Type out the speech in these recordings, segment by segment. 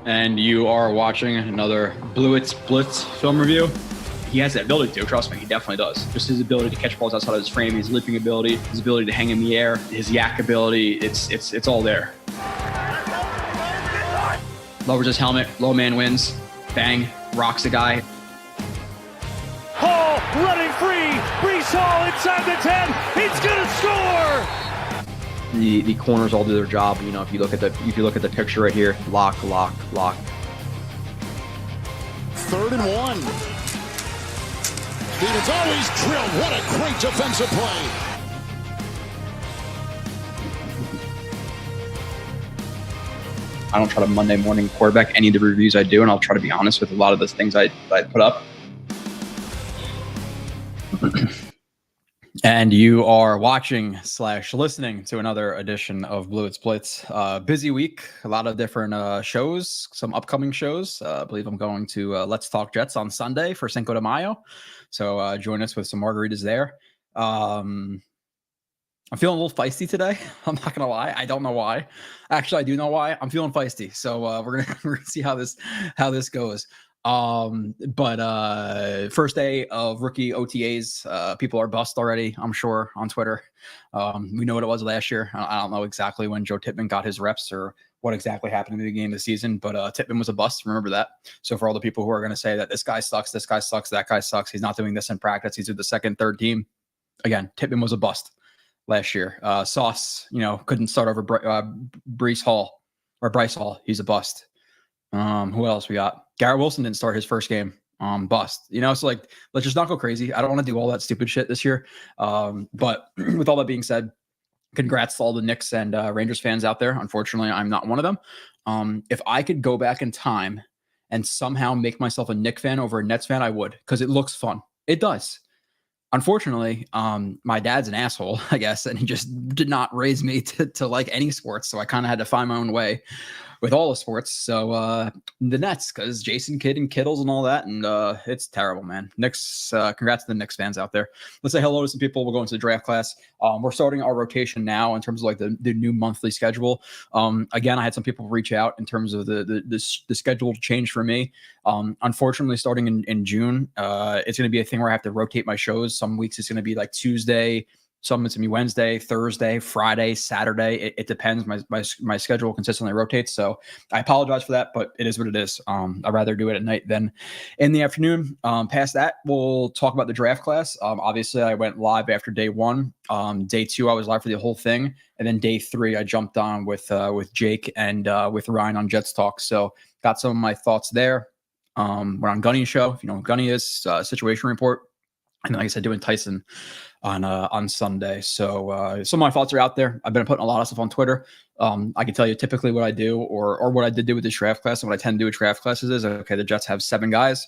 and you are watching another Blewett Blitz film review. He has that ability to, trust me, he definitely does. Just his ability to catch balls outside of his frame, his leaping ability, his ability to hang in the air, his yak ability, it's all there. Lowers his helmet, low man wins, bang, rocks a guy. Hall running free, Brees Hall inside the 10, he's gonna score! The corners all do their job. You know, if you look at the picture right here, lock. 3rd and 1. Stevens always drilled. What a great defensive play. I don't try to Monday morning quarterback any of the reviews I do, and I'll try to be honest with a lot of those things I put up. And you are watching / listening to another edition of Blewett Blitz. Busy week, a lot of different shows, some upcoming shows. I believe I'm going to Let's Talk Jets on Sunday for Cinco de Mayo. So join us with some margaritas there. I'm feeling a little feisty today. I'm not going to lie. I don't know why. Actually, I do know why. I'm feeling feisty. So we're gonna see how this goes. But first day of rookie OTAs, people are bust already, I'm sure, on Twitter. We know what it was last year. I don't know exactly when Joe Tippmann got his reps or what exactly happened in the beginning of the season, but Tippmann was a bust. Remember that. So for all the people who are going to say that this guy sucks, that guy sucks, he's not doing this in practice, he's with the second, third team. Again, Tippmann was a bust last year. Sauce, couldn't start over Bryce Hall. He's a bust. Who else we got? Garrett Wilson didn't start his first game. Bust. So like, let's just not go crazy. I don't want to do all that stupid shit this year. But with all that being said, congrats to all the Knicks and Rangers fans out there. Unfortunately, I'm not one of them. If I could go back in time and somehow make myself a Knicks fan over a Nets fan, I would, because it looks fun. It does. Unfortunately, my dad's an asshole, I guess, and he just did not raise me to like any sports. So I kind of had to find my own way with all the sports. So the Nets, because Jason Kidd and Kittles and all that. And it's terrible, man. Knicks, congrats to the Knicks fans out there. Let's say hello to some people. We'll go into the draft class. We're starting our rotation now in terms of like the new monthly schedule. Again, I had some people reach out in terms of the schedule change for me. Unfortunately, starting in June, it's going to be a thing where I have to rotate my shows. Some weeks it's going to be like Tuesday, some it's going to be Wednesday, Thursday, Friday, Saturday. It depends. My schedule consistently rotates. So I apologize for that, but it is what it is. I'd rather do it at night than in the afternoon. Past that, we'll talk about the draft class. Obviously, I went live after day 1. Day 2, I was live for the whole thing. And then day 3, I jumped on with Jake and with Ryan on Jets Talk. So got some of my thoughts there. We're on Gunny's show. If you know what Gunny is, Situation Report. And like I said, doing Tyson on Sunday. So some of my thoughts are out there. I've been putting a lot of stuff on Twitter. I can tell you typically what I do or what I did do with this draft class. And what I tend to do with draft classes is, okay, the Jets have 7 guys.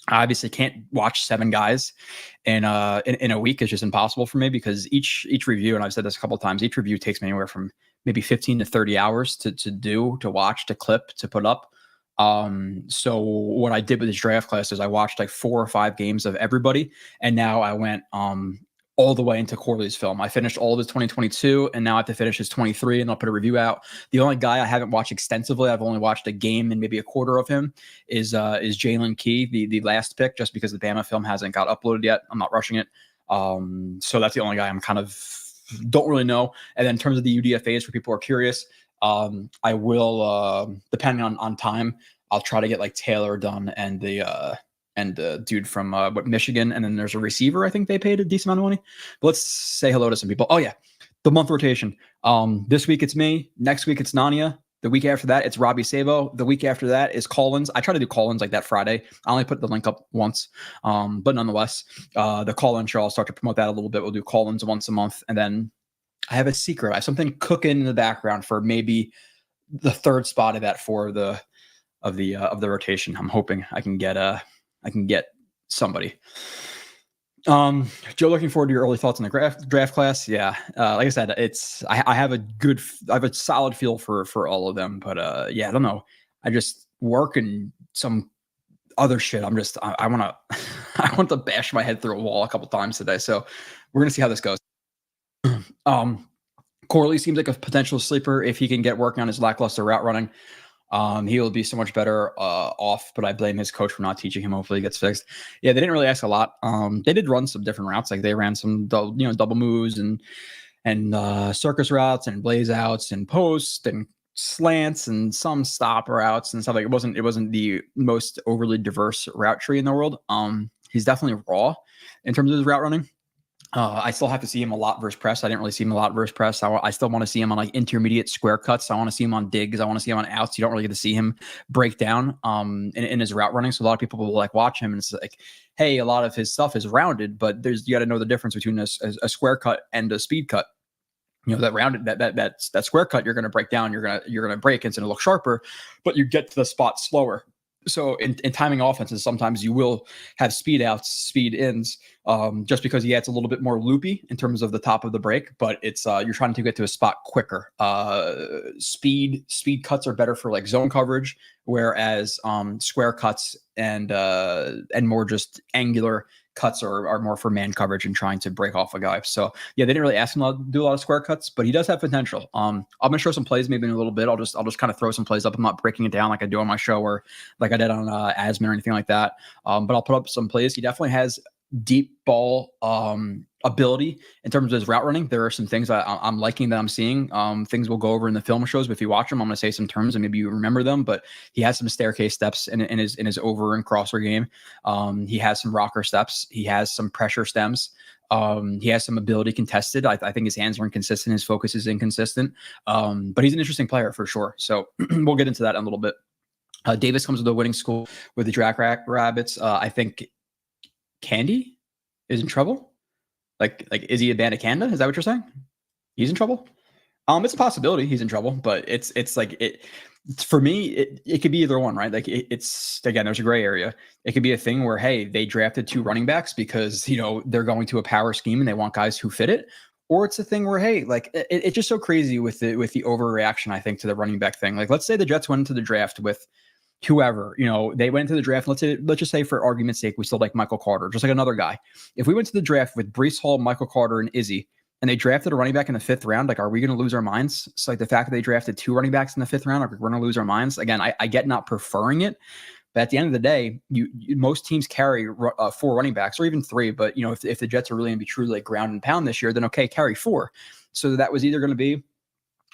I obviously can't watch 7 guys in a week. It's just impossible for me because each review, and I've said this a couple of times, each review takes me anywhere from maybe 15 to 30 hours to watch, to clip, to put up. So what I did with this draft class is I watched like 4 or 5 games of everybody. And now I went, all the way into Corley's film. I finished all of his 2022 and now I have to finish his 23 and I'll put a review out. The only guy I haven't watched extensively, I've only watched a game and maybe a quarter of him is Jalen Key, the last pick, just because the Bama film hasn't got uploaded yet. I'm not rushing it. So that's the only guy I'm kind of don't really know. And then in terms of the UDFAs, for people who are curious, I will, depending on time, I'll try to get like Taylor done and the dude from Michigan, and then there's a receiver. I think they paid a decent amount of money. But let's say hello to some people. Oh yeah, the month rotation. This week it's me. Next week it's Nania. The week after that it's Robbie Sabo. The week after that is Collins. I try to do Collins like that Friday. I only put the link up once, but nonetheless, the Collins show, I'll start to promote that a little bit. We'll do Collins once a month, and then I have a secret. I have something cooking in the background for maybe the 3rd spot of that for the rotation. I'm hoping I can get somebody. Joe, looking forward to your early thoughts on the draft class. Yeah. Like I said, I have a solid feel for all of them, but yeah, I don't know. I just work and some other shit. I want to bash my head through a wall a couple times today. So we're going to see how this goes. Corley seems like a potential sleeper if he can get working on his lackluster route running. He'll be so much better off, but I blame his coach for not teaching him. Hopefully it gets fixed. Yeah, they didn't really ask a lot. They did run some different routes. Like they ran some double moves and circus routes and blaze outs and post and slants and some stop routes and stuff. Like it wasn't the most overly diverse route tree in the world. He's definitely raw in terms of his route running. I still have to see him a lot versus press. I didn't really see him a lot versus press. I still want to see him on like intermediate square cuts. I want to see him on digs. I want to see him on outs. You don't really get to see him break down in his route running. So a lot of people will like watch him and it's like, hey, a lot of his stuff is rounded, but you got to know the difference between a square cut and a speed cut. You know, that rounded that square cut you're going to break down. You're going to break. It's going to look sharper, but you get to the spot slower. So in timing offenses, sometimes you will have speed outs, speed ins, just because it's a little bit more loopy in terms of the top of the break, but it's you're trying to get to a spot quicker. Speed cuts are better for like zone coverage, whereas square cuts and more just angular cuts are more for man coverage and trying to break off a guy. So yeah, they didn't really ask him to do a lot of square cuts, but he does have potential. I'm gonna show some plays maybe in a little bit. I'll just kind of throw some plays up. I'm not breaking it down like I do on my show or like I did on Asman or anything like that. But I'll put up some plays. He definitely has deep ball ability in terms of his route running. There are some things I'm liking that I'm seeing. Things we'll go over in the film shows, but if you watch them, I'm going to say some terms and maybe you remember them, but he has some staircase steps in his over and crosser game. He has some rocker steps. He has some pressure stems. He has some ability contested. I think his hands are inconsistent. His focus is inconsistent. But he's an interesting player for sure. So we'll get into that in a little bit. Davis comes with a winning school with the Drac Rabbits. I think Candy is in trouble. Like, is he a band of Canada? Is that what you're saying? He's in trouble. It's a possibility he's in trouble, but it's like it for me. It could be either one, right? Like it's again, there's a gray area. It could be a thing where hey, they drafted 2 running backs because they're going to a power scheme and they want guys who fit it. Or it's a thing where hey, like it's just so crazy with the overreaction. I think to the running back thing. Like let's say the Jets went into the draft with whoever, they went into the draft. Let's just say for argument's sake, we still like Michael Carter, just like another guy. If we went to the draft with Breece Hall, Michael Carter, and Izzy, and they drafted a running back in the 5th round, like, are we going to lose our minds? So like the fact that they drafted 2 running backs in the 5th round, like we're going to lose our minds. Again, I get not preferring it, but at the end of the day, most teams carry 4 running backs or even 3. But if the Jets are really going to be truly like ground and pound this year, then okay, carry 4. So that was either going to be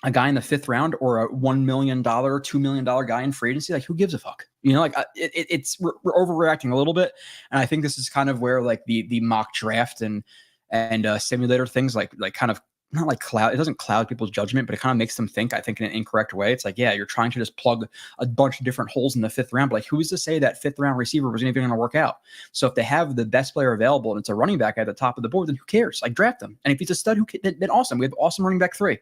a guy in the 5th round or a $1 million, $2 million guy in free agency. Like, who gives a fuck? We're overreacting a little bit. And I think this is kind of where like the mock draft and simulator things like kind of not like cloud. It doesn't cloud people's judgment, but it kind of makes them think, I think, in an incorrect way. It's like, yeah, you're trying to just plug a bunch of different holes in the 5th round. But like, who's to say that 5th round receiver wasn't even going to work out? So if they have the best player available and it's a running back at the top of the board, then who cares? Like, draft them. And if he's a stud, then awesome. We have awesome running back 3,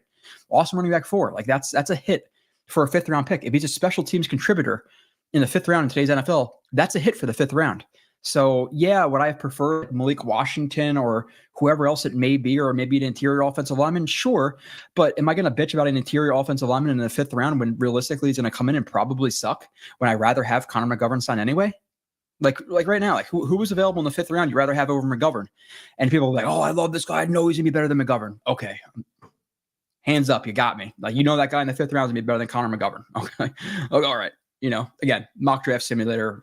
awesome running back 4. Like that's a hit for a 5th round pick. If he's a special teams contributor in the 5th round in today's NFL, that's a hit for the 5th round. So yeah, would I have preferred Malik Washington or whoever else it may be, or maybe an interior offensive lineman? Sure. But am I going to bitch about an interior offensive lineman in the 5th round when realistically he's going to come in and probably suck, when I'd rather have Connor McGovern sign anyway? Like right now, like who was available in the 5th round you'd rather have over McGovern? And people are like, oh, I love this guy. I know he's going to be better than McGovern. Okay. Hands up. You got me. Like, that guy in the 5th round is going to be better than Connor McGovern. Okay. All right. Again, mock draft simulator,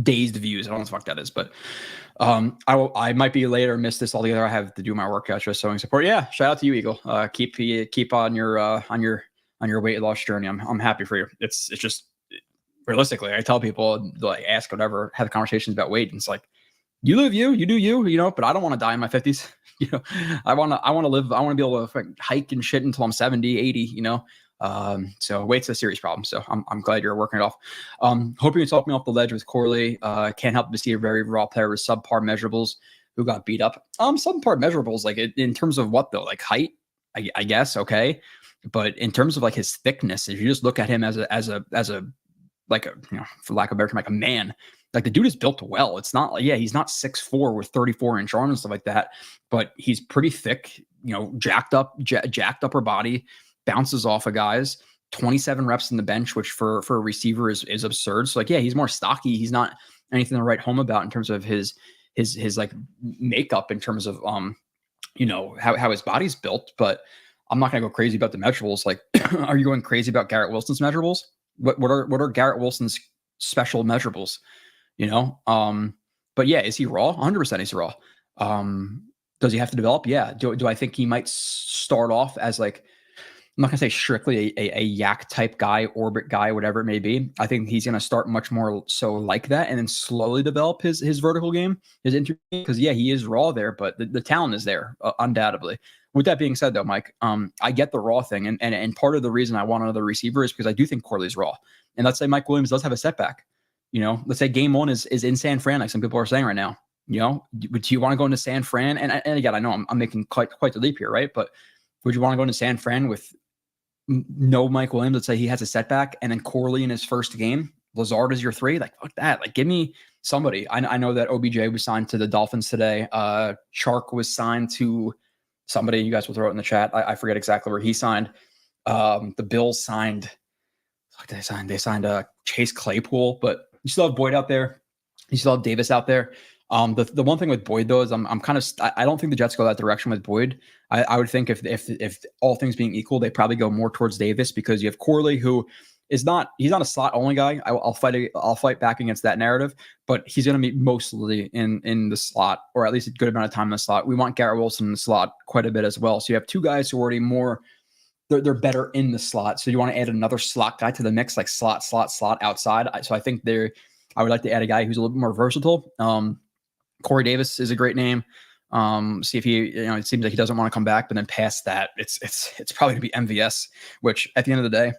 dazed views. I don't know what the fuck that is, but I might be late or miss this altogether. I have to do my workout, just showing support. Yeah, shout out to you, Eagle. Keep on your weight loss journey. I'm happy for you. It's just realistically, I tell people, like, ask whatever, have conversations about weight, and it's like, you live you do you, but I don't want to die in my 50s. I want to live. I want to be able to hike and shit until I'm 70, 80. So weight's a serious problem. So I'm glad you're working it off. Hoping you talk me off the ledge with Corley. Can't help but see a very raw player with subpar measurables who got beat up. Subpar measurables, like in terms of what though? Like height, I guess. Okay. But in terms of like his thickness, if you just look at him as a like a, for lack of a better term, like a man, like the dude is built well. It's not like, he's not 6'4" with 34-inch arms and stuff like that, but he's pretty thick, jacked upper body, bounces off of guys, 27 reps in the bench, which for a receiver is absurd. So like, he's more stocky. He's not anything to write home about in terms of his like makeup, in terms of, how his body's built, but I'm not going to go crazy about the measurables. Like Are you going crazy about Garrett Wilson's measurables? What are Garrett Wilson's special measurables? But yeah, is he raw? 100% he's raw. Does he have to develop? Yeah. Do I think he might start off as like, I'm not gonna say strictly a yak type guy, orbit guy, whatever it may be. I think he's gonna start much more so like that, and then slowly develop his vertical game, his interview. Because yeah, he is raw there, but the talent is there undoubtedly. With that being said, though, Mike, I get the raw thing, and part of the reason I want another receiver is because I do think Corley's raw. And let's say Mike Williams does have a setback. Let's say game one is in San Fran, like some people are saying right now. Do you want to go into San Fran? And again, I know I'm making quite the leap here, right? But would you want to go into San Fran with no Mike Williams? Let's say he has a setback, and then Corley in his first game, Lazard is your 3. Like, fuck that. Like, give me somebody. I know that OBJ was signed to the Dolphins today. Chark was signed to somebody. You guys will throw it in the chat. I forget exactly where he signed. The Bills signed. What did they sign? They signed Chase Claypool, but you still have Boyd out there. You still have Davis out there. The one thing with Boyd though is I don't think the Jets go that direction with Boyd. I would think if all things being equal, they probably go more towards Davis, because you have Corley, who he's not a slot only guy. I'll fight back against that narrative, but he's going to be mostly in the slot, or at least a good amount of time in the slot. We want Garrett Wilson in the slot quite a bit as well. So you have 2 guys who are already more, they're better in the slot. So you want to add another slot guy to the mix, like slot outside. So I think I would like to add a guy who's a little bit more versatile. Corey Davis is a great name. See if he, it seems like he doesn't want to come back, but then past that, it's probably gonna be MVS, which at the end of the day,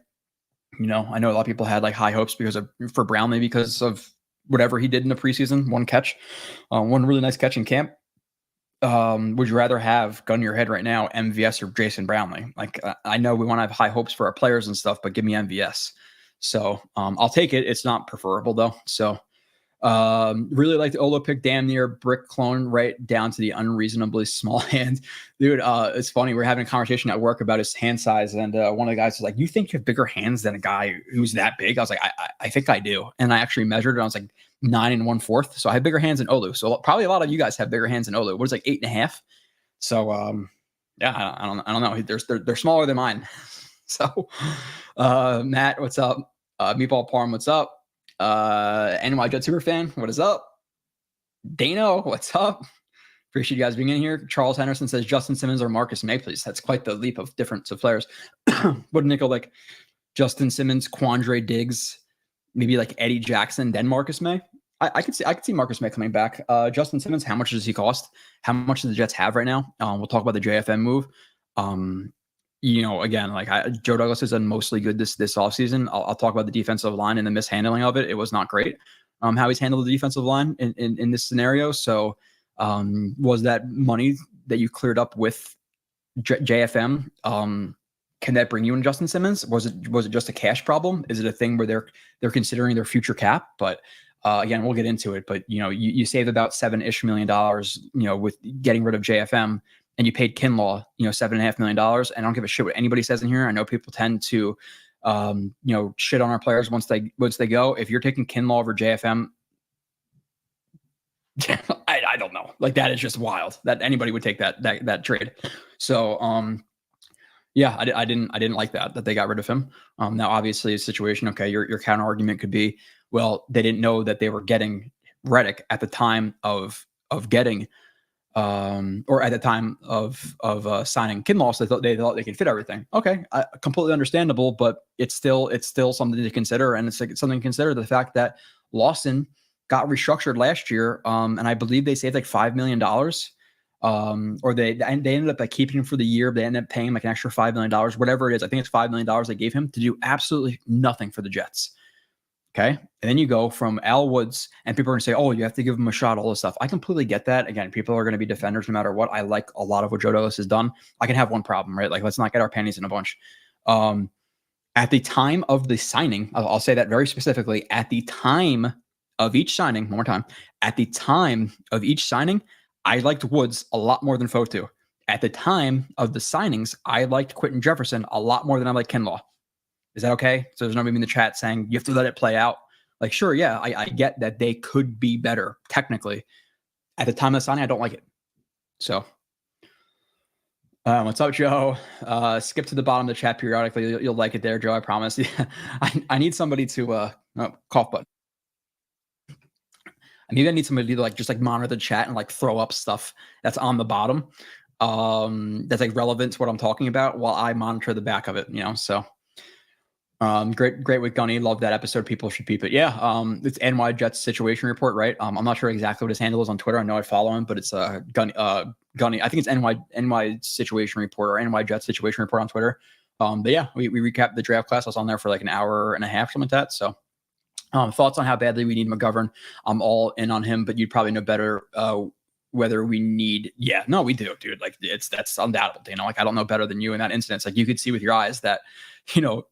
I know a lot of people had like high hopes for Brownlee because of whatever he did in the preseason, one really nice catch in camp. Would you rather have, gun to your head right now, MVS or Jason Brownlee? Like, I know we want to have high hopes for our players and stuff, but give me MVS. So I'll take it. It's not preferable though. So really like the Olo pick, damn near brick clone, right down to the unreasonably small hand. Dude, it's funny. We're having a conversation at work about his hand size, and one of the guys was like, you think you have bigger hands than a guy who's that big? I was like, I think I do. And I actually measured it. I was like 9 1/4. So I have bigger hands than Olu. So probably a lot of you guys have bigger hands than Olu. What is like 8.5? So yeah, I don't know. They're smaller than mine. So Matt, what's up? Meatball Parm, what's up? NY Jet Super Fan, what is up? Dano, what's up? Appreciate you guys being in here. Charles Henderson says Justin Simmons or Marcus May, please. That's quite the leap of difference of players. But Nickel, like Justin Simmons, Quandre Diggs, maybe like Eddie Jackson, then Marcus May. I could see Marcus May coming back. Justin Simmons, how much does he cost? How much do the Jets have right now? We'll talk about the JFM move. Again, like Joe Douglas has done mostly good this offseason. I'll talk about the defensive line and the mishandling of it. It was not great. How he's handled the defensive line in this scenario. So was that money that you cleared up with JFM? Can that bring you in Justin Simmons? Was it just a cash problem? Is it a thing where they're considering their future cap? But again, we'll get into it. But you saved about $7-ish million, with getting rid of JFM. And you paid Kinlaw, $7.5 million. And I don't give a shit what anybody says in here. I know people tend to, shit on our players once they go. If you're taking Kinlaw over JFM, I don't know. Like, that is just wild that anybody would take that trade. So, yeah, I didn't like that they got rid of him. Now, obviously, a situation. Okay, your counter argument could be, well, they didn't know that they were getting Reddick at the time of getting. Or at the time of signing Kinlaw, so they thought they could fit everything. Okay, completely understandable, but it's still something to consider, and it's something to consider the fact that Lawson got restructured last year, and I believe they saved like $5 million, or they ended up like keeping him for the year. But they ended up paying him like an extra $5 million, whatever it is. I think it's $5 million they gave him to do absolutely nothing for the Jets. Okay. And then you go from Al Woods, and people are going to say, oh, you have to give him a shot, all this stuff. I completely get that. Again, people are going to be defenders no matter what. I like a lot of what Joe Douglas has done. I can have one problem, right? Like, let's not get our panties in a bunch. At the time of the signing, I'll say that very specifically, at the time of each signing, one more time, at the time of each signing, I liked Woods a lot more than Fotu. At the time of the signings, I liked Quentin Jefferson a lot more than I liked Kinlaw. Is that okay? So there's nobody in the chat saying you have to let it play out. Like, sure, yeah, I get that they could be better technically. At the time of the signing, I don't like it. So What's up, Joe? Skip to the bottom of the chat periodically. You'll like it there, Joe. I promise. I need somebody to cough button. Maybe I need somebody to like just like monitor the chat and like throw up stuff that's on the bottom, that's like relevant to what I'm talking about while I monitor the back of it. So great with Gunny. Love that episode. People should peep it. Yeah. It's NY Jets situation report, right? I'm not sure exactly what his handle is on Twitter. I know I follow him, but it's Gunny. I think it's NY situation report or NY Jets situation report on Twitter. But yeah, we recapped the draft class. I was on there for like an hour and a half, something like that. So thoughts on how badly we need McGovern. I'm all in on him, but you'd probably know better whether we need. Yeah, no, we do, dude. Like that's undoubtable. Like I don't know better than you in that instance. Like you could see with your eyes that,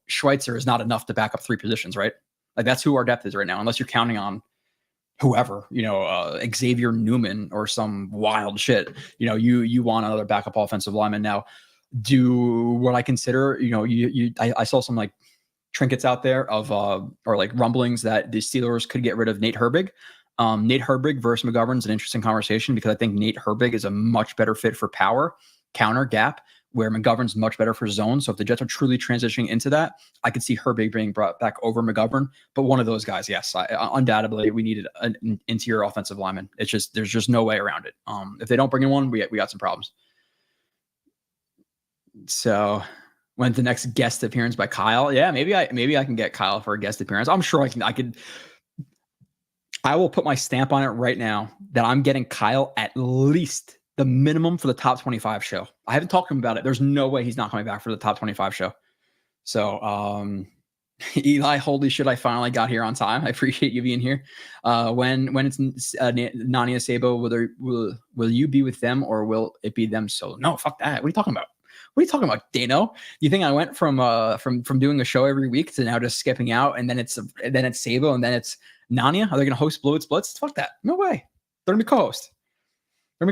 Schweitzer is not enough to back up three positions, right? Like that's who our depth is right now, unless you're counting on whoever, Xavier Newman or some wild shit. You want another backup offensive lineman. Now, do what I consider, I saw some like trinkets out there of or like rumblings that the Steelers could get rid of Nate Herbig. Nate Herbig versus McGovern is an interesting conversation because I think Nate Herbig is a much better fit for power, counter, gap, where McGovern's much better for zone. So if the Jets are truly transitioning into that, I could see Herbig being brought back over McGovern. But one of those guys, yes, undoubtedly we needed an interior offensive lineman. It's just there's just no way around it. If they don't bring in one, we got some problems. So when's the next guest appearance by Kyle? Yeah, maybe I can get Kyle for a guest appearance. I'm sure I will put my stamp on it right now that I'm getting Kyle at least the minimum for the top 25 show. I haven't talked to him about it. There's no way he's not coming back for the top 25 show. So, Eli, holy shit, I finally got here on time. I appreciate you being here. When it's Nania Sabo, will you be with them or will it be them solo? No, fuck that. What are you talking about? What are you talking about, Dano? You think I went from doing a show every week to now just skipping out, and then it's Sabo, and then it's Nania? Are they going to host Blewett Blitz? Fuck that. No way. They're going to be co-host. I'm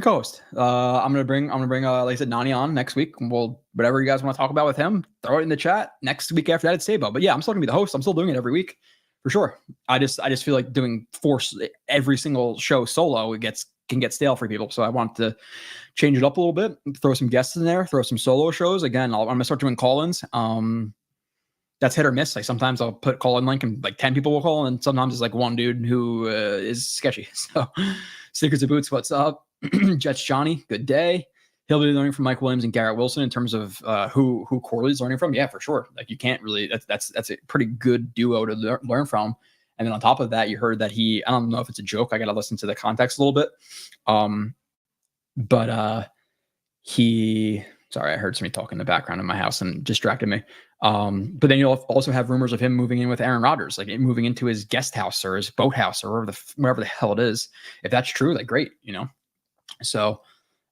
gonna bring like I said, Nani on next week. We'll whatever you guys want to talk about with him, throw it in the chat. Next week after that, it's Sabo. But yeah, I'm still gonna be the host. I'm still doing it every week for sure. I just feel like doing every single show solo can get stale for people. So I want to change it up a little bit, throw some guests in there, throw some solo shows. Again, I'm gonna start doing call-ins. That's hit or miss. Like sometimes I'll put call-in link and like 10 people will call, and sometimes it's like one dude who is sketchy. So Secrets of Boots, what's up? Jets Johnny, good day. He'll be learning from Mike Williams and Garrett Wilson in terms of who Corley's learning from. Yeah, for sure. Like you can't really. That's a pretty good duo to learn from. And then on top of that, you heard that I don't know if it's a joke. I got to listen to the context a little bit. Sorry, I heard somebody talking in the background in my house and distracted me. But then you'll also have rumors of him moving in with Aaron Rodgers, like moving into his guest house or his boathouse or wherever the hell it is. If that's true, like great, So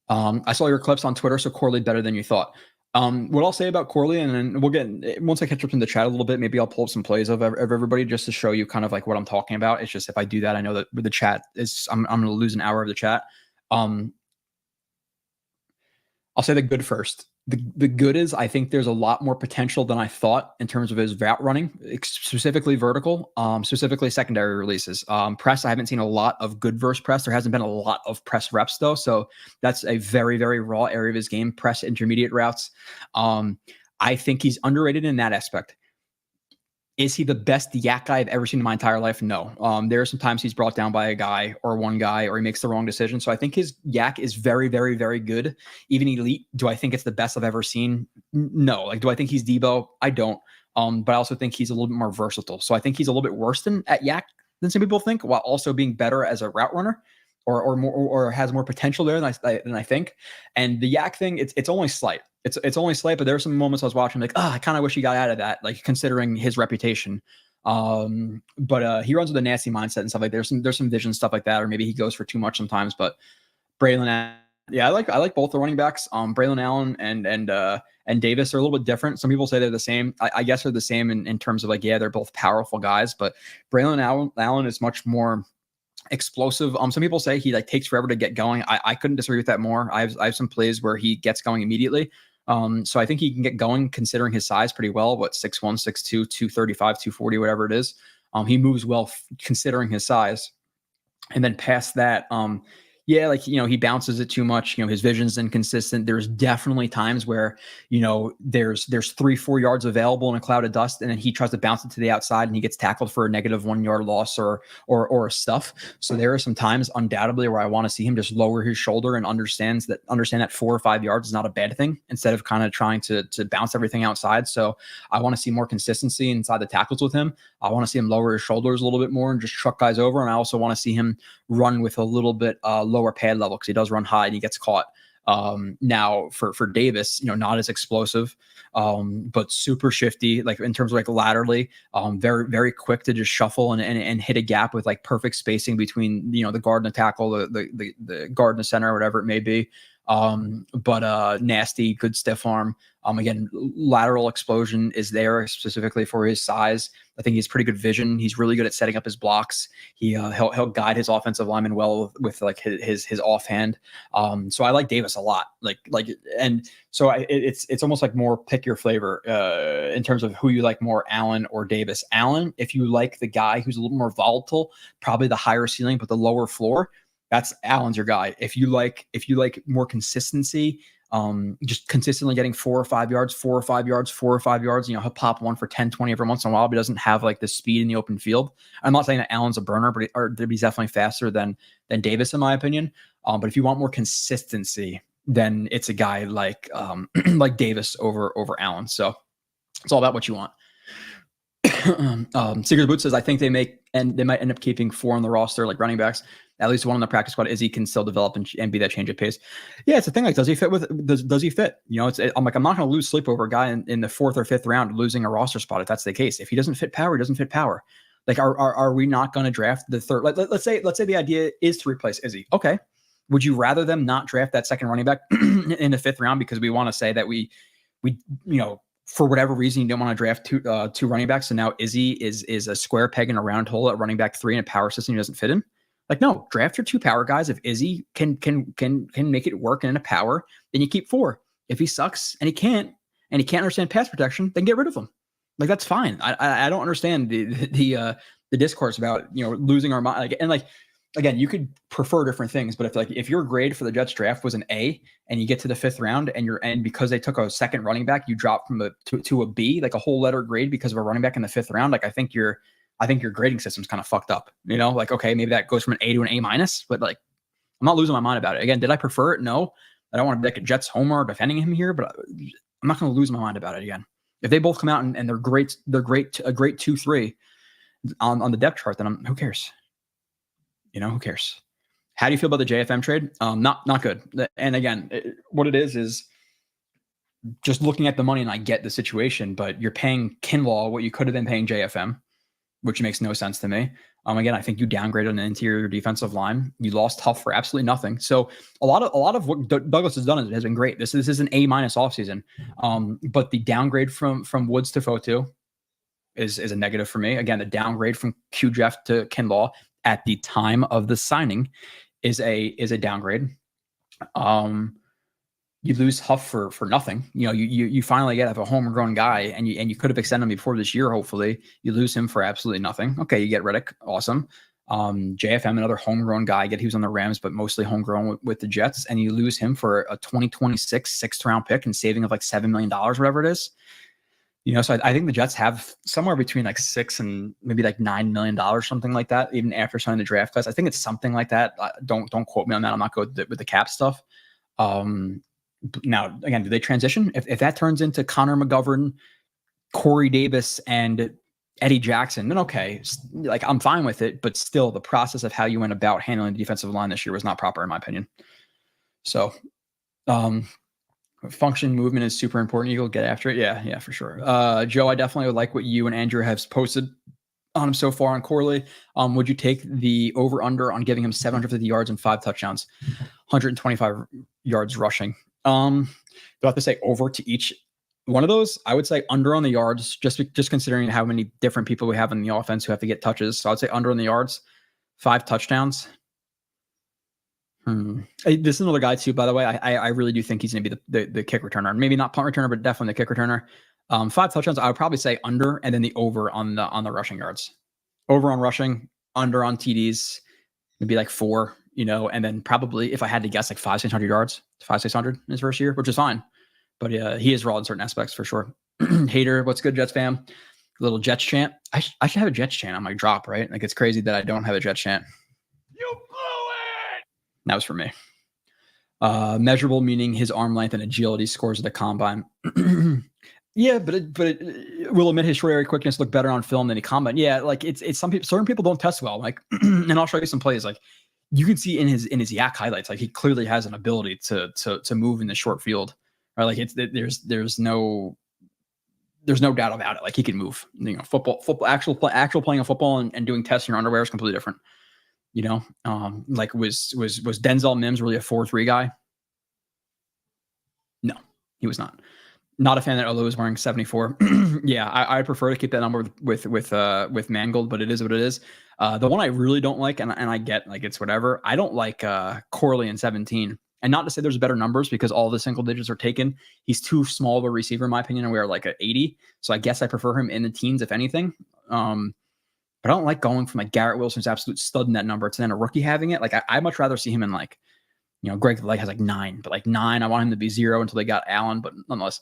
I saw your clips on Twitter, so Corley better than you thought. What I'll say about Corley, and then we'll get once I catch up in the chat a little bit, maybe I'll pull up some plays of everybody just to show you kind of like what I'm talking about. It's just if I do that, I know that with the chat I'm going to lose an hour of the chat. I'll say the good first. The good is I think there's a lot more potential than I thought in terms of his route running, specifically vertical, specifically secondary releases. Press, I haven't seen a lot of good versus press. There hasn't been a lot of press reps though. So that's a very, very raw area of his game, press intermediate routes. I think he's underrated in that aspect. Is he the best yak guy I've ever seen in my entire life? No. There are some times he's brought down by a guy or one guy, or he makes the wrong decision. So I think his yak is very, very, very good, even elite. Do I think it's the best I've ever seen? No. Like, do I think he's Debo? I don't. But I also think he's a little bit more versatile. So I think he's a little bit worse at yak than some people think, while also being better as a route runner, or more, or has more potential there than I think. And the yak thing, it's only slight. It's only slight, but there are some moments I was watching like, I kind of wish he got out of that, like considering his reputation. But he runs with a nasty mindset and stuff like that. There's some vision stuff like that, or maybe he goes for too much sometimes. But Braylon, yeah, I like both the running backs. Braylon Allen and Davis are a little bit different. Some people say they're the same. I guess they're the same in terms of like, yeah, they're both powerful guys, but Braylon Allen is much more explosive. Some people say he like takes forever to get going. I couldn't disagree with that more. I have some plays where he gets going immediately. So I think he can get going considering his size pretty well. 6'1", 6'2", 235, 240, whatever it is. He moves well considering his size. And then past that, Yeah, like, he bounces it too much. His vision's inconsistent. There's definitely times where, there's 3-4 yards available in a cloud of dust, and then he tries to bounce it to the outside and he gets tackled for a negative 1 yard loss or a stuff. So there are some times undoubtedly where I want to see him just lower his shoulder and understand that 4 or 5 yards is not a bad thing, instead of kind of trying to bounce everything outside. So I want to see more consistency inside the tackles with him. I want to see him lower his shoulders a little bit more and just truck guys over. And I also want to see him run with a little bit lower pad level, because he does run high and he gets caught. Now for Davis, not as explosive, but super shifty, like in terms of like laterally, very, very quick to just shuffle and hit a gap with like perfect spacing between, the guard and the tackle, the guard and the center, whatever it may be. But nasty, good stiff arm. Again, lateral explosion is there specifically for his size. I think he has pretty good vision. He's really good at setting up his blocks. He'll guide his offensive lineman well with like his offhand. So I like Davis a lot. And so it's almost like more pick your flavor in terms of who you like more, Allen or Davis. Allen, if you like the guy who's a little more volatile, probably the higher ceiling but the lower floor, that's Allen's your guy. If you like more consistency, just consistently getting 4 or 5 yards, 4 or 5 yards, 4 or 5 yards, he'll pop one for 10, 20 every once in a while, but he doesn't have like the speed in the open field. I'm not saying that Allen's a burner, but he's definitely faster than Davis, in my opinion. But if you want more consistency, then it's a guy like like Davis over Allen. So it's all about what you want. Seeker's Boot says, I think they might end up keeping 4 on the roster, like running backs. At least one on the practice squad. Izzy can still develop and be that change of pace. Yeah, it's a thing. Like, does he fit does he fit? I'm not going to lose sleep over a guy in the 4th or 5th round losing a roster spot if that's the case. If he doesn't fit power, he doesn't fit power. Like, are we not going to draft the third? Let's say the idea is to replace Izzy. Okay. Would you rather them not draft that second running back in the 5th round because we want to say that we for whatever reason, you don't want to draft two running backs, so now Izzy is a square peg in a round hole at running back 3 in a power system he doesn't fit in? Like, no, draft your 2 power guys. If Izzy can make it work in a power, then you keep 4. If he sucks and he can't understand pass protection, then get rid of him. Like, that's fine. I don't understand the discourse about losing our mind. Again, you could prefer different things, but if your grade for the Jets draft was an A and you get to the 5th round and because they took a second running back, you drop from to a B, like a whole letter grade because of a running back in the 5th round. Like, I think your grading system's kind of fucked up, like, okay, maybe that goes from an A to an A minus, but like, I'm not losing my mind about it. Again, did I prefer it? No, I don't want to be like a Jets homer defending him here, but I'm not going to lose my mind about it again. If they both come out and they're great, a great 2-3 on the depth chart, then who cares? Who cares? How do you feel about the JFM trade? Not good. And again, what it is just looking at the money, and I get the situation, but you're paying Kinlaw what you could have been paying JFM, which makes no sense to me. Again, I think you downgraded an interior defensive line. You lost Huff for absolutely nothing. So a lot of what Douglas has done has been great. This is an A- offseason. But the downgrade from Woods to Fotu is a negative for me. Again, the downgrade from Q-Jeff to Kinlaw at the time of the signing is a downgrade. You lose Huff for nothing. You finally get a homegrown guy, and you could have extended him before this year. Hopefully, you lose him for absolutely nothing. Okay, you get Riddick, awesome. JFM, another homegrown guy. He was on the Rams, but mostly homegrown with the Jets, and you lose him for a 2026 6th round pick and saving of like $7 million, whatever it is. So I think the Jets have somewhere between like $6 and maybe like $9 million, something like that, even after signing the draft class. I think it's something like that. Don't quote me on that. I'm not good with the cap stuff. Now, again, do they transition? If that turns into Connor McGovern, Corey Davis, and Eddie Jackson, then okay, like, I'm fine with it. But still, the process of how you went about handling the defensive line this year was not proper, in my opinion. So, function movement is super important. You'll get after it. Yeah, for sure. Joe, I definitely would like what you and Andrew have posted on him so far on Corley. Would you take the over under on giving him 750 yards and 5 touchdowns, 125 yards rushing? Do I have to say over to each one of those? I would say under on the yards, just considering how many different people we have in the offense who have to get touches. So I'd say under on the yards, 5 touchdowns. This is another guy too, by the way. I really do think he's going to be the kick returner. Maybe not punt returner, but definitely the kick returner. 5 touchdowns. I would probably say under, and then the over on the rushing yards. Over on rushing, under on TDs, maybe like 4. and then probably, if I had to guess, like 500-600 yards, 500-600 in his first year, which is fine. But he is raw in certain aspects for sure. Hater, what's good, Jets fam? Little Jets chant. I should have a Jets chant on my drop, right? Like, it's crazy that I don't have a Jets chant. You blew it! That was for me. Measurable meaning his arm length and agility scores at the combine. Yeah, but it will admit his short area quickness look better on film than a combine. Yeah, like it's some people, certain people don't test well. Like, and I'll show you some plays. Like, you can see in his yak highlights, like he clearly has an ability to move in the short field. Right, like there's no doubt about it. Like, he can move. Football, actual playing of football and doing tests in your underwear is completely different. Like was Denzel Mims really a 4.3 guy? No, he was not. Not a fan that Olu is wearing 74. Yeah, I prefer to keep that number with Mangold, but it is what it is. The one I really don't like, and I get, like, it's whatever. I don't like Corley in 17. And not to say there's better numbers, because all the single digits are taken. He's too small of a receiver, in my opinion, and we are like at 80. So I guess I prefer him in the teens, if anything. But I don't like going from like Garrett Wilson's absolute stud in that number to then a rookie having it. Like, I'd much rather see him in like, Greg Leg has like 9, but like 9, I want him to be 0 until they got Allen, but nonetheless.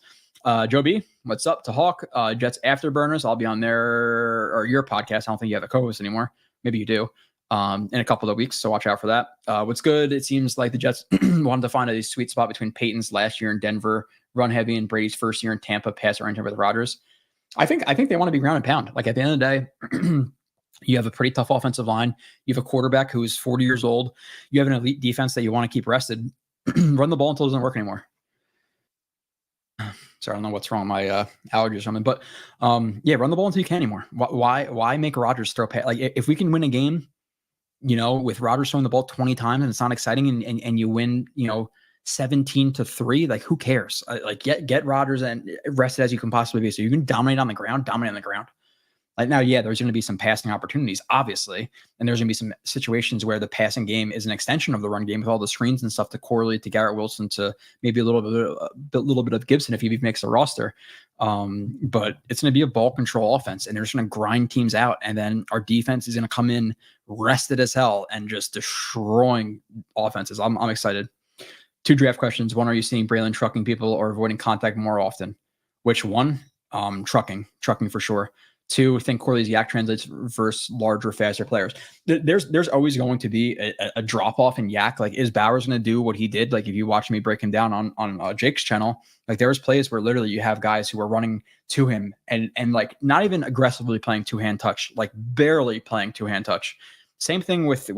Joe B, what's up? To Hawk, Jets Afterburners. I'll be on there, or your podcast. I don't think you have a co-host anymore. Maybe you do. In a couple of weeks, so watch out for that. What's good? It seems like the Jets wanted to find a sweet spot between Peyton's last year in Denver, run heavy, and Brady's first year in Tampa, pass oriented with Rodgers. I think they want to be ground and pound. Like, at the end of the day, you have a pretty tough offensive line. You have a quarterback who is 40 years old. You have an elite defense that you want to keep rested. Run the ball until it doesn't work anymore. Sorry, I don't know what's wrong with my allergies or something, but yeah, run the ball until you can't anymore. Why make Rodgers throw pass? Like, if we can win a game, with Rodgers throwing the ball 20 times and it's not exciting, and you win, 17-3, like, who cares? Like, get Rodgers and rested as you can possibly be, so you can dominate on the ground. Like, now, yeah, there's going to be some passing opportunities, obviously, and there's going to be some situations where the passing game is an extension of the run game with all the screens and stuff to Corley, to Garrett Wilson, to maybe a little bit of Gibson if he makes the roster. But it's going to be a ball control offense, and they're just going to grind teams out, and then our defense is going to come in rested as hell and just destroying offenses. I'm excited. 2 draft questions. One, are you seeing Braylon trucking people or avoiding contact more often? Which one? Trucking for sure. 2, I think Corley's yak translates versus larger, faster players. There's always going to be a drop off in yak. Like, is Bowers going to do what he did? Like, if you watch me break him down on Jake's channel, like, there was plays where literally you have guys who are running to him and like not even aggressively playing 2-hand touch, like barely playing 2-hand touch. Same thing with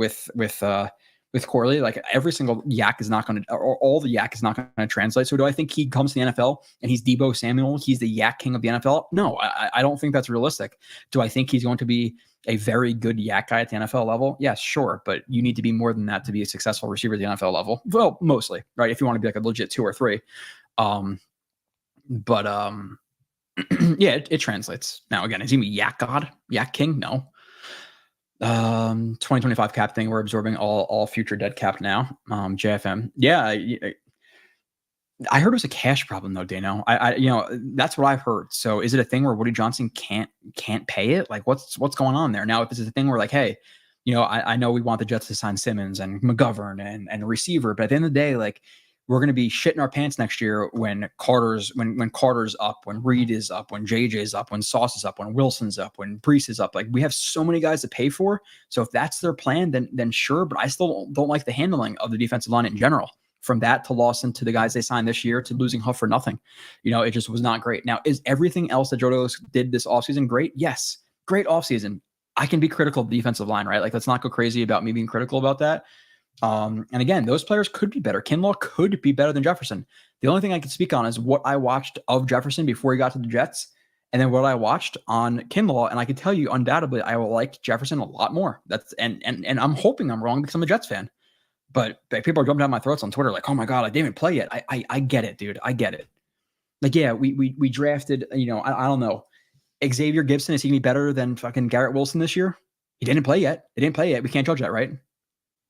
Corley. Like, every single yak is not going to, or all the yak is not going to translate. So do I think he comes to the NFL and he's Deebo Samuel? He's the yak king of the NFL? No, I don't think that's realistic. Do I think he's going to be a very good yak guy at the NFL level? Yes, sure. But you need to be more than that to be a successful receiver at the NFL level. Well, mostly, right? If you want to be like a legit 2 or 3. Yeah, it translates. Now, again, is he a yak god? Yak king? No. 2025 cap thing. We're absorbing all future dead cap now. JFM. Yeah. I heard it was a cash problem though, Dano. That's what I've heard. So is it a thing where Woody Johnson can't pay it? Like, what's going on there? Now, if this is a thing where, like, hey, I know we want the Jets to sign Simmons and McGovern and a receiver, but at the end of the day, like, we're going to be shitting our pants next year when Carter's up, when Reed is up, when JJ's up, when Sauce is up, when Wilson's up, when Brees is up. Like, we have so many guys to pay for. So if that's their plan, then sure. But I still don't like the handling of the defensive line in general. From that to Lawson to the guys they signed this year to losing Huff for nothing. It just was not great. Now, is everything else that Joe Douglas did this offseason great? Yes. Great offseason. I can be critical of the defensive line, right? Like, let's not go crazy about me being critical about that. And again, those players could be better. Kinlaw could be better than Jefferson. The only thing I can speak on is what I watched of Jefferson before he got to the Jets, and then what I watched on Kinlaw. And I can tell you, undoubtedly, I will like Jefferson a lot more. And I'm hoping I'm wrong because I'm a Jets fan. But people are jumping down my throats on Twitter like, oh my God, I didn't even play yet. I get it, dude. I get it. Like, yeah, we drafted, I don't know. Xavier Gibson, is he going to be better than fucking Garrett Wilson this year? He didn't play yet. They didn't play yet. We can't judge that, right?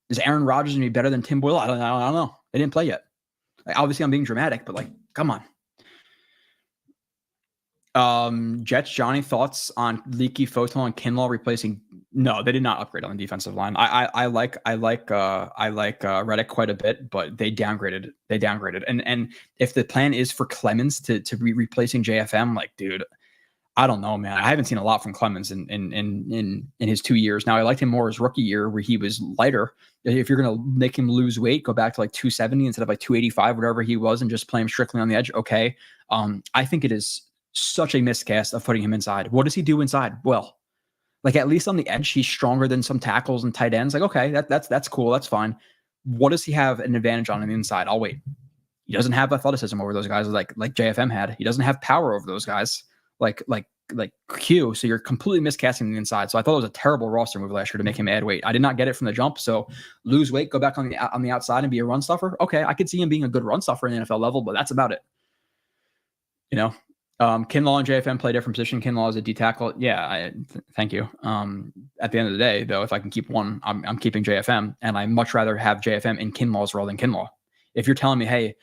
Is Aaron Rodgers going to be better than Tim Boyle? I don't know. They didn't play yet. Like, obviously, I'm being dramatic, but like, come on. Jets, Johnny, thoughts on Leaky, Photon, and Kinlaw replacing No, they did not upgrade on the defensive line. I like Reddick quite a bit, but they downgraded. And if the plan is for Clemens to be replacing JFM, like, dude, I don't know, man. I haven't seen a lot from Clemens in his 2 years. Now, I liked him more his rookie year where he was lighter. If you're gonna make him lose weight, go back to like 270 instead of like 285, whatever he was, and just play him strictly on the edge. Okay. I think it is such a miscast of putting him inside. What does he do inside? Well, like, at least on the edge, he's stronger than some tackles and tight ends. Like, okay, that's cool. That's fine. What does he have an advantage on the inside? I'll wait. He doesn't have athleticism over those guys like JFM had. He doesn't have power over those guys like Q. So you're completely miscasting the inside. So I thought it was a terrible roster move last year to make him add weight. I did not get it from the jump. So lose weight, go back on the outside and be a run stuffer. Okay, I could see him being a good run stuffer in the NFL level, but that's about it. You know. Kinlaw and JFM play different position. Kinlaw is a D tackle. Yeah, thank you. At the end of the day, though, if I can keep one, I'm keeping JFM, and I much rather have JFM in Kinlaw's role than Kinlaw. If you're telling me, hey,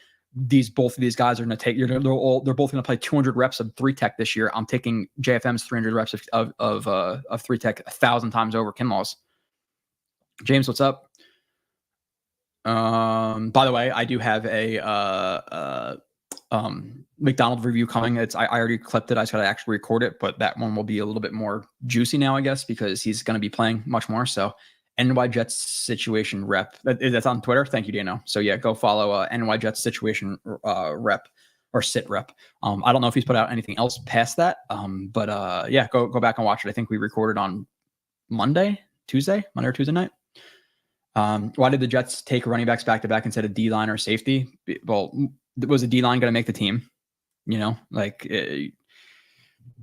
both of these guys are going to take, they're both going to play 200 reps of 3-tech this year, I'm taking JFM's 300 reps of 3-tech 1,000 times over Kinlaw's. James, what's up? By the way, I do have a McDonald review coming. I already clipped it. I just got to actually record it, but that one will be a little bit more juicy now, I guess, because he's going to be playing much more. So NY Jets situation rep, that's on Twitter. Thank you, Dano. So yeah, go follow NY Jets situation rep or sit rep. I don't know if he's put out anything else past that. But yeah, go back and watch it. I think we recorded on Monday or Tuesday night. Why did the Jets take running backs back to back instead of D-line or safety? Well, was a D-line going to make the team? You know, like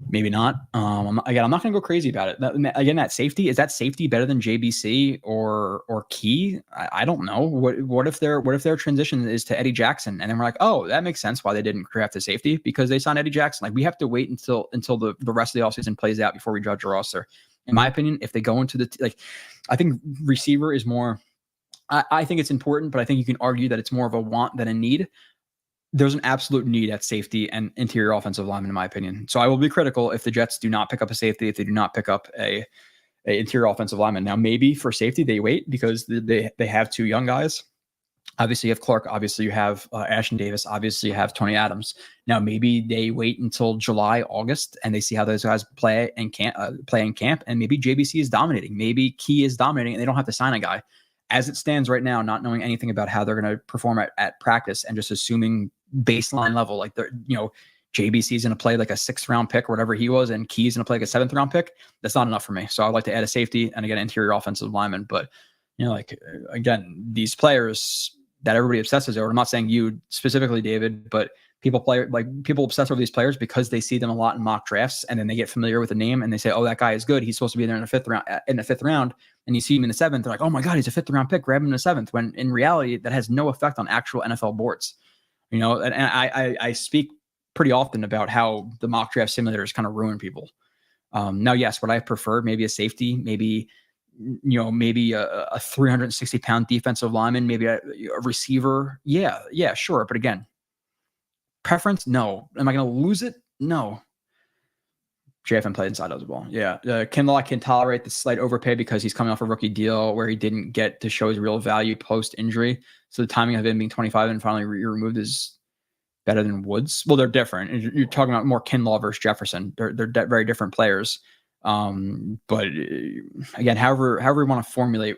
maybe not. I'm not going to go crazy about it. That safety, is that safety better than JBC or Key? I don't know. What if their transition is to Eddie Jackson, and then we're like, oh, that makes sense why they didn't draft a safety, because they signed Eddie Jackson. Like, we have to wait until the rest of the offseason plays out before we judge a roster. In my opinion, if they go into I think receiver is more. I think it's important, but I think you can argue that it's more of a want than a need. There's an absolute need at safety and interior offensive lineman, in my opinion. So I will be critical if the Jets do not pick up a safety, if they do not pick up a interior offensive lineman. Now, maybe for safety, they wait because they have two young guys. Obviously, you have Clark. Obviously, you have Ashton Davis. Obviously, you have Tony Adams. Now, maybe they wait until July, August, and they see how those guys play in camp. And maybe JBC is dominating. Maybe Key is dominating, and they don't have to sign a guy. As it stands right now, not knowing anything about how they're going to perform at practice and just assuming baseline level, like JBC is going to play like a 6th round pick or whatever he was, and Key's going to play like a 7th round pick. That's not enough for me. So I'd like to add a safety and again, interior offensive lineman. But again, these players that everybody obsesses over, I'm not saying you specifically, David, but people obsess over these players because they see them a lot in mock drafts, and then they get familiar with the name and they say, oh, that guy is good. He's supposed to be there in the 5th round. And you see him in the 7th. They're like, oh my God, he's a 5th round pick. Grab him in the 7th. When in reality, that has no effect on actual NFL boards. And I speak pretty often about how the mock draft simulators kind of ruin people. Now, yes, what I prefer, maybe a safety, maybe a 360-pound defensive lineman, maybe a receiver. Yeah, sure. But again, preference? No. Am I going to lose it? No. JFM played inside as well. Yeah. Kinlaw can tolerate the slight overpay because he's coming off a rookie deal where he didn't get to show his real value post-injury. So the timing of him being 25 and finally removed is better than Woods. Well, they're different. You're talking about more Kinlaw versus Jefferson. They're very different players. But again, however we want to formulate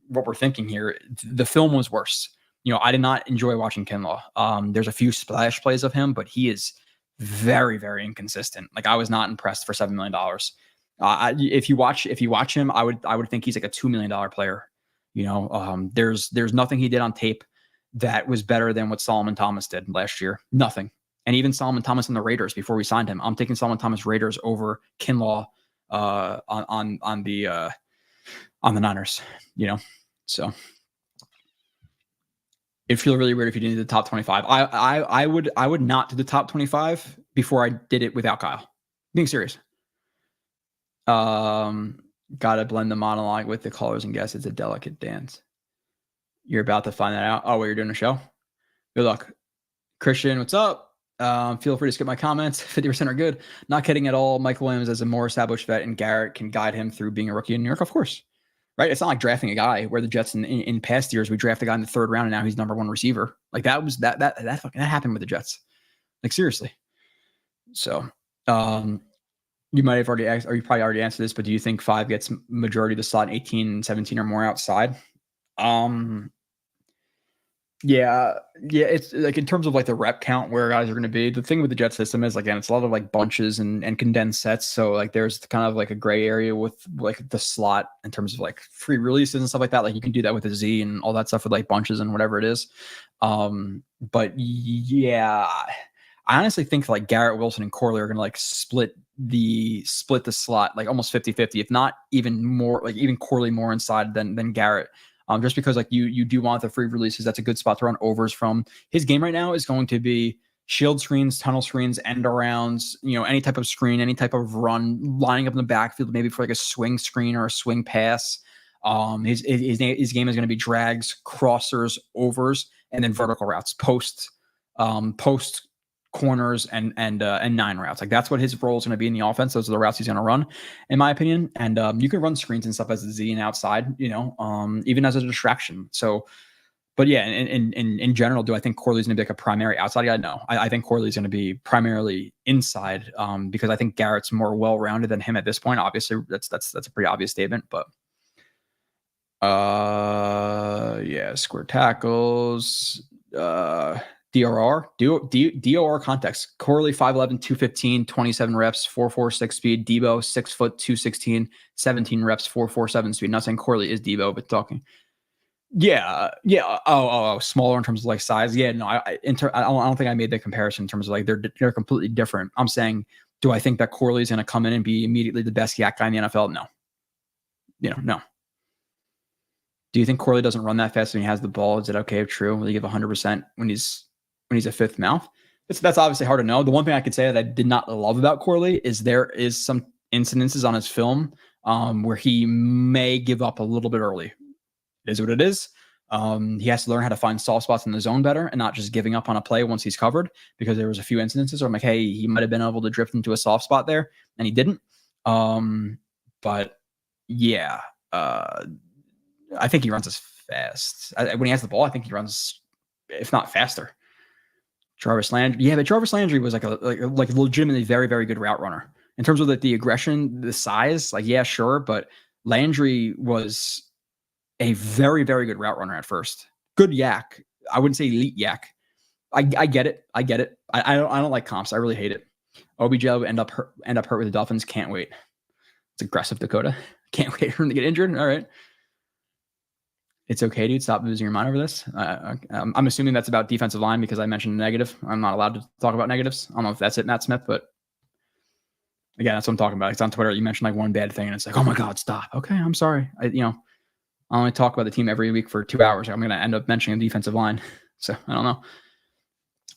what we're thinking here, the film was worse. I did not enjoy watching Kinlaw. There's a few splash plays of him, but he is very, very inconsistent. Like, I was not impressed for $7 million. If you watch him, I would think he's like a $2 million player. There's nothing he did on tape that was better than what Solomon Thomas did last year. Nothing. And even Solomon Thomas and the Raiders before we signed him, I'm taking Solomon Thomas Raiders over Kinlaw on the Niners. So. It'd feel really weird if you didn't do the top 25. I would not do the top 25 before I did it without Kyle. Being serious. Gotta blend the monologue with the callers and guests. It's a delicate dance. You're about to find that out. Oh, you're doing a show? Good luck. Christian, what's up? Feel free to skip my comments. 50% are good. Not kidding at all. Michael Williams as a more established vet, and Garrett can guide him through being a rookie in New York, of course. Right? It's not like drafting a guy where the Jets in past years we draft a guy in the third round and now he's number one receiver. Like that happened with the Jets. Like seriously. So you might have already asked, or you probably already answered this, but do you think 5 gets majority of the slot, 18 and 17 or more outside? Yeah, it's like in terms of like the rep count where guys are going to be. The thing with the Jet system is, again, it's a lot of like bunches and condensed sets. So like there's kind of like a gray area with like the slot in terms of like free releases and stuff like that. Like you can do that with a Z and all that stuff with like bunches and whatever it is. But yeah, I honestly think like Garrett, Wilson, and Corley are going to like split the slot like almost 50-50, if not even more, like even Corley more inside than Garrett. Just because like you do want the free releases. That's a good spot to run overs from. His game right now is going to be shield screens, tunnel screens, end arounds, any type of screen, any type of run, lining up in the backfield, maybe for like a swing screen or a swing pass. His game is going to be drags, crossers, overs, and then vertical routes, post corners and 9 routes. Like that's what his role is going to be in the offense. Those are the routes he's going to run, in my opinion. And you can run screens and stuff as a Z and outside, even as a distraction. So, but yeah, in general, do I think Corley's going to be like a primary outside guy? No, I think Corley's going to be primarily inside because I think Garrett's more well-rounded than him at this point. Obviously, that's a pretty obvious statement, but yeah, square tackles, DOR context. Corley 5'11", 215, 27 reps, 4.46 speed. Debo 6 foot, 216, 17 reps, 4.47 speed. Not saying Corley is Debo, but talking. Yeah. Oh, smaller in terms of like size. Yeah, no, I don't think I made the comparison in terms of like they're completely different. I'm saying, do I think that Corley is going to come in and be immediately the best yak guy in the NFL? No. No. Do you think Corley doesn't run that fast when he has the ball? Is it okay if true? Will he give 100% when he's a fifth mouth? That's obviously hard to know. The one thing I could say that I did not love about Corley is there is some incidences on his film where he may give up a little bit early. It is what it is. He has to learn how to find soft spots in the zone better and not just giving up on a play once he's covered, because there was a few incidences where I'm like, hey, he might have been able to drift into a soft spot there and he didn't. But yeah, I think he runs as fast. When he has the ball, I think he runs, if not faster. Jarvis Landry. Yeah, but Jarvis Landry was like a legitimately very, very good route runner. In terms of the aggression, the size, like, yeah, sure. But Landry was a very, very good route runner at first. Good yak. I wouldn't say elite yak. I get it. I don't like comps. I really hate it. OBJ will end up hurt with the Dolphins. Can't wait. It's aggressive, Dakota. Can't wait for him to get injured. All right. It's okay, dude. Stop losing your mind over this. I'm assuming that's about defensive line because I mentioned negative. I'm not allowed to talk about negatives. I don't know if that's it, Matt Smith, but again, that's what I'm talking about. It's on Twitter. You mentioned like one bad thing and it's like, oh my God, stop. Okay, I'm sorry. I only talk about the team every week for 2 hours. I'm going to end up mentioning the defensive line. So I don't know.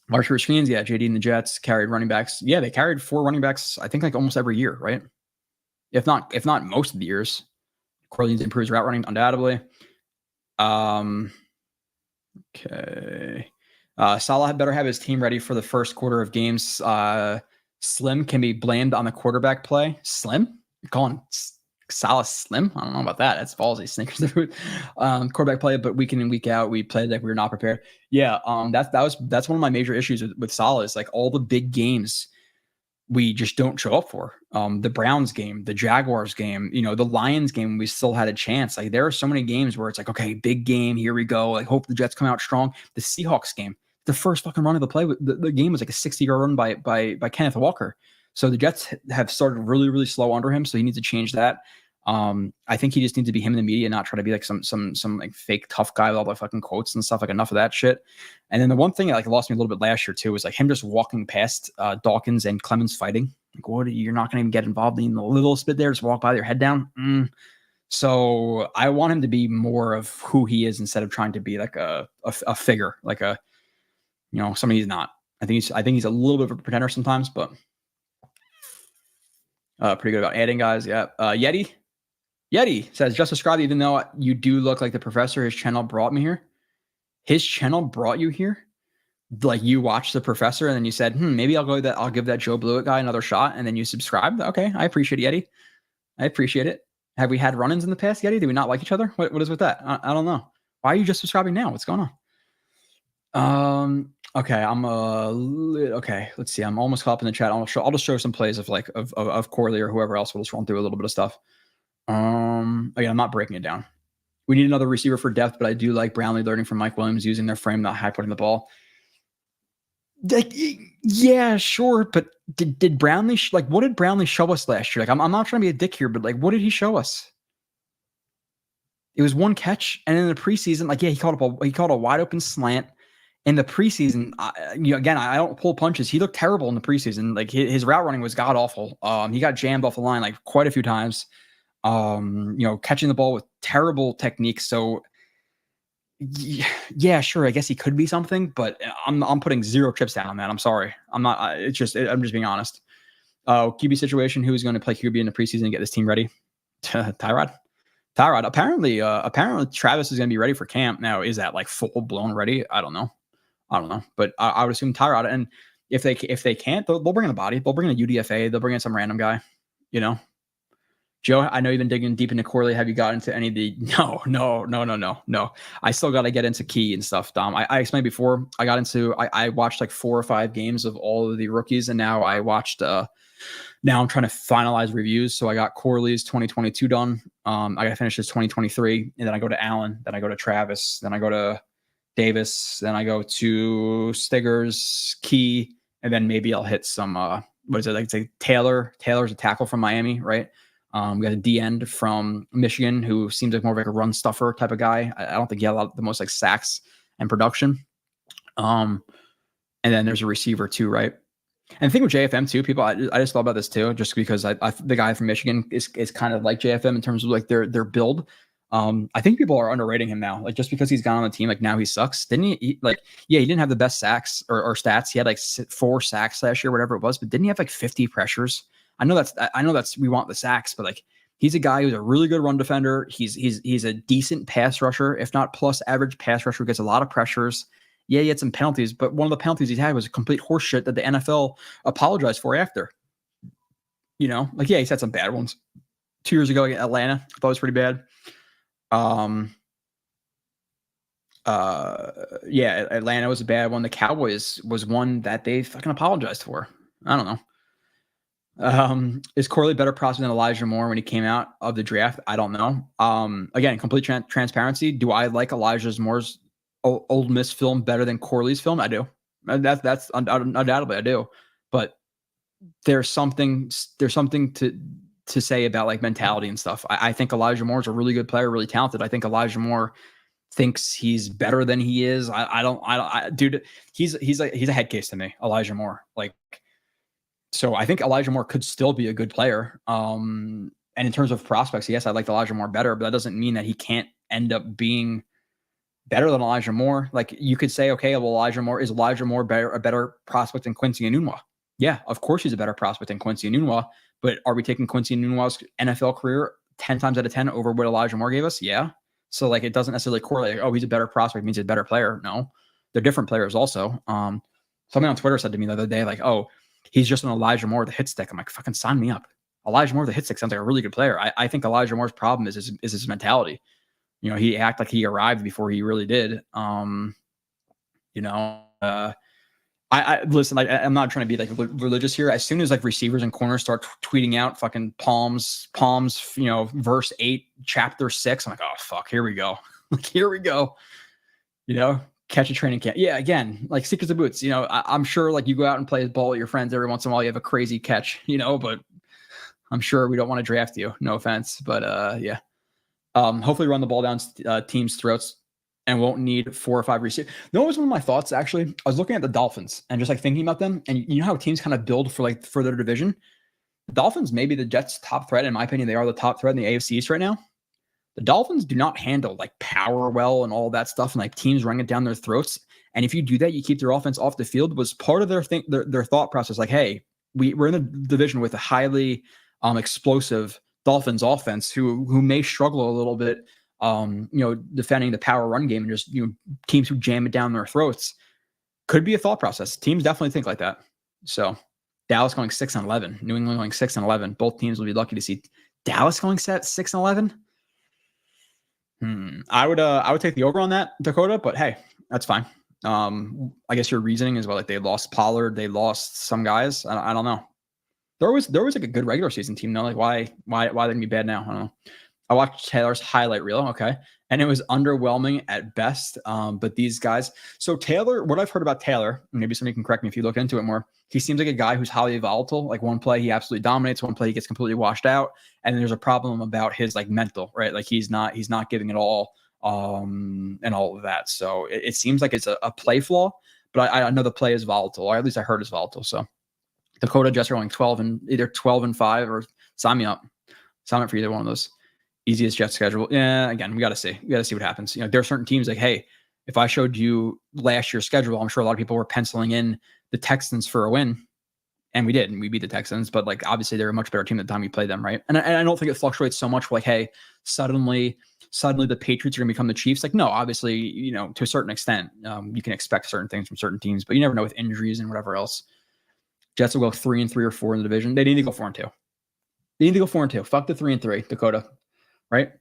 March for screens. Yeah. JD and the Jets carried running backs. Yeah. They carried 4 running backs, I think like almost every year, right? If not most of the years. Corley improves route running undoubtedly. Okay. Salah had better have his team ready for the first quarter of games. Slim can be blamed on the quarterback play. Slim? You're calling Salah slim? I don't know about that. That's ballsy. Snickers the food. Quarterback play, but week in and week out, we played like we were not prepared. Yeah. That's one of my major issues with Salah is like all the big games we just don't show up for. The Browns game, the Jaguars game, the Lions game, we still had a chance. Like there are so many games where it's like, okay, big game, here we go. Like hope the Jets come out strong. The Seahawks game, the first fucking run of the play, the game was like a 60-yard run by Kenneth Walker. So the Jets have started really, really slow under him. So he needs to change that. I think he just needs to be him in the media, not try to be like some like fake tough guy with all the fucking quotes and stuff. Like enough of that shit. And then the one thing that like lost me a little bit last year too was like him just walking past Dawkins and Clemens fighting. Like, you're not going to even get involved in the little bit there. Just walk by with your head down. So I want him to be more of who he is instead of trying to be like a figure, like somebody he's not. I think he's a little bit of a pretender sometimes, but pretty good about adding guys. Yeah. Yeti says, just describe, even though you do look like the professor, his channel brought me here. His channel brought you here? like you watched The Professor and then you said, maybe I'll give that Joe Blewett guy another shot, and then you subscribed. Okay, I appreciate it, Yeti. I appreciate it. Have we had run-ins in the past, Yeti? Do we not like each other? What is with that? I don't know. Why are you just subscribing now? What's going on? Okay, okay. Let's see. I'm almost caught up in the chat. I'll just show some plays of Corley or whoever else. We'll just run through a little bit of stuff. Again, I'm not breaking it down. We need another receiver for depth, but I do like Brownlee learning from Mike Williams, using their frame, not high putting the ball. Like, yeah, sure, but did Brownlee what did Brownlee show us last year? Like, I'm not trying to be a dick here, but like, what did he show us? It was one catch, and in the preseason, like, yeah, he caught a wide open slant. In the preseason, again, I don't pull punches. He looked terrible in the preseason. Like, his route running was god awful. He got jammed off the line like quite a few times. Catching the ball with terrible technique. So yeah, sure. I guess he could be something, but I'm putting 0 chips down on that. I'm sorry. I'm not. I'm just being honest. QB situation. Who is going to play QB in the preseason and get this team ready? Tyrod. Apparently Travis is going to be ready for camp. Now, is that like full blown ready? I don't know. But I would assume Tyrod. And if they can't, they'll bring in a body. They'll bring in a UDFA. They'll bring in some random guy. Joe, I know you've been digging deep into Corley. Have you got into any of the? No. I still got to get into Key and stuff, Dom. I explained before. I watched like 4 or 5 games of all of the rookies, and now I watched. Now I'm trying to finalize reviews. So I got Corley's 2022 done. I got to finish his 2023, and then I go to Allen. Then I go to Travis. Then I go to Davis. Then I go to Stiggers, Key, and then maybe I'll hit some. What is it? Like, it's like Taylor. Taylor's a tackle from Miami, right? We got a D end from Michigan who seems like more of like a run stuffer type of guy. I don't think he had the most like sacks and production. And then there's a receiver too, right? And the thing with JFM too, people, I just thought about this too, just because the guy from Michigan is kind of like JFM in terms of like their build. I think people are underrating him now. Like, just because he's gone on the team, like now he sucks. Didn't he didn't have the best sacks or stats. He had like 4 sacks last year, whatever it was, but didn't he have like 50 pressures? I know that's we want the sacks, but like, he's a guy who's a really good run defender. He's a decent pass rusher, if not plus average pass rusher, gets a lot of pressures. Yeah, he had some penalties, but one of the penalties he had was a complete horseshit that the NFL apologized for after. Yeah, he's had some bad ones. 2 years ago against Atlanta, I thought it was pretty bad. Atlanta was a bad one. The Cowboys was one that they fucking apologized for. I don't know. Is Corley better prospect than Elijah Moore when he came out of the draft? I don't know. Again, complete transparency. Do I like Elijah Moore's Old Miss film better than Corley's film? I do. That's undoubtedly I do. But there's something to say about like mentality and stuff. I think Elijah Moore is a really good player, really talented. I think Elijah Moore thinks he's better than he is. Dude, he's a head case to me, Elijah Moore. So I think Elijah Moore could still be a good player. And in terms of prospects, yes, I like Elijah Moore better, but that doesn't mean that he can't end up being better than Elijah Moore. Like, you could say, okay, well, is Elijah Moore a better prospect than Quincy Enunwa? Yeah, of course he's a better prospect than Quincy Enunwa, but are we taking Quincy Enunwa's NFL career 10 times out of 10 over what Elijah Moore gave us? Yeah. So like, it doesn't necessarily correlate. Like, oh, he's a better prospect means he's a better player. No, they're different players also. Somebody on Twitter said to me the other day, like, oh, he's just an Elijah Moore with a hit stick. I'm like, fucking sign me up. Elijah Moore with a hit stick sounds like a really good player. I think Elijah Moore's problem is his mentality. He acted like he arrived before he really did. I listen, like, I'm not trying to be like religious here. As soon as like receivers and corners start tweeting out fucking Palms, verse 8, chapter 6, I'm like, oh fuck, here we go. Here we go. Catch a training camp. Yeah, again, like secrets of boots. I'm sure like you go out and play ball with your friends every once in a while, you have a crazy catch, but I'm sure we don't want to draft you. No offense, but yeah. Hopefully run the ball down teams' throats and won't need 4 or 5 receivers. What was one of my thoughts, actually? I was looking at the Dolphins and just like thinking about them, and you know how teams kind of build for their division? The Dolphins may be the Jets' top threat. In my opinion, they are the top threat in the AFC East right now. The Dolphins do not handle like power well and all that stuff, and like teams running it down their throats. And if you do that, you keep their offense off the field. Was part of their thought process. Like, hey, we're in a division with a highly explosive Dolphins offense who may struggle a little bit, defending the power run game and just teams who jam it down their throats. could be a thought process. Teams definitely think like that. So Dallas going 6-11, New England going 6-11. Both teams will be lucky to see Dallas going 6-11. I would take the over on that, Dakota, but hey, that's fine. I guess your reasoning is like they lost Pollard, they lost some guys. I don't know. There was like a good regular season team though. Like why they can be bad now? I don't know. I watched Taylor's highlight reel. Okay. And it was underwhelming at best. But these guys, so Taylor, what I've heard about Taylor, maybe somebody can correct me if you look into it more. He seems like a guy who's highly volatile. Like one play, he absolutely dominates. One play, he gets completely washed out. And there's a problem about his like mental, right? Like he's not giving it all, and all of that. So it seems like it's a play flaw, but I know the play is volatile, or at least I heard it's volatile. So Dakota, Jets are going 12-5, or sign me up. Sign up for either one of those. Easiest Jet schedule. Yeah, again, we got to see. We got to see what happens. You know, there are certain teams like, hey, if I showed you last year's schedule, I'm sure a lot of people were penciling in the Texans for a win, and we did, and we beat the Texans. But like, obviously, they're a much better team at the time we played them, right? And I don't think it fluctuates so much. Like, hey, suddenly the Patriots are going to become the Chiefs. Like, no, obviously, you know, to a certain extent, you can expect certain things from certain teams, but you never know with injuries and whatever else. Jets will go 3-3 or 4 in the division. They need to go 4-2. They need to go 4-2. Fuck the 3-3, Dakota. Right?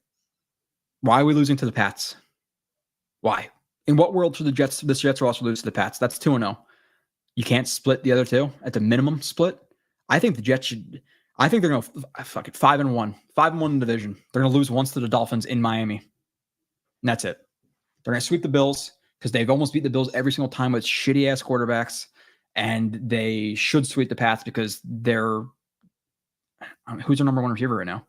Why are we losing to the Pats? Why? In what world should the Jets roster lose to the Pats? That's 2-0. You can't split the other two at the minimum split. I think the Jets should. I think they're going to fuck it 5-1, 5-1 in the division. They're going to lose once to the Dolphins in Miami, and that's it. They're going to sweep the Bills because they've almost beat the Bills every single time with shitty ass quarterbacks, and they should sweep the Pats because they're. Who's their number one receiver right now?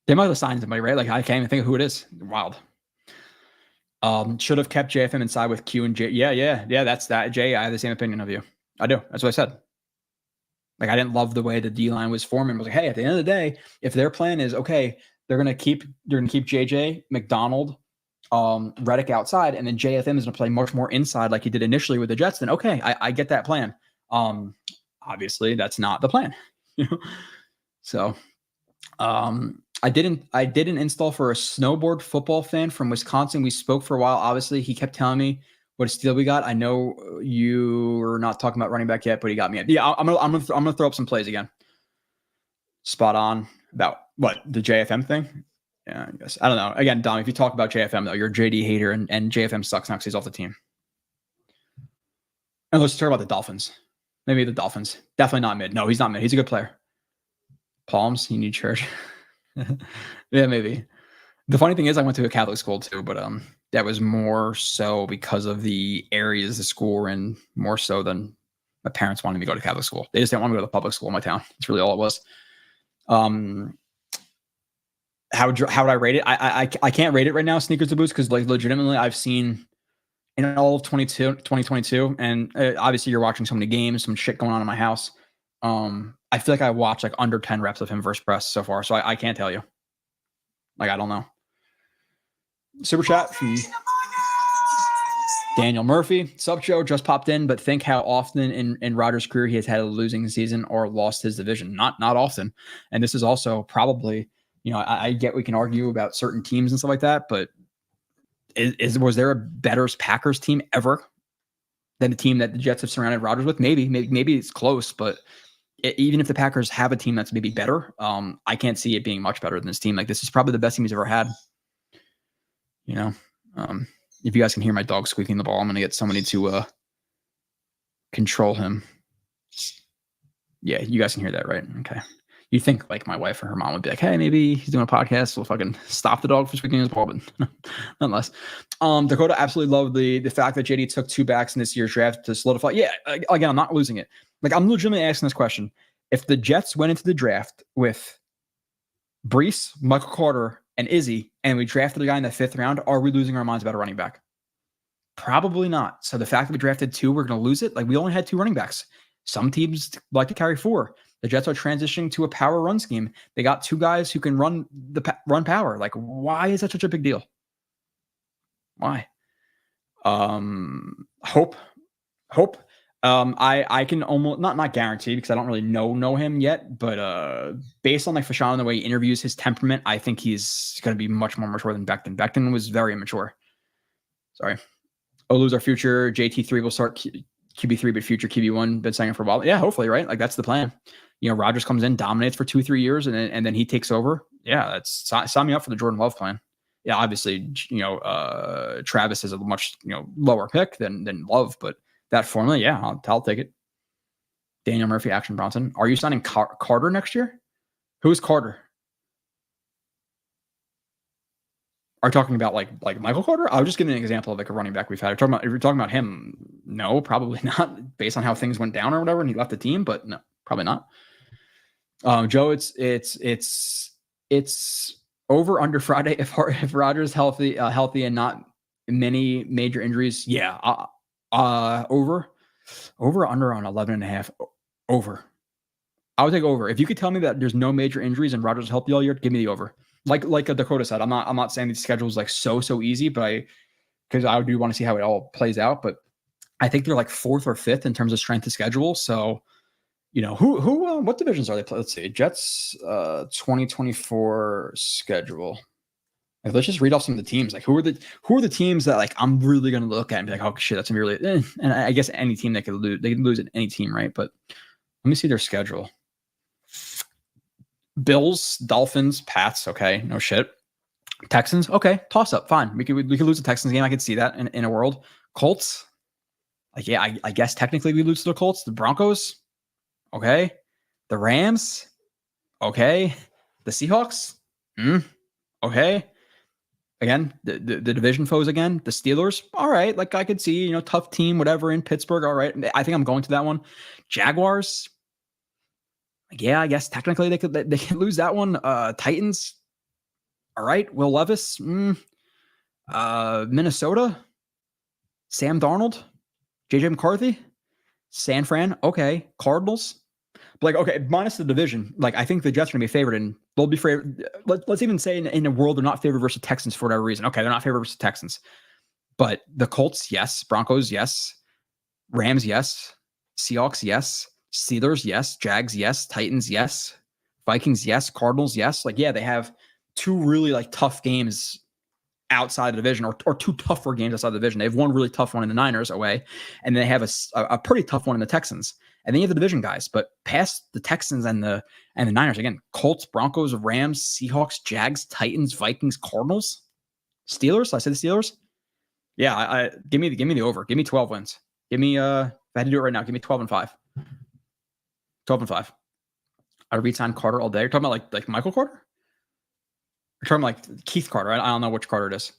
They might have signed somebody, right? Like, I can't even think of who it is. Wild. Should have kept JFM inside with Q and J. Yeah. That's that. Jay, I have the same opinion of you. I do. That's what I said. Like, I didn't love the way the D-line was forming. I was like, hey, at the end of the day, if their plan is, okay, they're going to keep JJ, McDonald, Reddick outside, and then JFM is going to play much more inside like he did initially with the Jets, then okay, I get that plan. Obviously, that's not the plan. So, I didn't install for a snowboard football fan from Wisconsin. We spoke for a while. Obviously, he kept telling me what a steal we got. I know you were not talking about running back yet, but he got me. Yeah, I'm gonna throw up some plays again. Spot on about what the JFM thing. Yeah, I guess I don't know. Again, Dom, if you talk about JFM though, you're a JD hater, and JFM sucks now because he's off the team. And let's talk about the Dolphins. Maybe the Dolphins. Definitely not mid. No, he's not mid. He's a good player. Palms, you need church. Yeah, maybe. The funny thing is I went to a Catholic school too, but that was more so because of the areas the school were in, more so than my parents wanted me to go to Catholic school. They just didn't want me to go to the public school in my town. That's really all it was. How would I rate it? I can't rate it right now, sneakers to boots, because like legitimately I've seen in all of 2022, and obviously you're watching so many games, some shit going on in my house. I feel like I watched like under 10 reps of him versus press so far, so I can't tell you. Like, I don't know. Super chat from Daniel Murphy. Sub Joe just popped in, but think how often in Rodgers' career he has had a losing season or lost his division. Not often. And this is also probably, you know, I get we can argue about certain teams and stuff like that, but was there a better Packers team ever than the team that the Jets have surrounded Rodgers with? Maybe it's close, but even if the Packers have a team that's maybe better, I can't see it being much better than this team. Like, this is probably the best team he's ever had. You know, if you guys can hear my dog squeaking the ball, I'm going to get somebody to control him. Yeah, you guys can hear that, right? Okay. You think like my wife or her mom would be like, hey, maybe he's doing a podcast, we'll fucking stop the dog from squeaking his ball, but nonetheless. Dakota absolutely loved the fact that JD took 2 backs in this year's draft to solidify. Yeah, again, I'm not losing it. Like, I'm legitimately asking this question. If the Jets went into the draft with Brees, Michael Carter, and Izzy, and we drafted a guy in the 5th round, are we losing our minds about a running back? Probably not. So the fact that we drafted 2, we're going to lose it? Like, we only had 2 running backs. Some teams like to carry 4. The Jets are transitioning to a power run scheme. They got 2 guys who can run power. Like, why is that such a big deal? Why? Hope. I can almost not guarantee, because I don't really know him yet, but based on like Fashawn and the way he interviews, his temperament, I think he's going to be much more mature than Becton. Becton was very immature. Sorry. Olu's our future. JT3 will start QB3, but future QB1. Been saying it for a while. Yeah, hopefully, right? Like that's the plan. Rodgers comes in, dominates for 2-3 years, and then he takes over. Yeah, that's sign me up for the Jordan Love plan. Yeah, obviously, Travis is a much lower pick than Love, but that formula, yeah, I'll take it. Daniel Murphy, Action Bronson. Are you signing Carter next year? Who's Carter? Are you talking about like Michael Carter? I was just giving an example of like a running back we've had. If you're talking about him, no, probably not, based on how things went down or whatever, and he left the team. But no, probably not. Joe, it's over under Friday if Rodgers healthy and not many major injuries. Yeah, over under on 11.5. Over. I would take over. If you could tell me that there's no major injuries and Rodgers healthy all year, give me the over. Like Dakota said, I'm not saying the schedule is like so easy, but because I do want to see how it all plays out. But I think they're like 4th or 5th in terms of strength of schedule. So, what divisions are they playing? Let's see. Jets 2024 schedule. Like, let's just read off some of the teams. Like, who are the teams that like I'm really gonna look at and be like, oh shit, that's gonna be really. And I guess any team they can lose at any team, right? But let me see their schedule. Bills, Dolphins, Pats. Okay, no shit. Texans. Okay, toss up. Fine. We could lose the Texans game. I could see that in a world. Colts. Like, yeah, I guess technically we lose to the Colts. The Broncos. Okay. The Rams. Okay. The Seahawks. Okay. Again, the division foes again. The Steelers. All right. Like I could see, tough team, whatever in Pittsburgh. All right. I think I'm going to that one. Jaguars. Yeah, I guess technically they can lose that one. Titans. All right. Will Levis. Minnesota. Sam Darnold. JJ McCarthy. San Fran. Okay. Cardinals. But okay, minus the division. Like, I think the Jets are going to be favored, and they'll be favored. Let's even say in a world they're not favored versus Texans for whatever reason. Okay, they're not favored versus Texans. But the Colts, yes. Broncos, yes. Rams, yes. Seahawks, yes. Steelers, yes. Jags, yes. Titans, yes. Vikings, yes. Cardinals, yes. Like, yeah, they have 2 really like tough games outside the division, or 2 tougher games outside the division. They have 1 really tough one in the Niners away, and they have a pretty tough one in the Texans. And then you have the division guys, but past the Texans and the Niners, again, Colts, Broncos, Rams, Seahawks, Jags, Titans, Vikings, Cardinals, Steelers. I said the Steelers. Yeah, give me the over. Give me 12 wins. Give me if I had to do it right now, give me 12-5. 12-5. I would re-sign Carter all day. You're talking about like Michael Carter? You're talking like Keith Carter. I don't know which Carter it is.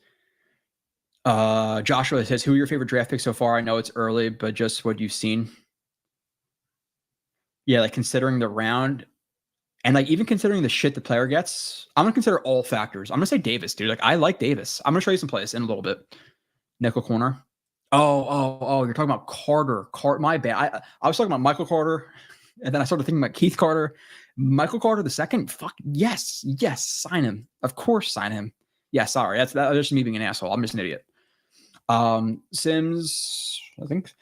Joshua says, who are your favorite draft picks so far? I know it's early, but just what you've seen. Yeah, like considering the round and like even considering the shit the player gets, I'm going to consider all factors. I'm going to say Davis, dude. Like, I like Davis. I'm going to show you some plays in a little bit. Nickel corner. Oh, you're talking about Carter. My bad. I was talking about Michael Carter, and then I started thinking about Keith Carter. Michael Carter the second? Fuck, yes, sign him. Of course, sign him. Yeah, sorry. That's just me being an asshole. I'm just an idiot. Sims, I think.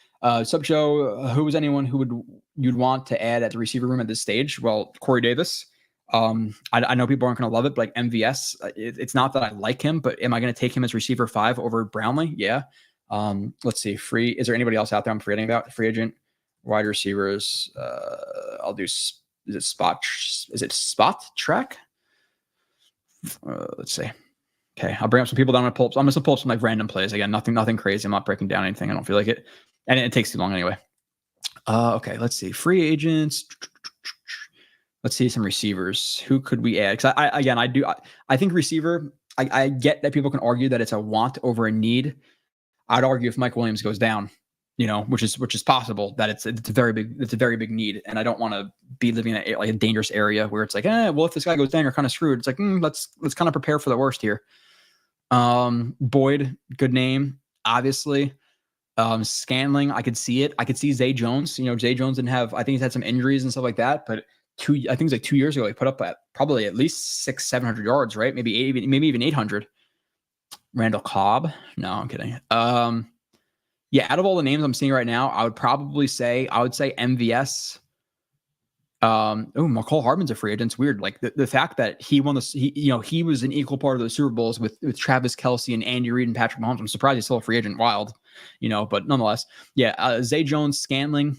Sub Joe, who is anyone who you'd want to add at the receiver room at this stage? Well, Corey Davis. I know people aren't going to love it, but like MVS, it's not that I like him, but am I going to take him as receiver 5 over Brownlee? Yeah. Let's see. Free. Is there anybody else out there I'm forgetting about? Free agent, wide receivers. I'll do. Is it spot track? Let's see. Okay, I'll bring up some people that I'm going to pull up some like random plays again. Nothing crazy. I'm not breaking down anything. I don't feel like it. And it takes too long anyway. Okay, let's see. Free agents. Let's see some receivers. Who could we add? Because I think receiver. I get that people can argue that it's a want over a need. I'd argue if Mike Williams goes down, which is possible, that it's a very big need, and I don't want to be living in a dangerous area where it's like, well, if this guy goes down, you're kind of screwed. It's like, let's kind of prepare for the worst here. Boyd, good name, obviously. Scanling, I could see it. I could see Zay Jones. Zay Jones didn't have, I think he's had some injuries and stuff like that, but I think it was like 2 years ago, he put up probably at least 600-700 yards, right? Maybe even 800. Randall Cobb. No, I'm kidding. Yeah, out of all the names I'm seeing right now, I would say MVS. McCall Hardman's a free agent. It's weird. Like the fact that he won this, he was an equal part of the Super Bowls with Travis Kelce and Andy Reid and Patrick Mahomes. I'm surprised he's still a free agent. Wild. but nonetheless, yeah. Zay Jones, Scantling,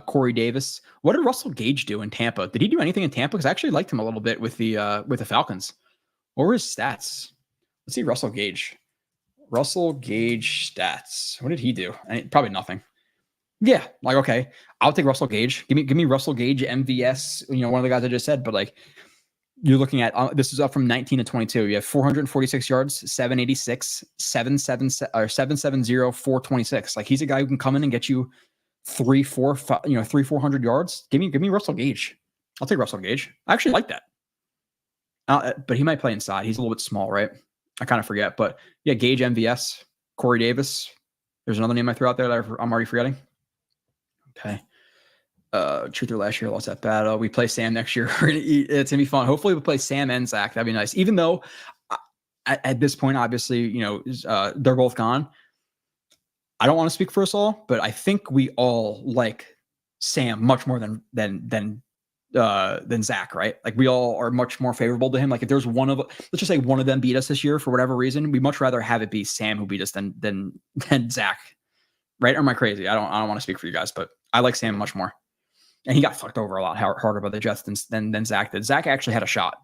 Corey Davis. What did Russell Gage do in Tampa? Did he do anything in Tampa? Because I actually liked him a little bit with the Falcons. What were his stats? Let's see, Russell Gage stats. What did he do? Probably nothing. Yeah, like, okay, I'll take Russell Gage. Give me Russell Gage, MVS. One of the guys I just said. But like, you're looking at this is up from 19 to 22. You have 446 yards, 786, 770, 426. Like, he's a guy who can come in and get you 400 yards. Give me Russell Gage. I'll take Russell Gage. I actually like that. But he might play inside. He's a little bit small, right? I kind of forget. But yeah, Gage, MVS, Corey Davis. There's another name I threw out there that I'm already forgetting. Okay. Truth or last year, lost that battle. We play Sam next year. It's gonna be fun. Hopefully we play Sam and Zach. That'd be nice. Even though at this point, obviously, they're both gone. I don't want to speak for us all, but I think we all like Sam much more than Zach, right? Like, we all are much more favorable to him. Like, if there's let's just say one of them beat us this year for whatever reason, we'd much rather have it be Sam who beat us than Zach, right? Or am I crazy? I don't want to speak for you guys, but I like Sam much more. And he got fucked over a lot harder by the Jets than Zach did. Zach actually had a shot.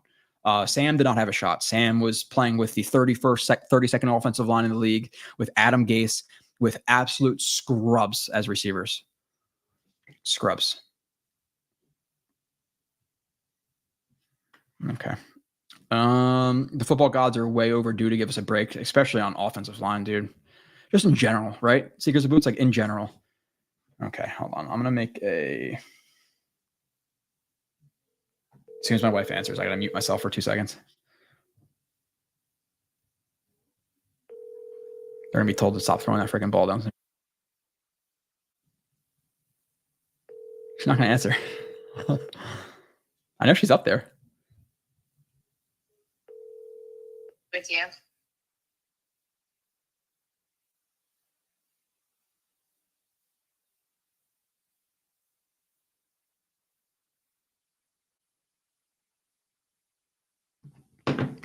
Sam did not have a shot. Sam was playing with the 32nd offensive line in the league, with Adam Gase, with absolute scrubs as receivers. Scrubs. Okay. The football gods are way overdue to give us a break, especially on offensive line, dude. Just in general, right? Seekers of Boots, like, in general. Okay, hold on. I'm going to make a... As soon as my wife answers, I got to mute myself for 2 seconds. They're going to be told to stop throwing that freaking ball down. She's not going to answer. I know she's up there. With you.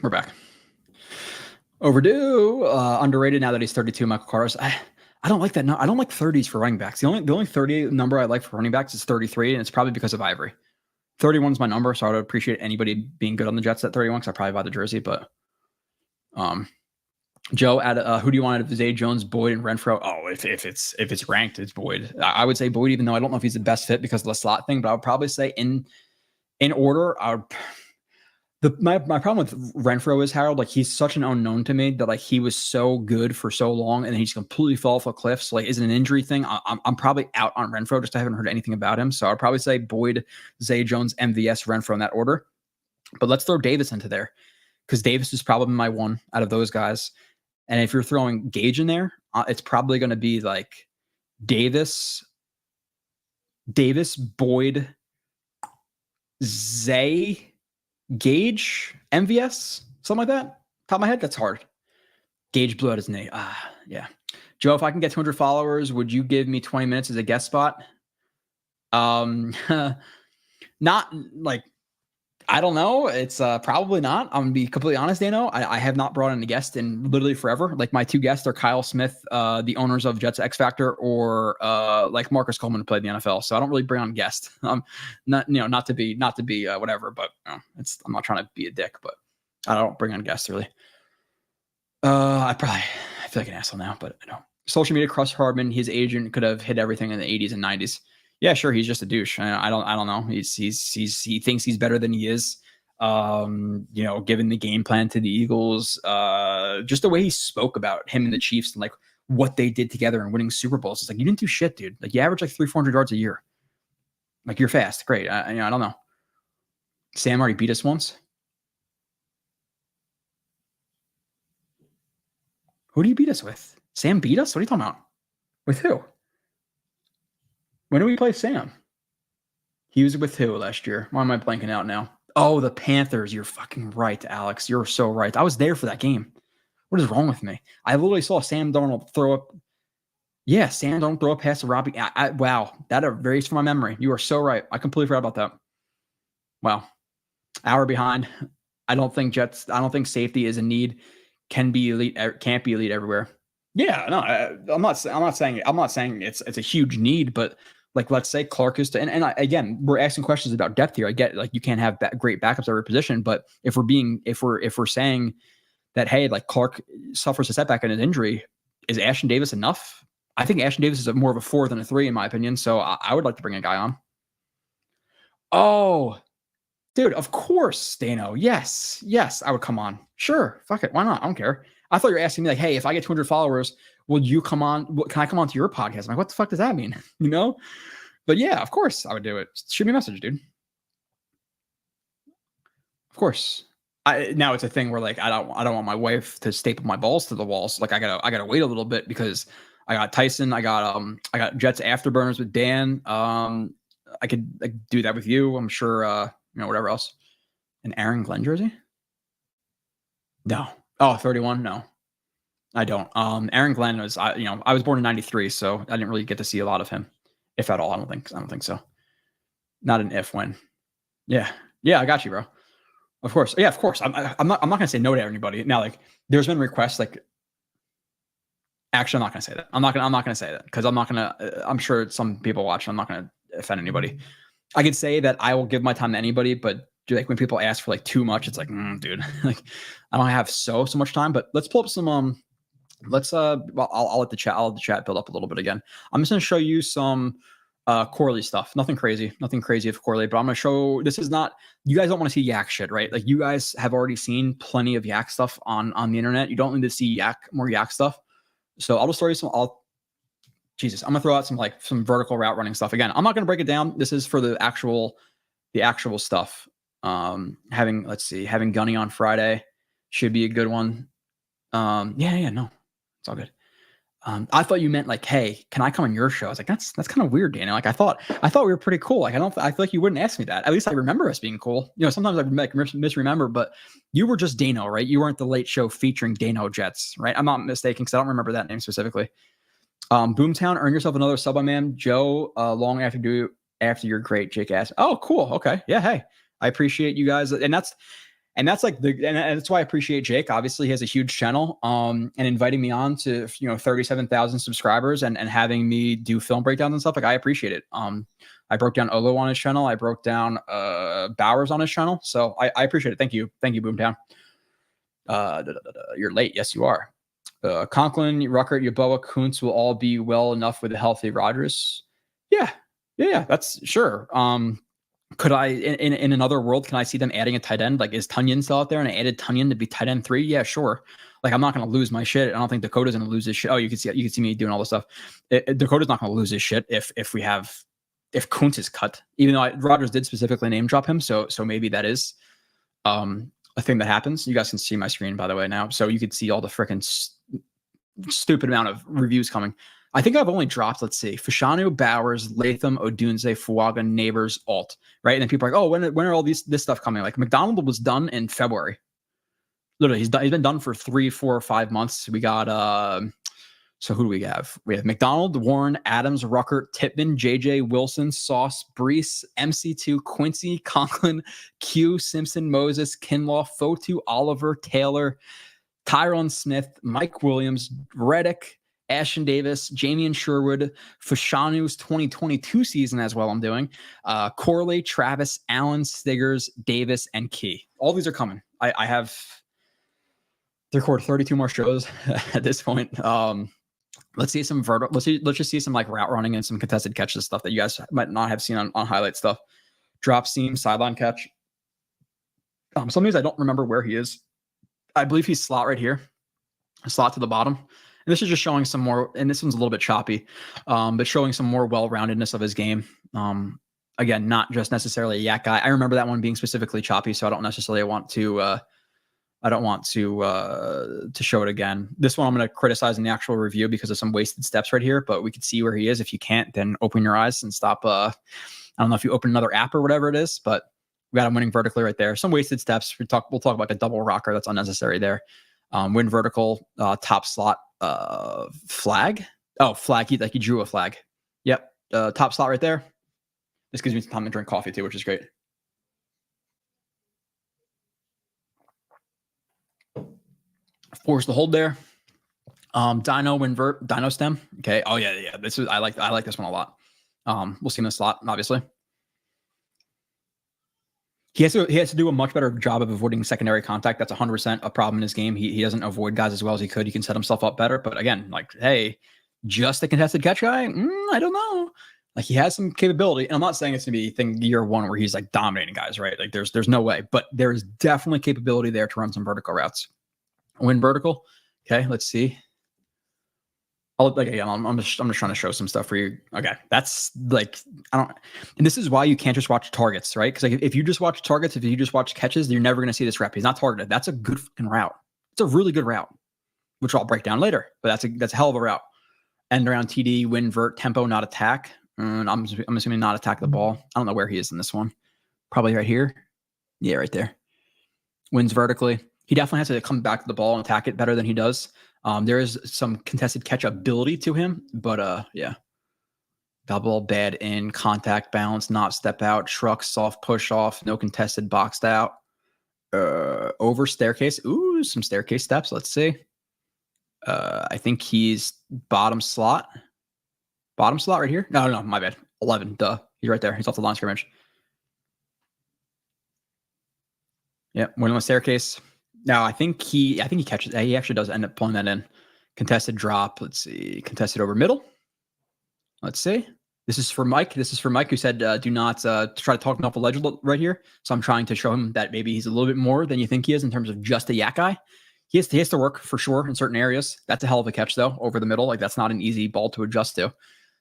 We're back. Overdue, underrated now that he's 32, Michael Carlos. I don't like that. No, I don't like 30s for running backs. The only 30 number I like for running backs is 33, and it's probably because of Ivory. 31 is my number, so I would appreciate anybody being good on the Jets at 31 because I probably buy the jersey. But Joe, who do you want out of Zay Jones, Boyd, and Renfro? Oh, if it's ranked, it's Boyd. I would say Boyd, even though I don't know if he's the best fit because of the slot thing, but I would probably say in order, my problem with Renfro is, Harold, like, he's such an unknown to me that, like, he was so good for so long and then he's completely fell off a cliff. So, like, is it an injury thing? I'm probably out on Renfro, just I haven't heard anything about him. So I'd probably say Boyd, Zay Jones, MVS, Renfro in that order. But let's throw Davis into there because Davis is probably my one out of those guys. And if you're throwing Gage in there, it's probably going to be like Davis, Boyd, Zay, Gage, MVS, something like that. Top of my head, that's hard. Gage blew out his knee. Yeah. Joe, if I can get 200 followers, would you give me 20 minutes as a guest spot? Not like, I don't know. It's probably not. I'm gonna be completely honest, Dano. I have not brought in a guest in literally forever. Like, my two guests are Kyle Smith, the owners of Jets X Factor, or like Marcus Coleman, who played in the NFL. So I don't really bring on guests. Not to be whatever, but I'm not trying to be a dick, but I don't bring on guests really. I feel like an asshole now, but I don't. Social media crush Hardman. His agent could have hit everything in the 80s and 90s. Yeah, sure. He's just a douche. I don't know. He thinks he's better than he is. Given the game plan to the Eagles, just the way he spoke about him and the Chiefs and like what they did together and winning Super Bowls. It's like, you didn't do shit, dude. Like, you average like 300-400 yards a year. Like, you're fast. Great. I don't know. Sam already beat us once. Who do you beat us with? Sam beat us? What are you talking about? With who? When did we play Sam? He was with who last year? Why am I blanking out now? Oh, the Panthers. You're fucking right, Alex. You're so right. I was there for that game. What is wrong with me? I literally saw Sam Darnold throw up. Yeah, Sam Darnold throw up past to Robbie. Wow. That erased from my memory. You are so right. I completely forgot about that. Wow. Hour behind. I don't think safety is a need. can be elite, can't be elite everywhere. Yeah, no, I'm not saying it's a huge need, but like, let's say Clark is again, we're asking questions about depth here. I get like you can't have great backups at every position, but if we're saying that, hey, like Clark suffers a setback in his injury, is Ashton Davis enough? I think Ashton Davis is more of a 4 than a 3 in my opinion. So I would like to bring a guy on. Oh, dude, of course, Dano. Yes, I would come on. Sure, fuck it, why not? I don't care. I thought you were asking me like, hey, if I get 200 followers, will you come on? Can I come on to your podcast? I'm like, what the fuck does that mean? You know? But yeah, of course I would do it. Shoot me a message, dude. Of course. Now it's a thing where like I don't want my wife to staple my balls to the walls. Like I gotta wait a little bit because I got Tyson. I got Jets Afterburners with Dan. I could do that with you. I'm sure. Whatever else. An Aaron Glenn jersey? No. Oh, 31? No, I don't. Aaron Glenn was, I was born in 93, so I didn't really get to see a lot of him, if at all. I don't think so. Not an if, when. Yeah, I got you, bro. Of course. Yeah, of course. I'm not gonna say no to anybody. Now, like, there's been requests like. Actually, I'm not gonna say that. I'm not gonna say that because I'm sure some people watch. I'm not gonna offend anybody. I could say that I will give my time to anybody, but like when people ask for like too much, it's like, dude, like I don't have so much time. But let's pull up some. I'll let the chat build up a little bit again. I'm just gonna show you some Corley stuff. Nothing crazy of Corley, but I'm gonna show. This is not. You guys don't want to see yak shit, right? Like you guys have already seen plenty of yak stuff on the internet. You don't need to see more yak stuff. So I'll just throw you some. I'm gonna throw out some vertical route running stuff. Again, I'm not gonna break it down. This is for the actual stuff. Having Gunny on Friday should be a good one. No, it's all good. I thought you meant like, hey, can I come on your show? I was like, that's kind of weird, Daniel. Like I thought we were pretty cool. Like I feel like you wouldn't ask me that. At least I remember us being cool. Sometimes I misremember, but you were just Dano, right? You weren't the late show featuring Dano Jets, right? I'm not mistaken because I don't remember that name specifically. Boomtown, earn yourself another sub, my man. Joe, long after you're great, Jake asked. Oh, cool. Okay. Yeah. Hey, I appreciate you guys. And that's why I appreciate Jake. Obviously he has a huge channel, and inviting me on to, 37,000 subscribers and having me do film breakdowns and stuff. Like I appreciate it. I broke down Olo on his channel. I broke down, Bowers on his channel. So I appreciate it. Thank you. Thank you, Boomtown. You're late. Yes, you are. Conklin, Ruckert, Yeboah, Kuntz will all be well enough with a healthy Rodgers. Yeah, that's sure. Could I, in another world, can I see them adding a tight end? Like, is Tunyon still out there and I added Tunyon to be tight end 3? Yeah, sure. Like, I'm not going to lose my shit. I don't think Dakota's going to lose his shit. Oh, you can see me doing all this stuff. Dakota's not going to lose his shit if Kuntz is cut, even though Rodgers did specifically name drop him. So maybe that is, a thing that happens. You guys can see my screen, by the way, now. So you could see all the freaking stupid amount of reviews coming. I think I've only dropped, let's see, Fashanu, Bowers, Latham, Odunze, Fuaga, Neighbors, Alt, right? And then people are like, oh, when are all this stuff coming? Like McDonald was done in February. Literally, he's been done for 3, 4, or 5 months. We got, so who do we have? We have McDonald, Warren, Adams, Ruckert, Tippmann, JJ, Wilson, Sauce, Brees, MC2, Quincy, Conklin, Q, Simpson, Moses, Kinlaw, Fotu, Oliver, Taylor, Tyron Smith, Mike Williams, Reddick, Ashton Davis, Jamie Sherwood, Fashanu's 2022 season as well. I'm doing Corley, Travis, Allen, Stiggers, Davis, and Key. All these are coming. I have to record 32 more shows at this point. Let's see some vertical. Let's just see some like route running and some contested catches stuff that you guys might not have seen on highlight stuff. Drop seam, sideline catch. Some of these I don't remember where he is. I believe he's slot right here, slot to the bottom. And this is just showing some more, and this one's a little bit choppy, but showing some more well-roundedness of his game. Again, not just necessarily a yak guy. I remember that one being specifically choppy, so I don't necessarily want to. I don't want to show it again. This one I'm going to criticize in the actual review because of some wasted steps right here, but we can see where he is. If you can't, then open your eyes and stop. I don't know if you open another app or whatever it is, but we got him winning vertically right there. Some wasted steps. We'll talk about like a double rocker that's unnecessary there. Win vertical, top slot, flag. Oh, flag. He drew a flag. Yep. Top slot right there. This gives me some time to drink coffee too, which is great. Force the hold there. Dino invert, Dino stem. Okay. Oh yeah. This is I like this one a lot. We'll see in the slot, obviously. He has to do a much better job of avoiding secondary contact. That's 100% a problem in his game. He doesn't avoid guys as well as he could. He can set himself up better. But again, like, hey, just a contested catch guy? I don't know. Like, he has some capability. And I'm not saying it's going to be thing year one where he's like dominating guys, right? Like there's no way. But there is definitely capability there to run some vertical routes. Win vertical. Okay, let's see. I'm just trying to show some stuff for you. Okay, that's like and this is why you can't just watch targets, right? Because like if you just watch targets, if you just watch catches, you're never going to see this rep. He's not targeted. That's a good fucking route. It's a really good route, which I'll break down later. But that's a hell of a route. End around TD, win vert, tempo, not attack. I'm assuming not attack the ball. I don't know where he is in this one. Probably right here. Yeah, right there. Wins vertically. He definitely has to come back to the ball and attack it better than he does. There is some contested catch ability to him, but yeah. Double, bad in, contact, balance, not step out, truck, soft push off, no contested, boxed out. Over staircase. Ooh, some staircase steps. Let's see. I think he's bottom slot. Bottom slot right here. No, my bad. 11. Duh. He's right there. He's off the line of scrimmage. Yep. Went on the staircase. Now, I think he catches. He actually does end up pulling that in. Contested drop. Let's see. Contested over middle. Let's see. This is for Mike. Who said, do not try to talk him off a ledge right here. So I'm trying to show him that maybe he's a little bit more than you think he is in terms of just a yak guy. He has to work for sure in certain areas. That's a hell of a catch, though, over the middle. Like, that's not an easy ball to adjust to.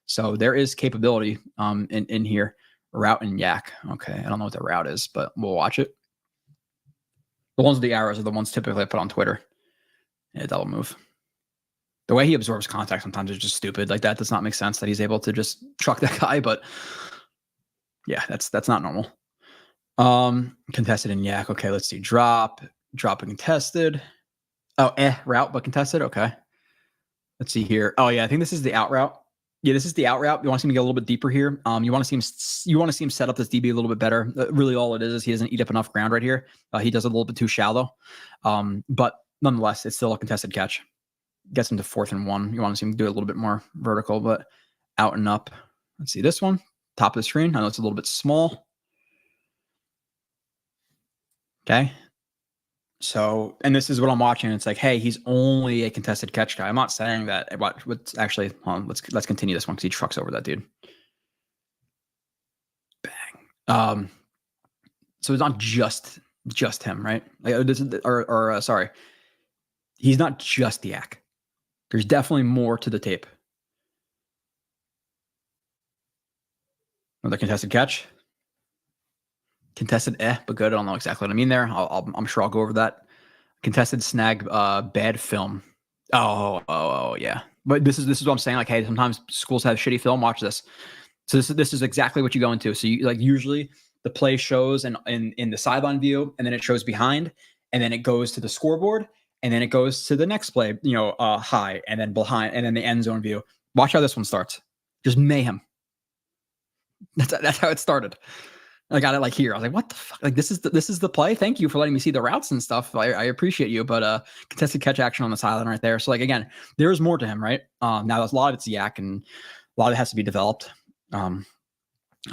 So there is capability in here. Route and yak. Okay. I don't know what the route is, but we'll watch it. The ones with the arrows are the ones typically I put on Twitter. Yeah, double move. The way he absorbs contact sometimes is just stupid. Like, that does not make sense that he's able to just truck that guy. But yeah, that's not normal. Contested and yak. Okay, let's see. Drop and contested. Oh, route but contested. Okay. Let's see here. Oh yeah, I think this is the out route. Yeah, this is the out route. You want to see him get a little bit deeper here. You want to see him set up this DB a little bit better. Really, all it is he doesn't eat up enough ground right here. He does it a little bit too shallow. But nonetheless, it's still a contested catch. Gets him to 4th and 1. You want to see him do a little bit more vertical, but out and up. Let's see this one. Top of the screen. I know it's a little bit small. Okay. So, and this is what I'm watching. It's like, hey, he's only a contested catch guy. I'm not saying that. What's actually, let's continue this one because he trucks over that dude. Bang. So it's not just him, right? Like, sorry, he's not just the yak. There's definitely more to the tape. Another contested catch. Contested, but good. I don't know exactly what I mean there. I'm sure I'll go over that. Contested snag, bad film. Oh, yeah. But this is what I'm saying. Like, hey, sometimes schools have shitty film. Watch this. So this is exactly what you go into. So you like usually the play shows in the sideline view, and then it shows behind, and then it goes to the scoreboard, and then it goes to the next play. High, and then behind, and then the end zone view. Watch how this one starts. Just mayhem. That's how it started. I got it like here. I was like, what the fuck? Like, this is the play. Thank you for letting me see the routes and stuff. I appreciate you, but contested catch action on the sideline right there. So like, again, there's more to him, right? Now there's a lot of it's yak and a lot of it has to be developed. I'll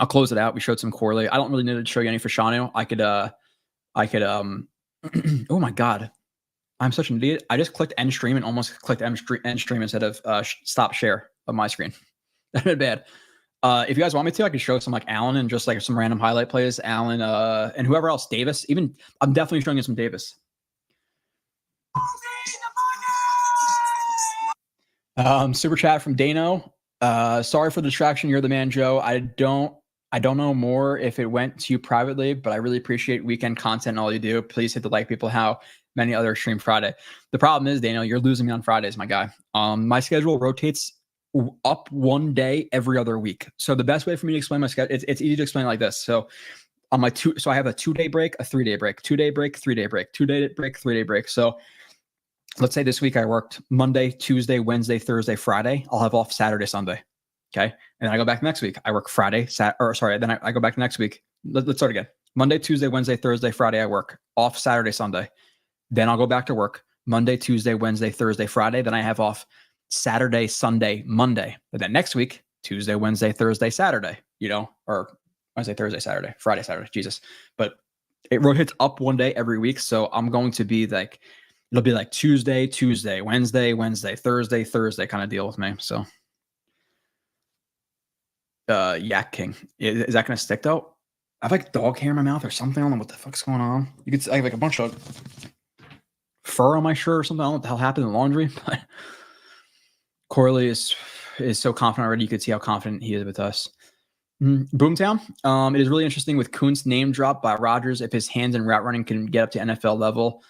close it out. We showed some Corley. I don't really need to show you any for Shanu. I could oh my God. I'm such an idiot. I just clicked end stream and almost clicked end stream instead of stop share of my screen. That bad. If you guys want me to, I could show some like Allen and just like some random highlight plays. Allen and whoever else, Davis. Even I'm definitely showing you some Davis. Super chat from Dano. Sorry for the distraction. You're the man, Joe. I don't know more if it went to you privately, but I really appreciate weekend content and all you do. Please hit the like, people. How many other stream Friday? The problem is, Dano, you're losing me on Fridays, my guy. My schedule rotates up one day every other week. So the best way for me to explain my schedule, it's easy to explain like this. So on my so I have a 2-day break, a 3-day break, 2-day break, 3-day break, 2-day break, 3-day break. So let's say this week I worked Monday, Tuesday, Wednesday, Thursday, Friday. I'll have off Saturday, Sunday. Okay. And then I go back next week. I work Friday, then I go back next week. Let's start again. Monday, Tuesday, Wednesday, Thursday, Friday, I work off Saturday, Sunday. Then I'll go back to work Monday, Tuesday, Wednesday, Thursday, Friday. Then I have off Saturday, Sunday, Monday. But then next week, Tuesday, Wednesday, Thursday, Saturday, or Wednesday, Thursday, Saturday, Friday, Saturday, Jesus. But it rotates up one day every week. So I'm going to be like, it'll be like Tuesday, Wednesday, Thursday kind of deal with me. So Yak King. Is that going to stick though? I have like dog hair in my mouth or something. I don't know what the fuck's going on. You could I have like a bunch of fur on my shirt or something. I don't know what the hell happened in the laundry. But Corley is so confident already. You could see how confident he is with us. Boomtown. It is really interesting with Kuntz name drop by Rodgers. If his hands and route running can get up to NFL level,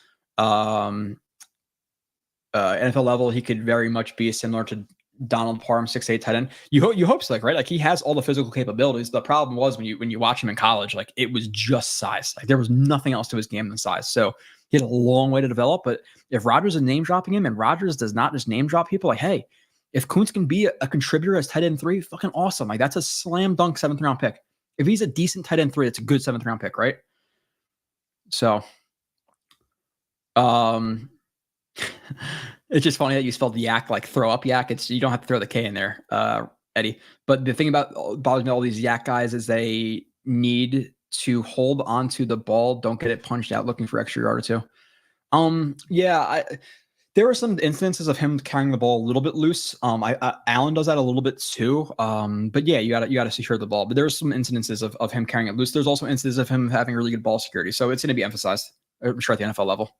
he could very much be similar to Donald Parham, 6'8" tight end. You hope so, right? Like he has all the physical capabilities. The problem was when you watch him in college, like it was just size. Like there was nothing else to his game than size. So he had a long way to develop. But if Rodgers is name dropping him and Rodgers does not just name drop people, like, hey, if Kuntz can be a contributor as tight end 3, fucking awesome. Like that's a slam dunk 7th round pick. If he's a decent tight end 3, it's a good 7th round pick, right? So, it's just funny that you spelled yak like throw up yak. You don't have to throw the K in there, Eddie. But the thing about bothers me all these yak guys is they need to hold onto the ball, don't get it punched out looking for extra yard or two. There were some instances of him carrying the ball a little bit loose. Allen does that a little bit too. But yeah, you gotta secure the ball. But there's some incidences of him carrying it loose. There's also instances of him having really good ball security. So it's going to be emphasized, I'm sure, at the NFL level.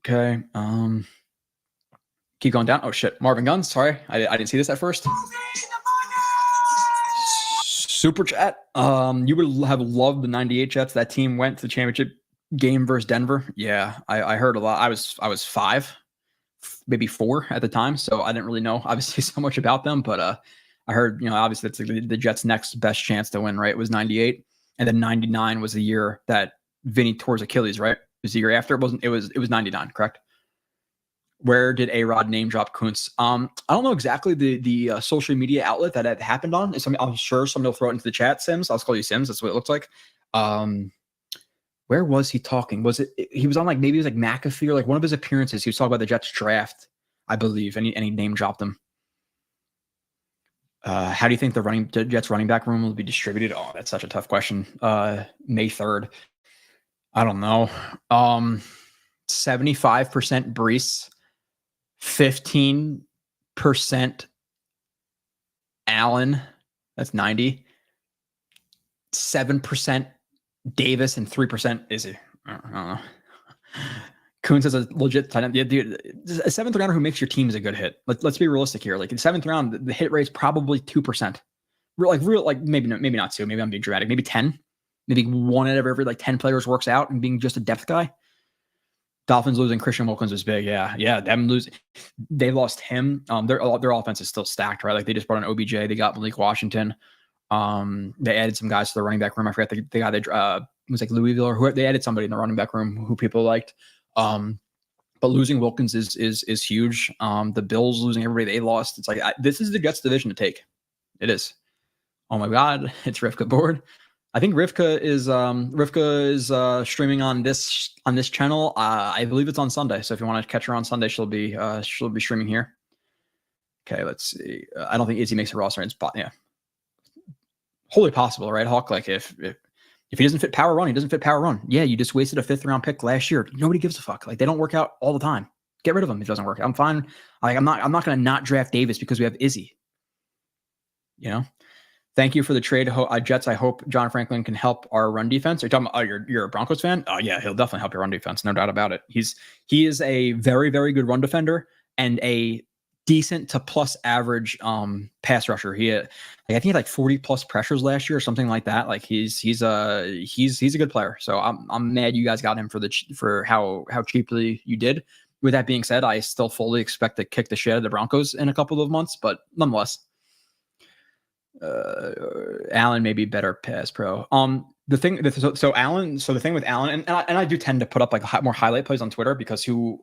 Okay. Keep going down. Oh shit. Marvin Guns. Sorry. I didn't see this at first. Super chat. You would have loved the 98 Jets. That team went to the championship game versus Denver. Yeah. I heard a lot. I was 5, maybe 4 at the time. So I didn't really know obviously so much about them, but I heard, obviously that's the Jets' next best chance to win, right? It was 98. And then 99 was the year that Vinny tore his Achilles, right? It was the year after. It was 99, correct? Where did A-Rod name drop Kuntz? I don't know exactly the social media outlet that it happened on. I'm sure somebody will throw it into the chat, Sims. I'll just call you Sims. That's what it looks like. Where was he talking? He was on maybe it was like McAfee or like one of his appearances. He was talking about the Jets draft, I believe, and he name dropped them. How do you think the Jets running back room will be distributed? Oh, that's such a tough question. May 3rd. I don't know. 75% Brees, 15% Allen. That's 90. 7% Davis and 3% Izzy. I don't know. Kuntz is a legit tight end. Yeah, dude, a 7th rounder who makes your team is a good hit. Let's be realistic here. Like in 7th round, the hit rate is probably 2%. Maybe not 2. Maybe I'm being dramatic. Maybe 10. Maybe 1 out of every 10 players works out and being just a depth guy. Dolphins losing Christian Wilkins was big. Yeah. Them losing. They lost him. Their offense is still stacked, right? Like they just brought in OBJ. They got Malik Washington. They added some guys to the running back room. I forgot the guy they was like Louisville or who they added somebody in the running back room who people liked. But losing Wilkins is huge. The Bills losing everybody they lost. It's like this is the Jets division to take. It is. Oh my God, it's Rivka board. I think Rivka is streaming on this channel. I believe it's on Sunday. So if you want to catch her on Sunday, she'll be streaming here. Okay, let's see. I don't think Izzy makes a roster. Yeah, wholly possible, right, Hawk? Like if he doesn't fit power run, he doesn't fit power run. Yeah, you just wasted a 5th round pick last year. Nobody gives a fuck. Like they don't work out all the time. Get rid of him if it doesn't work. I'm fine. Like I'm not going to not draft Davis because we have Izzy. Thank you for the trade, Jets. I hope John Franklin can help our run defense. Are you talking about, you're a Broncos fan? Oh yeah, he'll definitely help your run defense. No doubt about it. He is a very, very good run defender and a decent to plus average pass rusher. I think he had 40 plus pressures last year or something like that. Like he's a good player. So I'm mad you guys got him for how cheaply you did. With that being said, I still fully expect to kick the shit out of the Broncos in a couple of months, but nonetheless. Allen may be better pass pro. The thing with Allen, and I do tend to put up more highlight plays on Twitter because I'm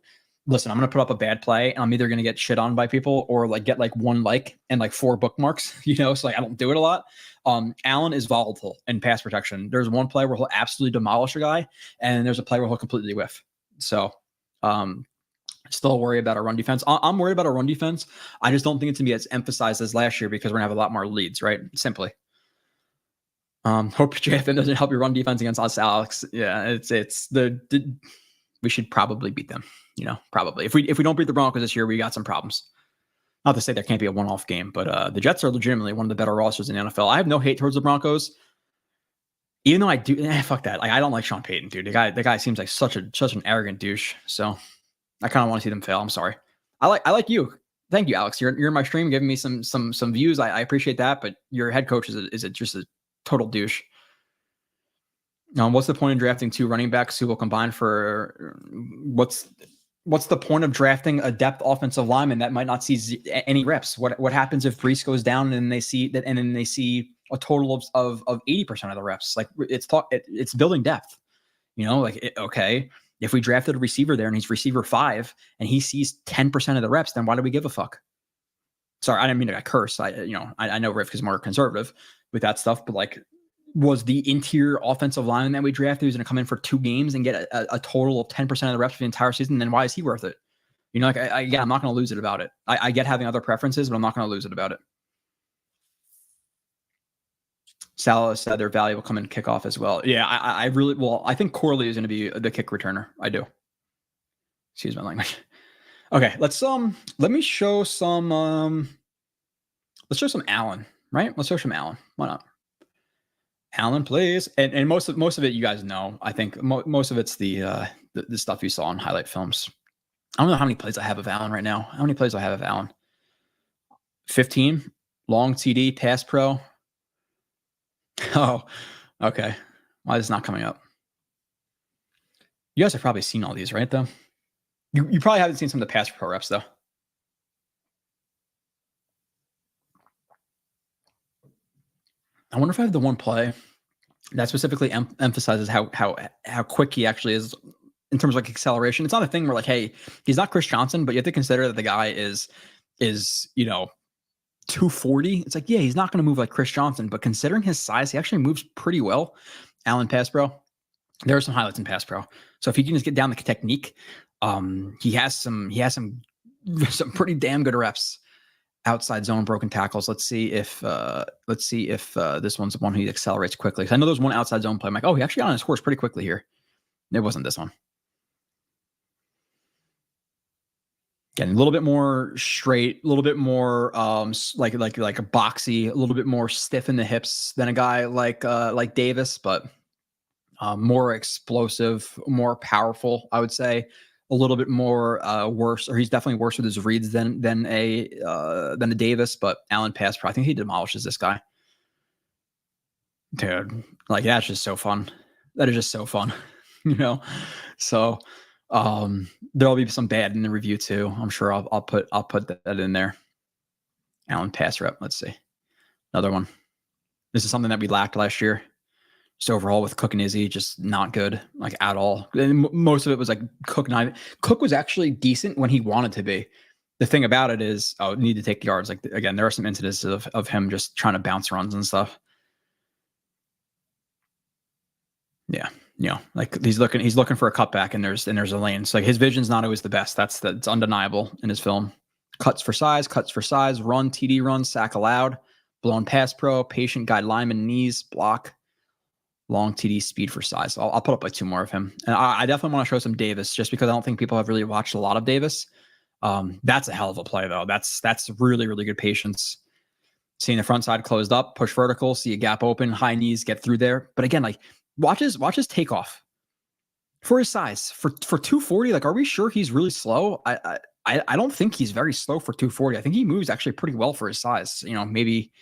going to put up a bad play and I'm either going to get shit on by people or get 1 and 4 bookmarks, so I don't do it a lot. Allen is volatile in pass protection. There's one play where he'll absolutely demolish a guy and there's a play where he'll completely whiff. So, still worry about our run defense. I'm worried about our run defense. I just don't think it's going to be as emphasized as last year because we're going to have a lot more leads, right? Simply. Hope JFM doesn't help your run defense against us, Alex. Yeah, we should probably beat them. Probably. If we don't beat the Broncos this year, we got some problems. Not to say there can't be a one-off game, but the Jets are legitimately one of the better rosters in the NFL. I have no hate towards the Broncos, even though I do. Fuck that. Like, I don't like Sean Payton, dude. The guy seems like such an arrogant douche. So I kind of want to see them fail. I'm sorry. I like you. Thank you, Alex. You're in my stream, giving me some views. I appreciate that. But your head coach is just a total douche. What's the point of drafting 2 running backs who will combine for what's the point of drafting a depth offensive lineman that might not see any reps? What happens if Brees goes down and they see that, and then they see a total of 80% of the reps? Like, it's building depth, okay. If we drafted a receiver there and he's receiver 5 and he sees 10% of the reps, then why do we give a fuck? Sorry, I didn't mean to curse. I know Rivk is more conservative with that stuff, but like, was the interior offensive lineman that we drafted who's going to come in for 2 games and get a total of 10% of the reps for the entire season, then why is he worth it? I'm not going to lose it about it. I get having other preferences, but I'm not going to lose it about it. Salah said their value will come in kickoff as well. Yeah, I think Corley is going to be the kick returner. I do. Excuse my language. Okay, let's show some Allen, right? Let's show some Allen. Why not? Allen plays, and most of it you guys know. I think most of it's the stuff you saw in highlight films. I don't know how many plays I have of Allen right now. How many plays do I have of Allen? 15. Long TD, pass pro. Oh, okay. Why is it not coming up? You guys have probably seen all these, right? Though you probably haven't seen some of the pass pro reps though. I wonder if I have the one play that specifically emphasizes how quick he actually is in terms of like acceleration. It's not a thing where like, hey, he's not Chris Johnson, but you have to consider that the guy is 240. It's like, yeah, he's not going to move like Chris Johnson, but considering his size, he actually moves pretty well. Allen pass pro. There are some highlights in pass pro. So if he can just get down the technique, he has some pretty damn good reps. Outside zone broken tackles. Let's see if this one's one he accelerates quickly. I know there's one outside zone play. I'm like, oh, he actually got on his horse pretty quickly here. It wasn't this one. Again, a little bit more straight, a little bit more like a boxy, a little bit more stiff in the hips than a guy like Davis, but more explosive, more powerful, I would say. A little bit more worse, or he's definitely worse with his reads than a Davis, but Allen pass pro. I think he demolishes this guy. Dude, like, that's just so fun. That is just so fun, So there'll be some bad in the review too. I'm sure I'll put that in there. Allen pass rep. Let's see. Another one. This is something that we lacked last year. Just overall with Cook and Izzy, just not good, like, at all. And most of it was like Cook. Cook was actually decent when he wanted to be. The thing about it is, need to take yards. Like, again, there are some incidents of him just trying to bounce runs and stuff. Yeah, like he's looking for a cutback, and there's a lane. So like, his vision's not always the best. It's undeniable in his film. Cuts for size, run, TD run, sack allowed, blown pass pro, patient guide lineman knees, block. Long TD speed for size. I'll put up like 2 more of him. And I definitely want to show some Davis, just because I don't think people have really watched a lot of Davis. That's a hell of a play though. That's really, really good patience. Seeing the front side closed up, push vertical, see a gap open, high knees, get through there. But again, like, watch his takeoff for his size. For 240, like, are we sure he's really slow? I don't think he's very slow for 240. I think he moves actually pretty well for his size. Maybe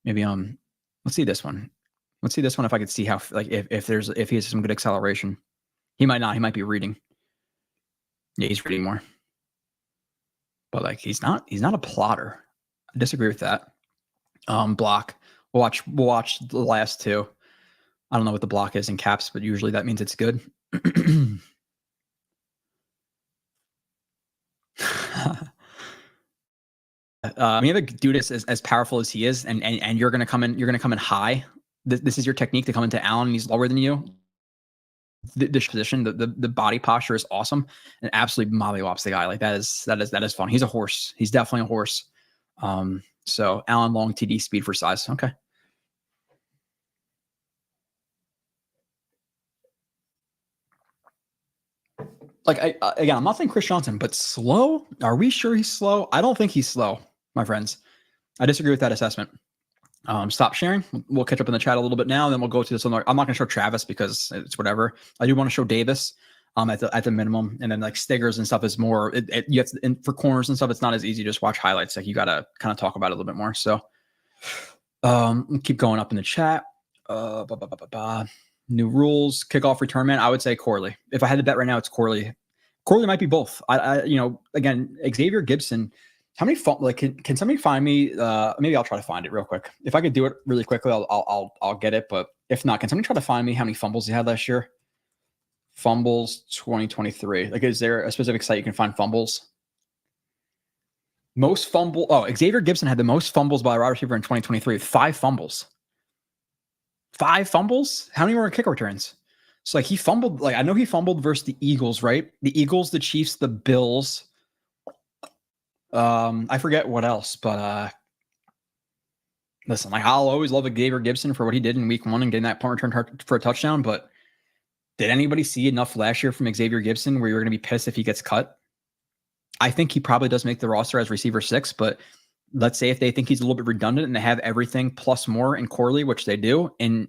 let's see this one. Let's see this one if I could see how, like, if he has some good acceleration. He might not. He might be reading. Yeah, he's reading more. But like, he's not a plotter. I disagree with that. Block. We'll watch the last 2. I don't know what the block is in caps, but usually that means it's good. We have a dude as powerful as he is, and you're gonna come in high. This is your technique to come into Allen, and he's lower than you. the position, the body posture is awesome, and absolutely mollywops the guy. Like that is fun. He's a horse. He's definitely a horse. So Allen Long TD speed for size. Okay. Like again, I'm not saying Chris Johnson, but slow. Are we sure he's slow? I don't think he's slow, my friends. I disagree with that assessment. Stop sharing. We'll catch up in the chat a little bit now, and then we'll go to this other. I'm not going to show Travis because it's whatever. I do want to show Davis at the minimum, and then like Stiggers and stuff is more. You have to, for corners and stuff, it's not as easy to just watch highlights. Like you got to kind of talk about it a little bit more. So keep going up in the chat. New rules, kickoff return man. I would say Corley. If I had to bet right now, it's Corley. Corley might be both. Again, Xavier Gibson. How many can somebody find me? Maybe I'll try to find it real quick. If I could do it really quickly, I'll get it. But if not, can somebody try to find me how many fumbles he had last year? Fumbles 2023. Like, is there a specific site you can find fumbles? Most fumble. Oh, Xavier Gibson had the most fumbles by a wide receiver in 2023. 5 fumbles. 5 fumbles? How many were in kick returns? So like he fumbled, like I know he fumbled versus the Eagles, right? The Eagles, the Chiefs, the Bills. I forget what else, but listen, like I'll always love Xavier Gibson for what he did in week 1 and getting that punt return for a touchdown. But did anybody see enough last year from Xavier Gibson where you're going to be pissed if he gets cut? I think he probably does make the roster as receiver 6, but let's say if they think he's a little bit redundant and they have everything plus more in Corley, which they do in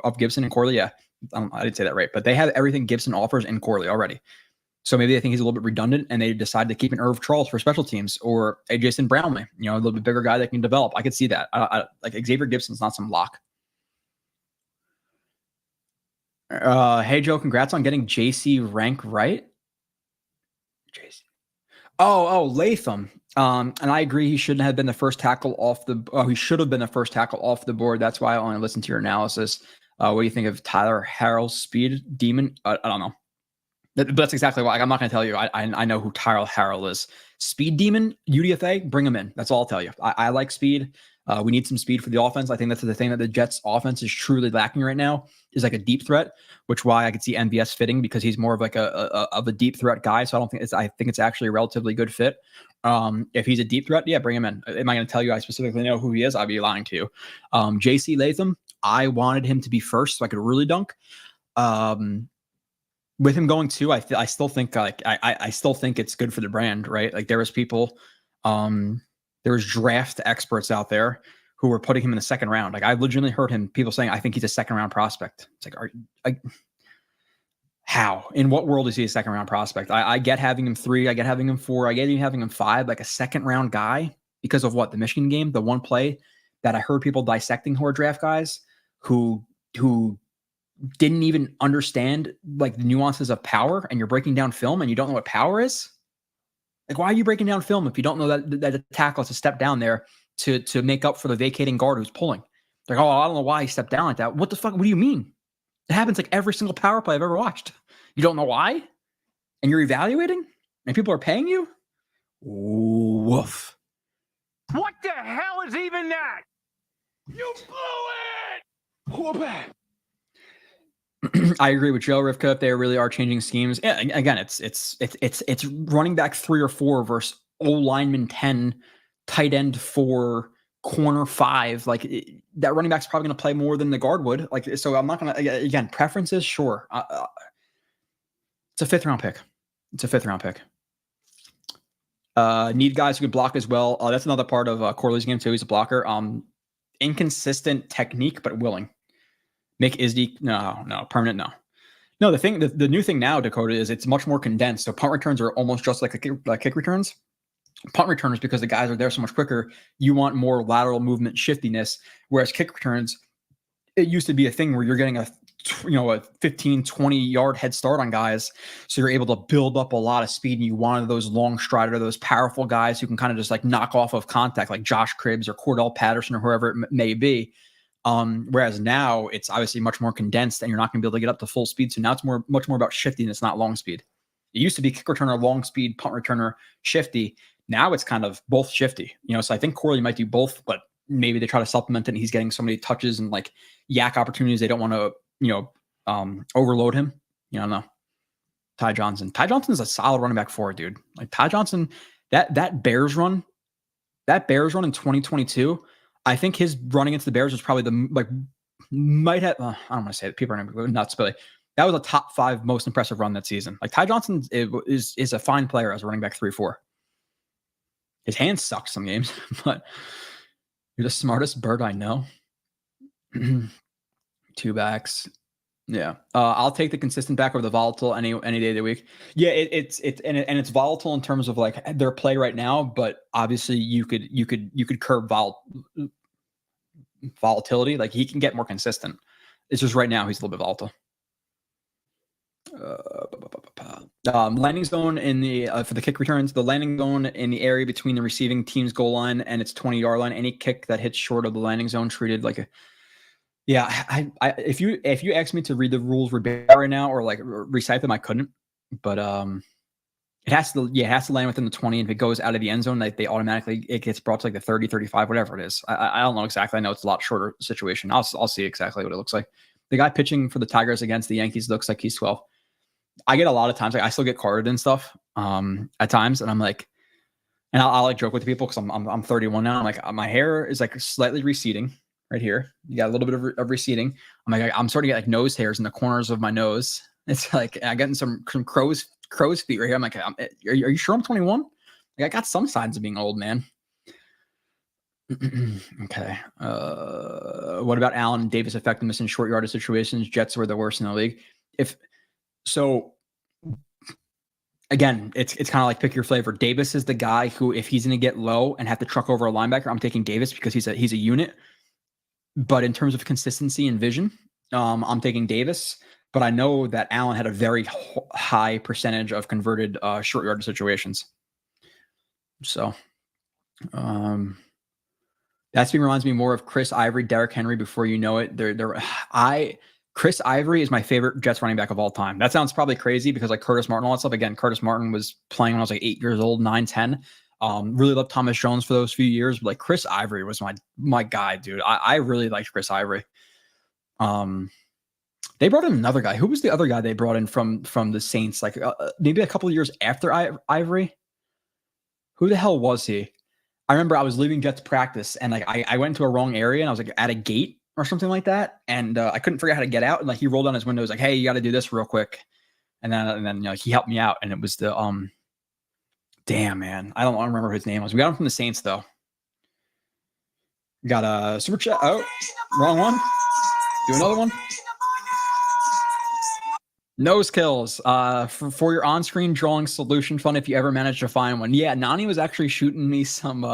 of Gibson and Corley. Yeah, I didn't say that right, but they have everything Gibson offers in Corley already. So maybe they think he's a little bit redundant and they decide to keep an Irv Charles for special teams or a Jason Brownlee, a little bit bigger guy that can develop. I could see that. Like Xavier Gibson's not some lock. Hey Joe, congrats on getting JC rank right. JC. Oh, Latham. And I agree. He shouldn't have been the first tackle off he should have been the first tackle off the board. That's why I only listened to your analysis. What do you think of Tyler Harrell's speed demon? I don't know. That's exactly why. I'm not going to tell you. I know who Tyler Harrell is. Speed demon, UDFA, bring him in. That's all I'll tell you. I like speed. We need some speed for the offense. I think that's the thing that the Jets offense is truly lacking right now is like a deep threat, which why I could see MVS fitting because he's more of like a deep threat guy. So I think it's actually a relatively good fit. If he's a deep threat, yeah, bring him in. Am I going to tell you I specifically know who he is? I'd be lying to you. JC Latham, I wanted him to be first so I could really dunk. With him going 2, I still think I still think it's good for the brand, right? Like there was people, there was draft experts out there who were putting him in the 2nd round. Like I legitimately heard people saying, I think he's a 2nd round prospect. It's like, how? In what world is he a 2nd round prospect? I get having him 3, I get having him 4, I get even having him 5, like a 2nd round guy because of what? The Michigan game, the one play that I heard people dissecting who are draft guys who didn't even understand like the nuances of power, and you're breaking down film and you don't know what power is. Like, why are you breaking down film if you don't know that a tackle has to step down there to make up for the vacating guard who's pulling? Like, oh, I don't know why he stepped down like that. What the fuck? What do you mean? It happens like every single power play I've ever watched. You don't know why? And you're evaluating? And people are paying you? Woof. What the hell is even that? You blew it! Whoop it! I agree with Joe Rivka. If they really are changing schemes, yeah, again, it's running back 3 or 4 versus lineman 10, tight end 4, corner 5. Like that running back's probably going to play more than the guard would. Like, so I'm not going to, again, preferences. Sure. It's a 5th round pick. It's a 5th round pick. Need guys who can block as well. That's another part of Corley's game too. He's a blocker. Inconsistent technique, but willing. Make Isdy permanent. No. The new thing now, Dakota, is it's much more condensed. So punt returns are almost just like kick returns. Punt returners, because the guys are there so much quicker, you want more lateral movement shiftiness. Whereas kick returns, it used to be a thing where you're getting a 15, 20 yard head start on guys. So you're able to build up a lot of speed, and you wanted those long strider, those powerful guys who can kind of just like knock off of contact, like Josh Cribbs or Cordell Patterson or whoever it may be. Whereas now it's obviously much more condensed and you're not going to be able to get up to full speed. So now it's much more about shiftiness, not long speed. It used to be kick returner, long speed, punt returner, shifty. Now it's kind of both shifty, so I think Corley might do both, but maybe they try to supplement it and he's getting so many touches and like yak opportunities. They don't want to, overload him. You don't know. Ty Johnson. Ty Johnson is a solid running back forward, dude. Like Ty Johnson, that Bears run in 2022, I think his running into the Bears was probably might have, I don't want to say it. People are going to go nuts, but like, that was a top 5 most impressive run that season. Like Ty Johnson is a fine player as a running back 3-4. His hands suck some games, but you're the smartest bird I know. 2 backs. Yeah. I'll take the consistent back over the volatile any day of the week. Yeah, it's volatile in terms of like their play right now, but obviously you could curb volatility. Like he can get more consistent. It's just right now he's a little bit volatile. Landing zone in the for the kick returns, the landing zone in the area between the receiving team's goal line and its 20-yard line. Any kick that hits short of the landing zone treated like a if you asked me to read the rules right now or like recite them, I couldn't. But it has to land within the 20, and if it goes out of the end zone, like they automatically it gets brought to like the 30, 35, whatever it is. I don't know exactly. I know it's a lot shorter situation. I'll see exactly what it looks like. The guy pitching for the Tigers against the Yankees looks like he's 12. I get a lot of times, like I still get carded and stuff at times, and I'm like, and I'll like joke with people because I'm 31 now. I'm like, my hair is like slightly receding right here. You got a little bit of receding. I'm like, I'm starting to get like nose hairs in the corners of my nose. It's like I'm getting some crow's feet right here. I'm like, are you sure I'm 21? Like I got some signs of being old, man. Okay. What about Allen and Davis effectiveness in short yardage situations? Jets were the worst in the league. So again, it's kind of like pick your flavor. Davis is the guy who, if he's going to get low and have to truck over a linebacker, I'm taking Davis because he's a unit. But in terms of consistency and vision, I'm taking Davis. But I know that Allen had a very high percentage of converted short yardage situations. So that reminds me more of Chris Ivory, Derrick Henry. Before you know it, Chris Ivory is my favorite Jets running back of all time. That sounds probably crazy because like Curtis Martin, all that stuff. Again, Curtis Martin was playing when I was like 8 years old, 9, 10. Really loved Thomas Jones for those few years, but like Chris Ivory was my guy, dude. I really liked Chris Ivory. They brought in another guy. Who was the other guy they brought in from the Saints? Like maybe a couple of years after Ivory. Who the hell was he? I remember I was leaving Jets practice and like I went into a wrong area and I was like at a gate or something like that, and I couldn't figure out how to get out. And like he rolled down his window, was like, "Hey, you got to do this real quick," and then you know, he helped me out. And it was the damn man, I don't remember who his name was. We got him from the Saints though. Got a super chat. Oh, wrong one. Do another one. Nose kills for your on-screen drawing solution fun if you ever manage to find one. Yeah, Nani was actually shooting me some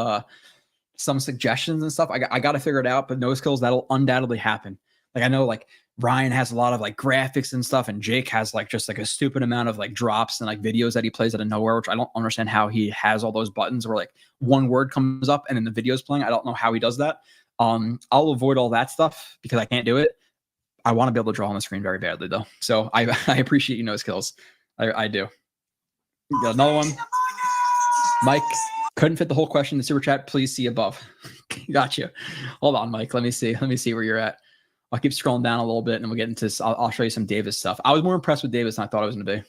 suggestions and stuff. I got to figure it out, but nose kills, that'll undoubtedly happen. Like I know like Ryan has a lot of like graphics and stuff, and Jake has like just like a stupid amount of like drops and like videos that he plays out of nowhere, which I don't understand how he has all those buttons where like one word comes up and then the video's playing. I don't know how he does that. I'll avoid all that stuff because I can't do it. I want to be able to draw on the screen very badly though. So I appreciate you nose kills. I do. Got another one. Mike, couldn't fit the whole question in the super chat. Please see above. Gotcha. Hold on, Mike. Let me see where you're at. I'll keep scrolling down a little bit and we'll get into, I'll show you some Davis stuff. I was more impressed with Davis than I thought I was going to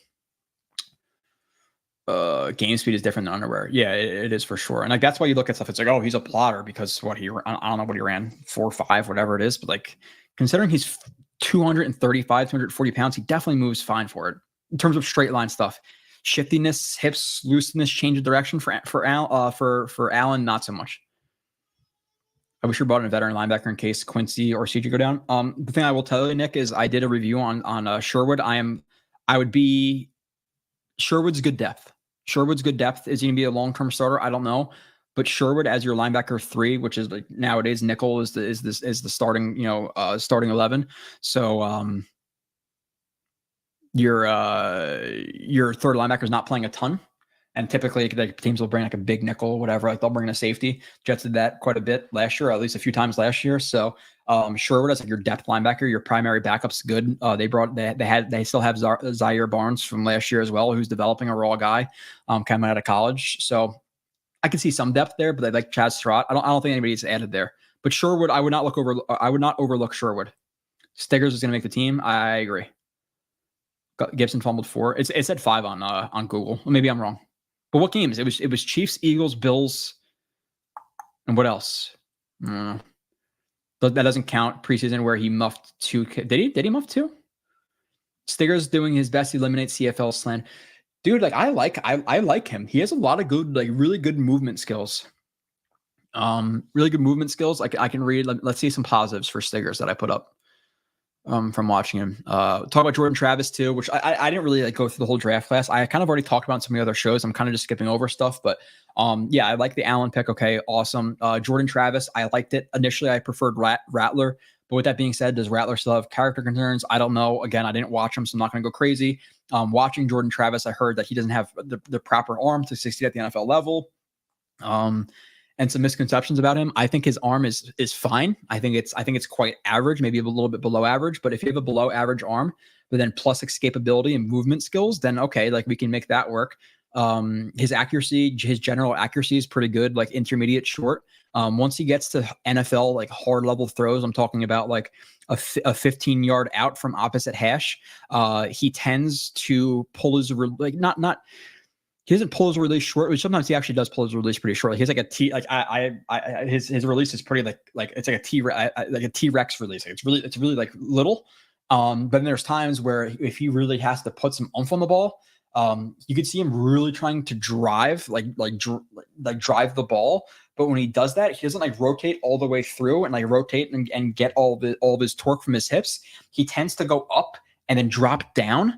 be. Game speed is different than underwear. Yeah, it is for sure. And like, that's why you look at stuff. It's like, oh, he's a plotter because I don't know what he ran, 4.5, whatever it is. But like, considering he's 235, 240 pounds, he definitely moves fine for it. In terms of straight line stuff, shiftiness, hips, looseness, change of direction for Allen, not so much. I wish we brought in a veteran linebacker in case Quincy or CJ go down. The thing I will tell you, Nick, is I did a review on Sherwood. Sherwood's good depth. Sherwood's good depth. Is he going to be a long-term starter? I don't know. But Sherwood as your linebacker 3, which is like nowadays nickel is the starting, starting 11. So your third linebacker is not playing a ton. And typically like, teams will bring like a big nickel, whatever. Like they'll bring in a safety. Jets did that quite a bit last year, or at least a few times last year. So Sherwood as like your depth linebacker, your primary backup's good. They still have Zaire Barnes from last year as well, who's developing a raw guy coming out of college. So I can see some depth there, but they like Chaz Surratt. I don't think anybody's added there. But Sherwood, I would not overlook Sherwood. Stiggers is going to make the team. I agree. Gibson fumbled 4. It said 5 on Google. Maybe I'm wrong. But what games? It was Chiefs, Eagles, Bills, and what else? That doesn't count preseason where he muffed 2. Did he muff 2? Stigger's doing his best to eliminate CFL slant. Dude, like I like him. He has a lot of good, like really good movement skills. Really good movement skills. I can read. Let's see some positives for Stiggers that I put up from watching him. Talk about Jordan Travis too, which I didn't really like go through the whole draft class. I kind of already talked about some of the other shows. I'm kind of just skipping over stuff, but yeah, I like the Allen pick. Okay, awesome. Jordan Travis, I liked it initially. I preferred Rattler, but with that being said, does Rattler still have character concerns? I don't know. Again, I didn't watch him, so I'm not going to go crazy. Watching Jordan Travis, I heard that he doesn't have the proper arm to succeed at the NFL level. And some misconceptions about him. I think his arm is fine. I think it's quite average, maybe a little bit below average. But if you have a below average arm, but then plus escapability and movement skills, then okay, like we can make that work. His accuracy, his general accuracy is pretty good, like intermediate short. Once he gets to NFL like hard level throws, I'm talking about like a 15-yard out from opposite hash. He tends to pull his he doesn't pull his release short, but sometimes he actually does pull his release pretty short. Like he's like a T, like his release is pretty like it's like a T-Rex release. Like it's really like little. But then there's times where if he really has to put some oomph on the ball, you could see him really trying to drive drive the ball. But when he does that, he doesn't like rotate all the way through and like rotate and get all of his torque from his hips. He tends to go up and then drop down.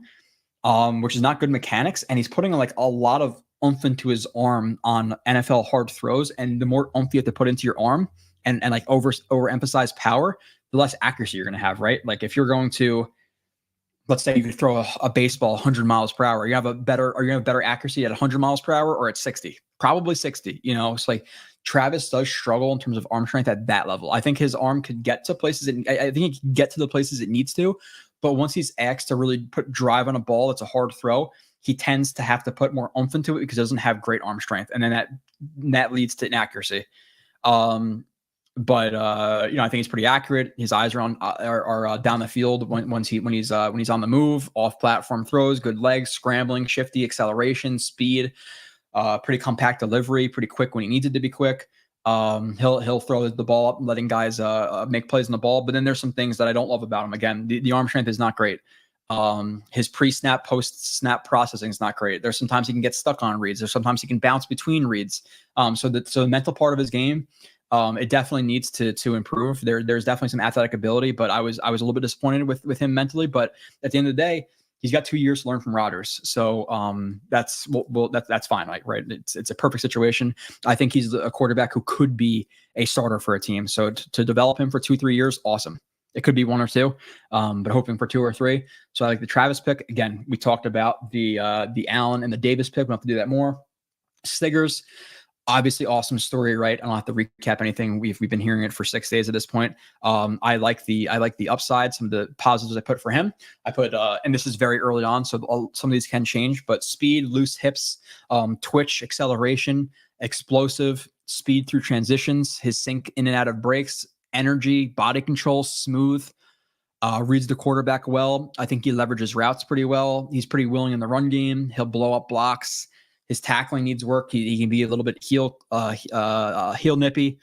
Which is not good mechanics, and he's putting like a lot of oomph into his arm on NFL hard throws, and the more oomph you have to put into your arm and like overemphasize power, the less accuracy you're going to have, right? Like if you're going to, let's say you could throw a baseball 100 miles per hour, you have better accuracy at 100 miles per hour or at 60, probably 60, you know. It's like Travis does struggle in terms of arm strength at that level. I think his arm could get to places, I think he can get to the places it needs to. But once he's asked to really put drive on a ball, it's a hard throw. He tends to have to put more oomph into it because he doesn't have great arm strength, and then that leads to inaccuracy. But I think he's pretty accurate. His eyes are down the field when he's on the move, off platform throws, good legs, scrambling, shifty, acceleration, speed, pretty compact delivery, pretty quick when he needs it to be quick. He'll throw the ball up, letting guys make plays on the ball. But then there's some things that I don't love about him. Again, the arm strength is not great. His pre-snap, post-snap processing is not great. There's sometimes he can get stuck on reads. There's sometimes he can bounce between reads. So the mental part of his game, it definitely needs to improve. There's definitely some athletic ability, but I was a little bit disappointed with him mentally. But at the end of the day, he's got 2 years to learn from Rodgers. So that's fine, right? It's a perfect situation. I think he's a quarterback who could be a starter for a team. So to develop him for 2-3 years, awesome. It could be 1 or 2, but hoping for 2 or 3. So I like the Travis pick. Again, we talked about the Allen and the Davis pick. We'll have to do that more. Stiggers, obviously awesome story, right? I don't have to recap anything. We've been hearing it for 6 days at this point. I like the upside, some of the positives I put for him. I put, and this is very early on, so some of these can change, but speed, loose hips, twitch, acceleration, explosive, speed through transitions, his sync in and out of breaks, energy, body control, smooth, reads the quarterback well. I think he leverages routes pretty well. He's pretty willing in the run game. He'll blow up blocks. His tackling needs work. He can be a little bit heel nippy.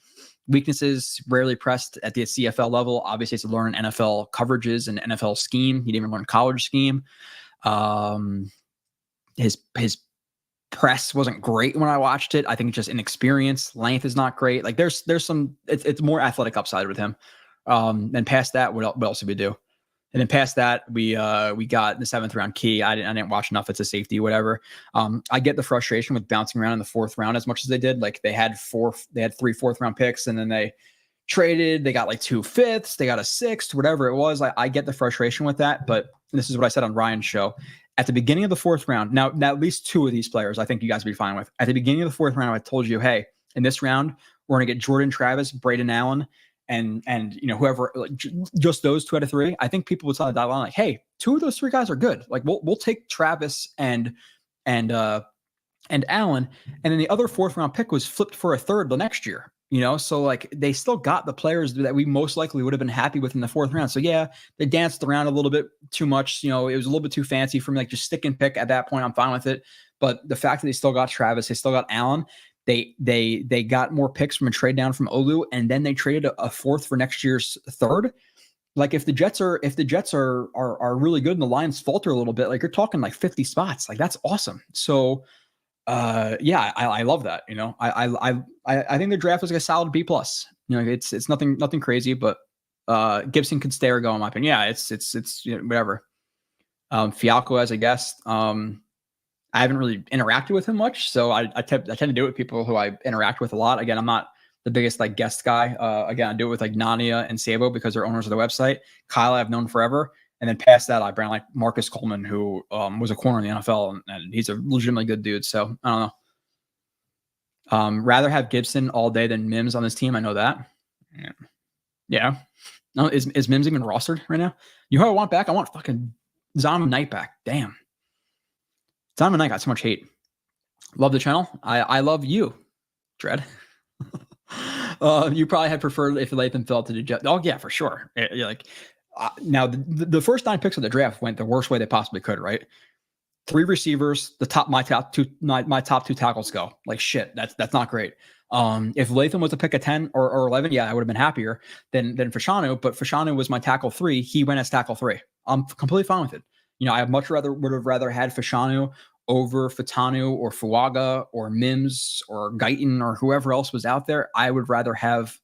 Weaknesses, rarely pressed at the CFL level. Obviously, it's to learn NFL coverages and NFL scheme. He didn't even learn college scheme. His press wasn't great when I watched it. I think just inexperience. Length is not great. Like there's some. It's more athletic upside with him. And past that, what else did we do? And then past that, we got the 7th round key. I didn't watch enough. It's a safety, whatever. I get the frustration with bouncing around in the 4th round as much as they did. Like they had 3 4th round picks, and then they traded. They got like 2 5ths. They got a 6th, whatever it was. I get the frustration with that. But this is what I said on Ryan's show. At the beginning of the 4th round, now at least 2 of these players, I think you guys will be fine with. At the beginning of the 4th round, I told you, hey, in this round, we're going to get Jordan Travis, Braden Allen, and whoever, like, just those 2 out of 3. I think people would tell the dial like, hey, 2 of those 3 guys are good. Like we'll take Travis and Allen, and then the other 4th round pick was flipped for a 3rd the next year. So like they still got the players that we most likely would have been happy with in the 4th round. So yeah, they danced around a little bit too much. It was a little bit too fancy for me. Like just stick and pick at that point, I'm fine with it. But the fact that they still got Travis, they still got Allen, they got more picks from a trade down from Olu, and then they traded a 4th for next year's 3rd. Like if the Jets are really good and the Lions falter a little bit, like you're talking like 50 spots. Like that's awesome. So yeah, I love that. I think the draft was like a solid B+. It's nothing crazy, but Gibson could stay or go in my opinion. Yeah, it's whatever. Fialco as a guest. I haven't really interacted with him much, so I tend to do it with people who I interact with a lot. Again, I'm not the biggest like guest guy. Again, I do it with like Nania and Sabo because they're owners of the website. Kyle I've known forever. And then past that, I bring like Marcus Coleman, who was a corner in the NFL, and he's a legitimately good dude. So I don't know. Rather have Gibson all day than Mims on this team. I know that. Yeah. No, is Mims even rostered right now? You know who I want back? I want fucking Zonovan Knight back. Damn. Zonovan Knight got so much hate. Love the channel. I love you, Dread. You probably had preferred if Latham fell to the Jets. Oh yeah, for sure. Now the first 9 picks of the draft went the worst way they possibly could, right? 3 receivers, my top 2 tackles go. Like shit, that's not great. If Latham was to pick a 10 or 11, yeah, I would have been happier than Fashanu, but Fashanu was my tackle 3. He went as tackle 3. I'm completely fine with it. I would have rather had Fashanu over Fatanu or Fuaga or Mims or Guyton or whoever else was out there. I would rather have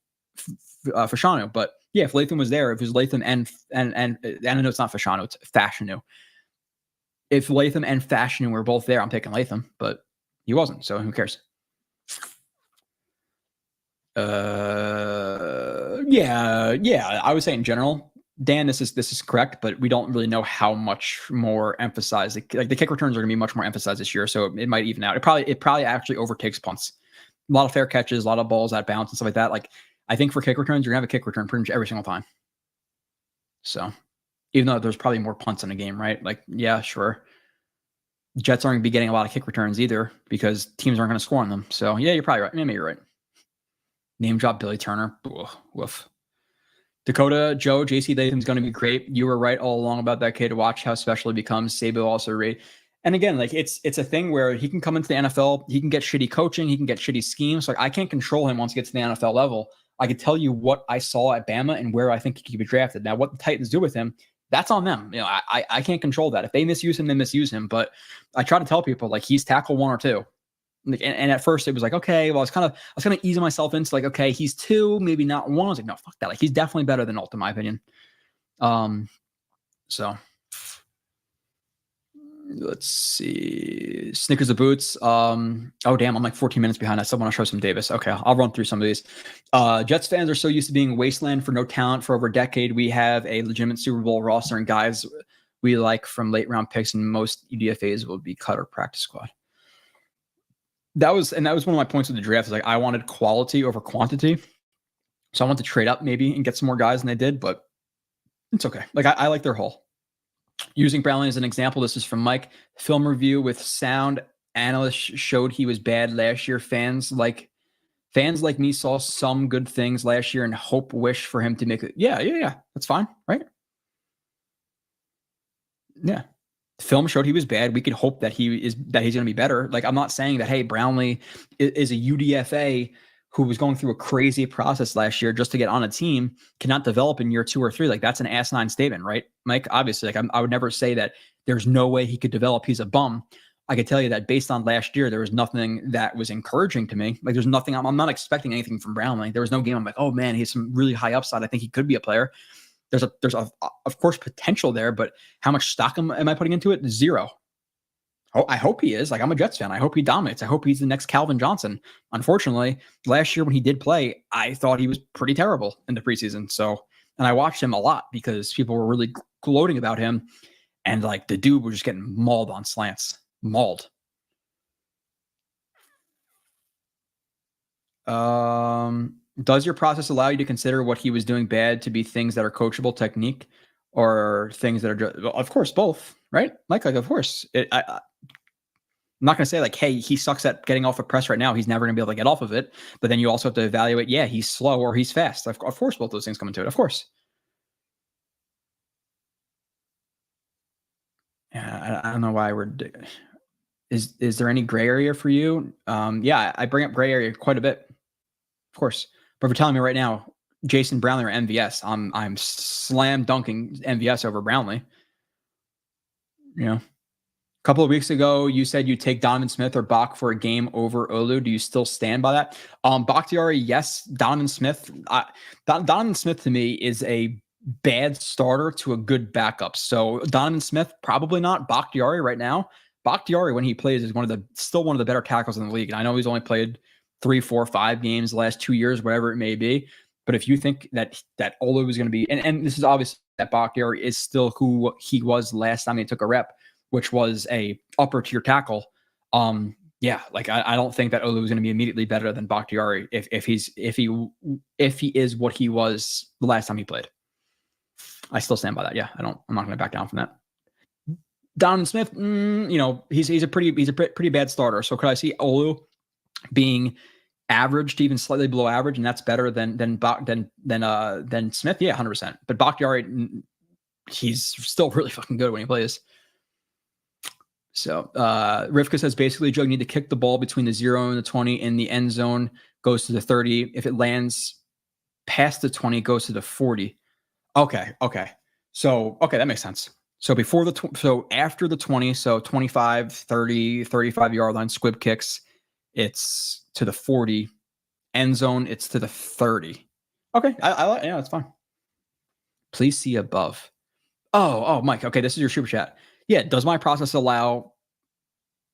Fashanu, but yeah, if Latham was there, if it was Latham and I know it's not Fashanu, it's Fashanu. If Latham and Fashanu were both there, I'm picking Latham, but he wasn't, so who cares? Yeah. I would say in general, Dan, this is correct, but we don't really know how much more emphasized. Like the kick returns are going to be much more emphasized this year, so it might even out. It probably actually overtakes punts. A lot of fair catches, a lot of balls at bounce and stuff like that. Like I think for kick returns, you're gonna have a kick return pretty much every single time. So even though there's probably more punts in a game, right? Like yeah, sure. Jets aren't going to be getting a lot of kick returns either because teams aren't going to score on them. So yeah, you're probably right. Maybe you're right. Name drop Billy Turner. Woof. Dakota, Joe, JC Latham's going to be great. You were right all along about that kid. Watch how special he becomes. Sabo also rate. And again, like it's a thing where he can come into the NFL. He can get shitty coaching. He can get shitty schemes. Like I can't control him once he gets to the NFL level. I could tell you what I saw at Bama and where I think he could be drafted. Now, what the Titans do with him, that's on them. I can't control that. If they misuse him, they misuse him. But I try to tell people like he's tackle 1 or 2. And at first it was like, okay, well, I was kind of easing myself into like, okay, he's 2, maybe not 1. I was like, no, fuck that. Like he's definitely better than Alt in my opinion. So let's see. Snickers of Boots. Oh damn, I'm like 14 minutes behind. I still want to show some Davis. Okay, I'll run through some of these. Jets fans are so used to being wasteland for no talent for over a decade. We have a legitimate Super Bowl roster and guys we like from late round picks, and most UDFAs will be cut or practice squad. That was one of my points of the draft. Is like I wanted quality over quantity, so I want to trade up maybe and get some more guys, and they did. But it's okay. Like I like their haul. Using Brownlee as an example, this is from Mike. Film review with sound analyst showed he was bad last year. Fans like me saw some good things last year and wish for him to make it. Yeah. That's fine, right? Yeah. Film showed he was bad. We could hope that he's going to be better. Like I'm not saying that, hey, Brownlee is a UDFA who was going through a crazy process last year just to get on a team, cannot develop in year 2 or 3. Like that's an asinine statement, right, Mike? Obviously, like I would never say that there's no way he could develop. He's a bum. I could tell you that based on last year, there was nothing that was encouraging to me. Like there's nothing, I'm not expecting anything from Brownlee. There was no game I'm like, oh man, he has some really high upside. I think he could be a player. There's of course potential there, but how much stock am I putting into it? 0. Oh, I hope he is. Like I'm a Jets fan. I hope he dominates. I hope he's the next Calvin Johnson. Unfortunately, last year when he did play, I thought he was pretty terrible in the preseason. So, and I watched him a lot because people were really gloating about him, and like the dude was just getting mauled on slants. Mauled. Does your process allow you to consider what he was doing bad to be things that are coachable technique or things that are just, well, of course, both, right? Like of course. I'm not going to say like, hey, he sucks at getting off a press right now. He's never going to be able to get off of it. But then you also have to evaluate, yeah, he's slow or he's fast. Of course, both those things come into it. Of course. Yeah, I don't know why we're. Is there any gray area for you? Yeah, I bring up gray area quite a bit, of course. But if you're telling me right now, Jason Brownlee or MVS, I'm slam dunking MVS over Brownlee. You know, a couple of weeks ago, you said you'd take Donovan Smith or Bach for a game over Olu. Do you still stand by that? Bakhtiari, yes. Donovan Smith. Donovan Smith to me is a bad starter to a good backup. So Donovan Smith, probably not. Bakhtiari right now. Bakhtiari, when he plays, is still one of the better tackles in the league. And I know he's only played 3, 4, 5 games the last 2 years, whatever it may be. But if you think that Olu is going to be, and this is obvious that Bakhtiari is still who he was last time he took a rep, which was a upper tier tackle. Yeah, like I don't think that Olu is going to be immediately better than Bakhtiari if he is what he was the last time he played. I still stand by that. Yeah, I'm not going to back down from that. Donovan Smith, he's a pretty bad starter. So could I see Olu being average to even slightly below average, and that's better than Smith? Yeah, 100%. But Bakhtiari, he's still really fucking good when he plays. So Rivka says basically, Joe, you need to kick the ball between the 0 and the 20 in the end zone, goes to the 30. If it lands past the 20, goes to the 40. Okay. So that makes sense. So after the 20, so 25, 30, 35 yard line squib kicks, it's to the 40. End zone, it's to the 30. Okay, yeah, that's fine. Please see above. Oh, Mike. Okay, this is your super chat. Yeah, does my process allow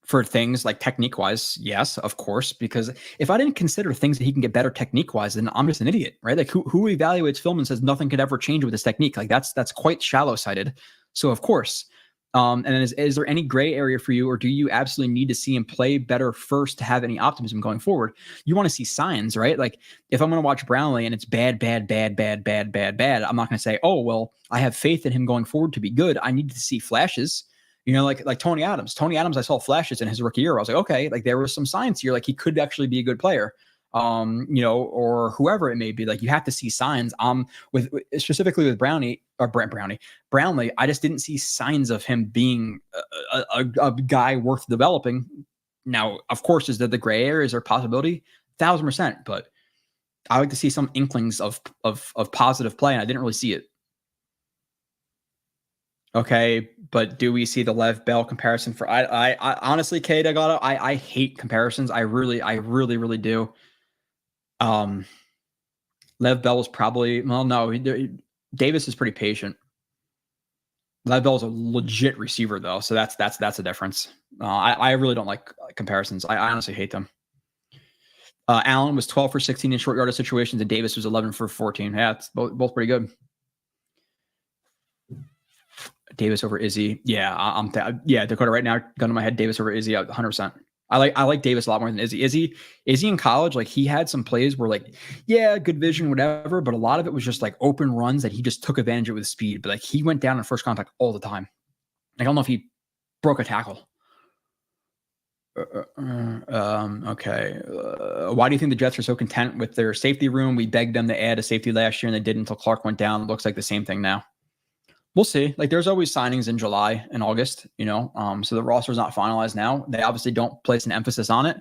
for things like technique-wise? Yes, of course, because if I didn't consider things that he can get better technique-wise, then I'm just an idiot, right? Like who evaluates film and says nothing could ever change with his technique? Like that's quite shallow-sighted. So of course. And then is there any gray area for you, or do you absolutely need to see him play better first to have any optimism going forward? You want to see signs, right? Like if I'm going to watch Brownlee and it's bad, I'm not going to say, oh, well, I have faith in him going forward to be good. I need to see flashes, like Tony Adams. Tony Adams, I saw flashes in his rookie year. I was like, okay, like there were some signs here. Like he could actually be a good player. Or whoever it may be, like you have to see signs. Specifically with Brownlee, I just didn't see signs of him being a guy worth developing. Now, of course, is there the gray area? Is there a possibility? 1,000%. But I like to see some inklings of positive play, and I didn't really see it. Okay, but do we see the Lev Bell comparison for? I honestly, Kate, I hate comparisons. I really do. Lev Bell was probably, Davis is pretty patient. Lev Bell is a legit receiver though, so that's a difference. I really don't like comparisons. I honestly hate them. Allen was 12 for 16 in short yardage situations, and Davis was 11 for 14. Yeah, it's both pretty good. Davis over Izzy. Yeah, Dakota right now, gun to my head, Davis over Izzy, 100%. I like Davis a lot more than Izzy. Izzy in college, like he had some plays where like, yeah, good vision, whatever, but a lot of it was just like open runs that he just took advantage of with speed. But like he went down in first contact all the time. I don't know if he broke a tackle. Okay. Why do you think the Jets are so content with their safety room? We begged them to add a safety last year and they didn't until Clark went down. It looks like the same thing now. We'll see. Like there's always signings in July and August, so the roster's not finalized now. They obviously don't place an emphasis on it,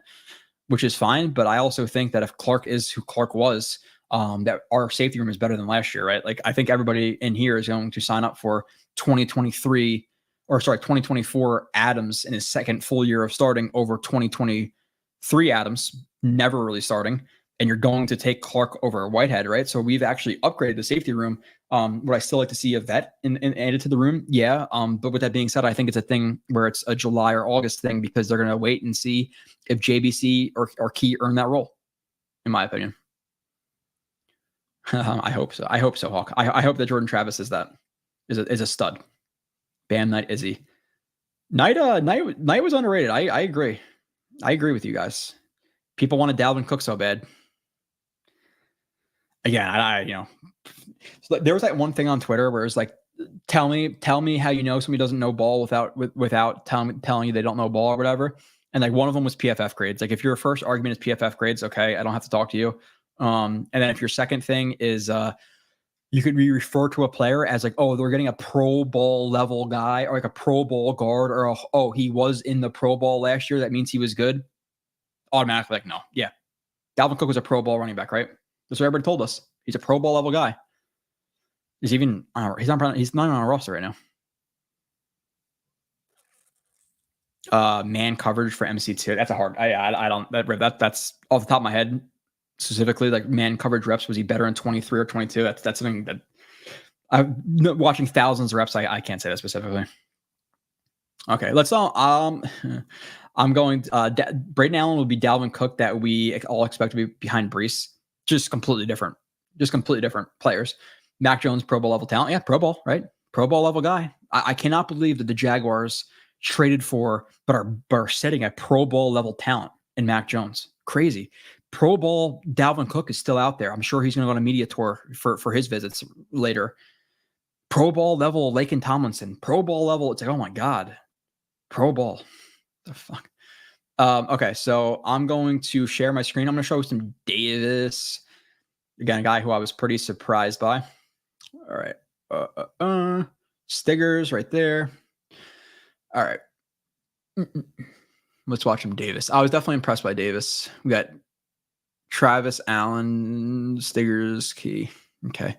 which is fine. But I also think that if Clark is who Clark was, that our safety room is better than last year, right? Like I think everybody in here is going to sign up for 2024 Adams in his second full year of starting over 2023 Adams, never really starting. And you're going to take Clark over Whitehead, right? So we've actually upgraded the safety room. Would I still like to see a vet and added to the room? Yeah. But with that being said, I think it's a thing where it's a July or August thing because they're going to wait and see if JBC or Key earn that role, in my opinion. I hope so. Hawk. I hope that Jordan Travis is a stud. Bam Knight Izzy. Knight was underrated. I agree. I agree with you guys. People wanted Dalvin Cook so bad. Again, so there was that one thing on Twitter where it's like, tell me how you know somebody doesn't know ball without telling you they don't know ball or whatever. And like one of them was PFF grades. Like if your first argument is PFF grades, okay, I don't have to talk to you. And then if your second thing is you could refer to a player as like, oh, they're getting a Pro Bowl level guy or like a Pro Bowl guard or oh, he was in the Pro Bowl last year. That means he was good. Automatically like, no. Yeah. Dalvin Cook was a Pro Bowl running back, right? That's what everybody told us. He's a Pro Bowl level guy. He's not on our roster right now. Man coverage for MC2. That's a hard. I don't. That's off the top of my head. Specifically, like man coverage reps. Was he better in 23 or 22? That's something that I'm watching thousands of reps. I can't say that specifically. Okay, let's all. I'm going. Braden Allen will be Dalvin Cook that we all expect to be behind Brees. Just completely different. Just completely different players. Mac Jones, Pro Bowl level talent. Yeah, Pro Bowl, right? Pro Bowl level guy. I cannot believe that the Jaguars traded for, but are setting a Pro Bowl level talent in Mac Jones. Crazy. Pro Bowl Dalvin Cook is still out there. I'm sure he's going to go on a media tour for his visits later. Pro Bowl level Laken Tomlinson. Pro Bowl level. It's like, oh my God. Pro Bowl. The fuck. Okay, so I'm going to share my screen. I'm going to show some Davis. Again, a guy who I was pretty surprised by. All right. Stiggers right there. All right. Let's watch him. Davis. I was definitely impressed by Davis. We got Travis Allen, Stiggers, Key. Okay.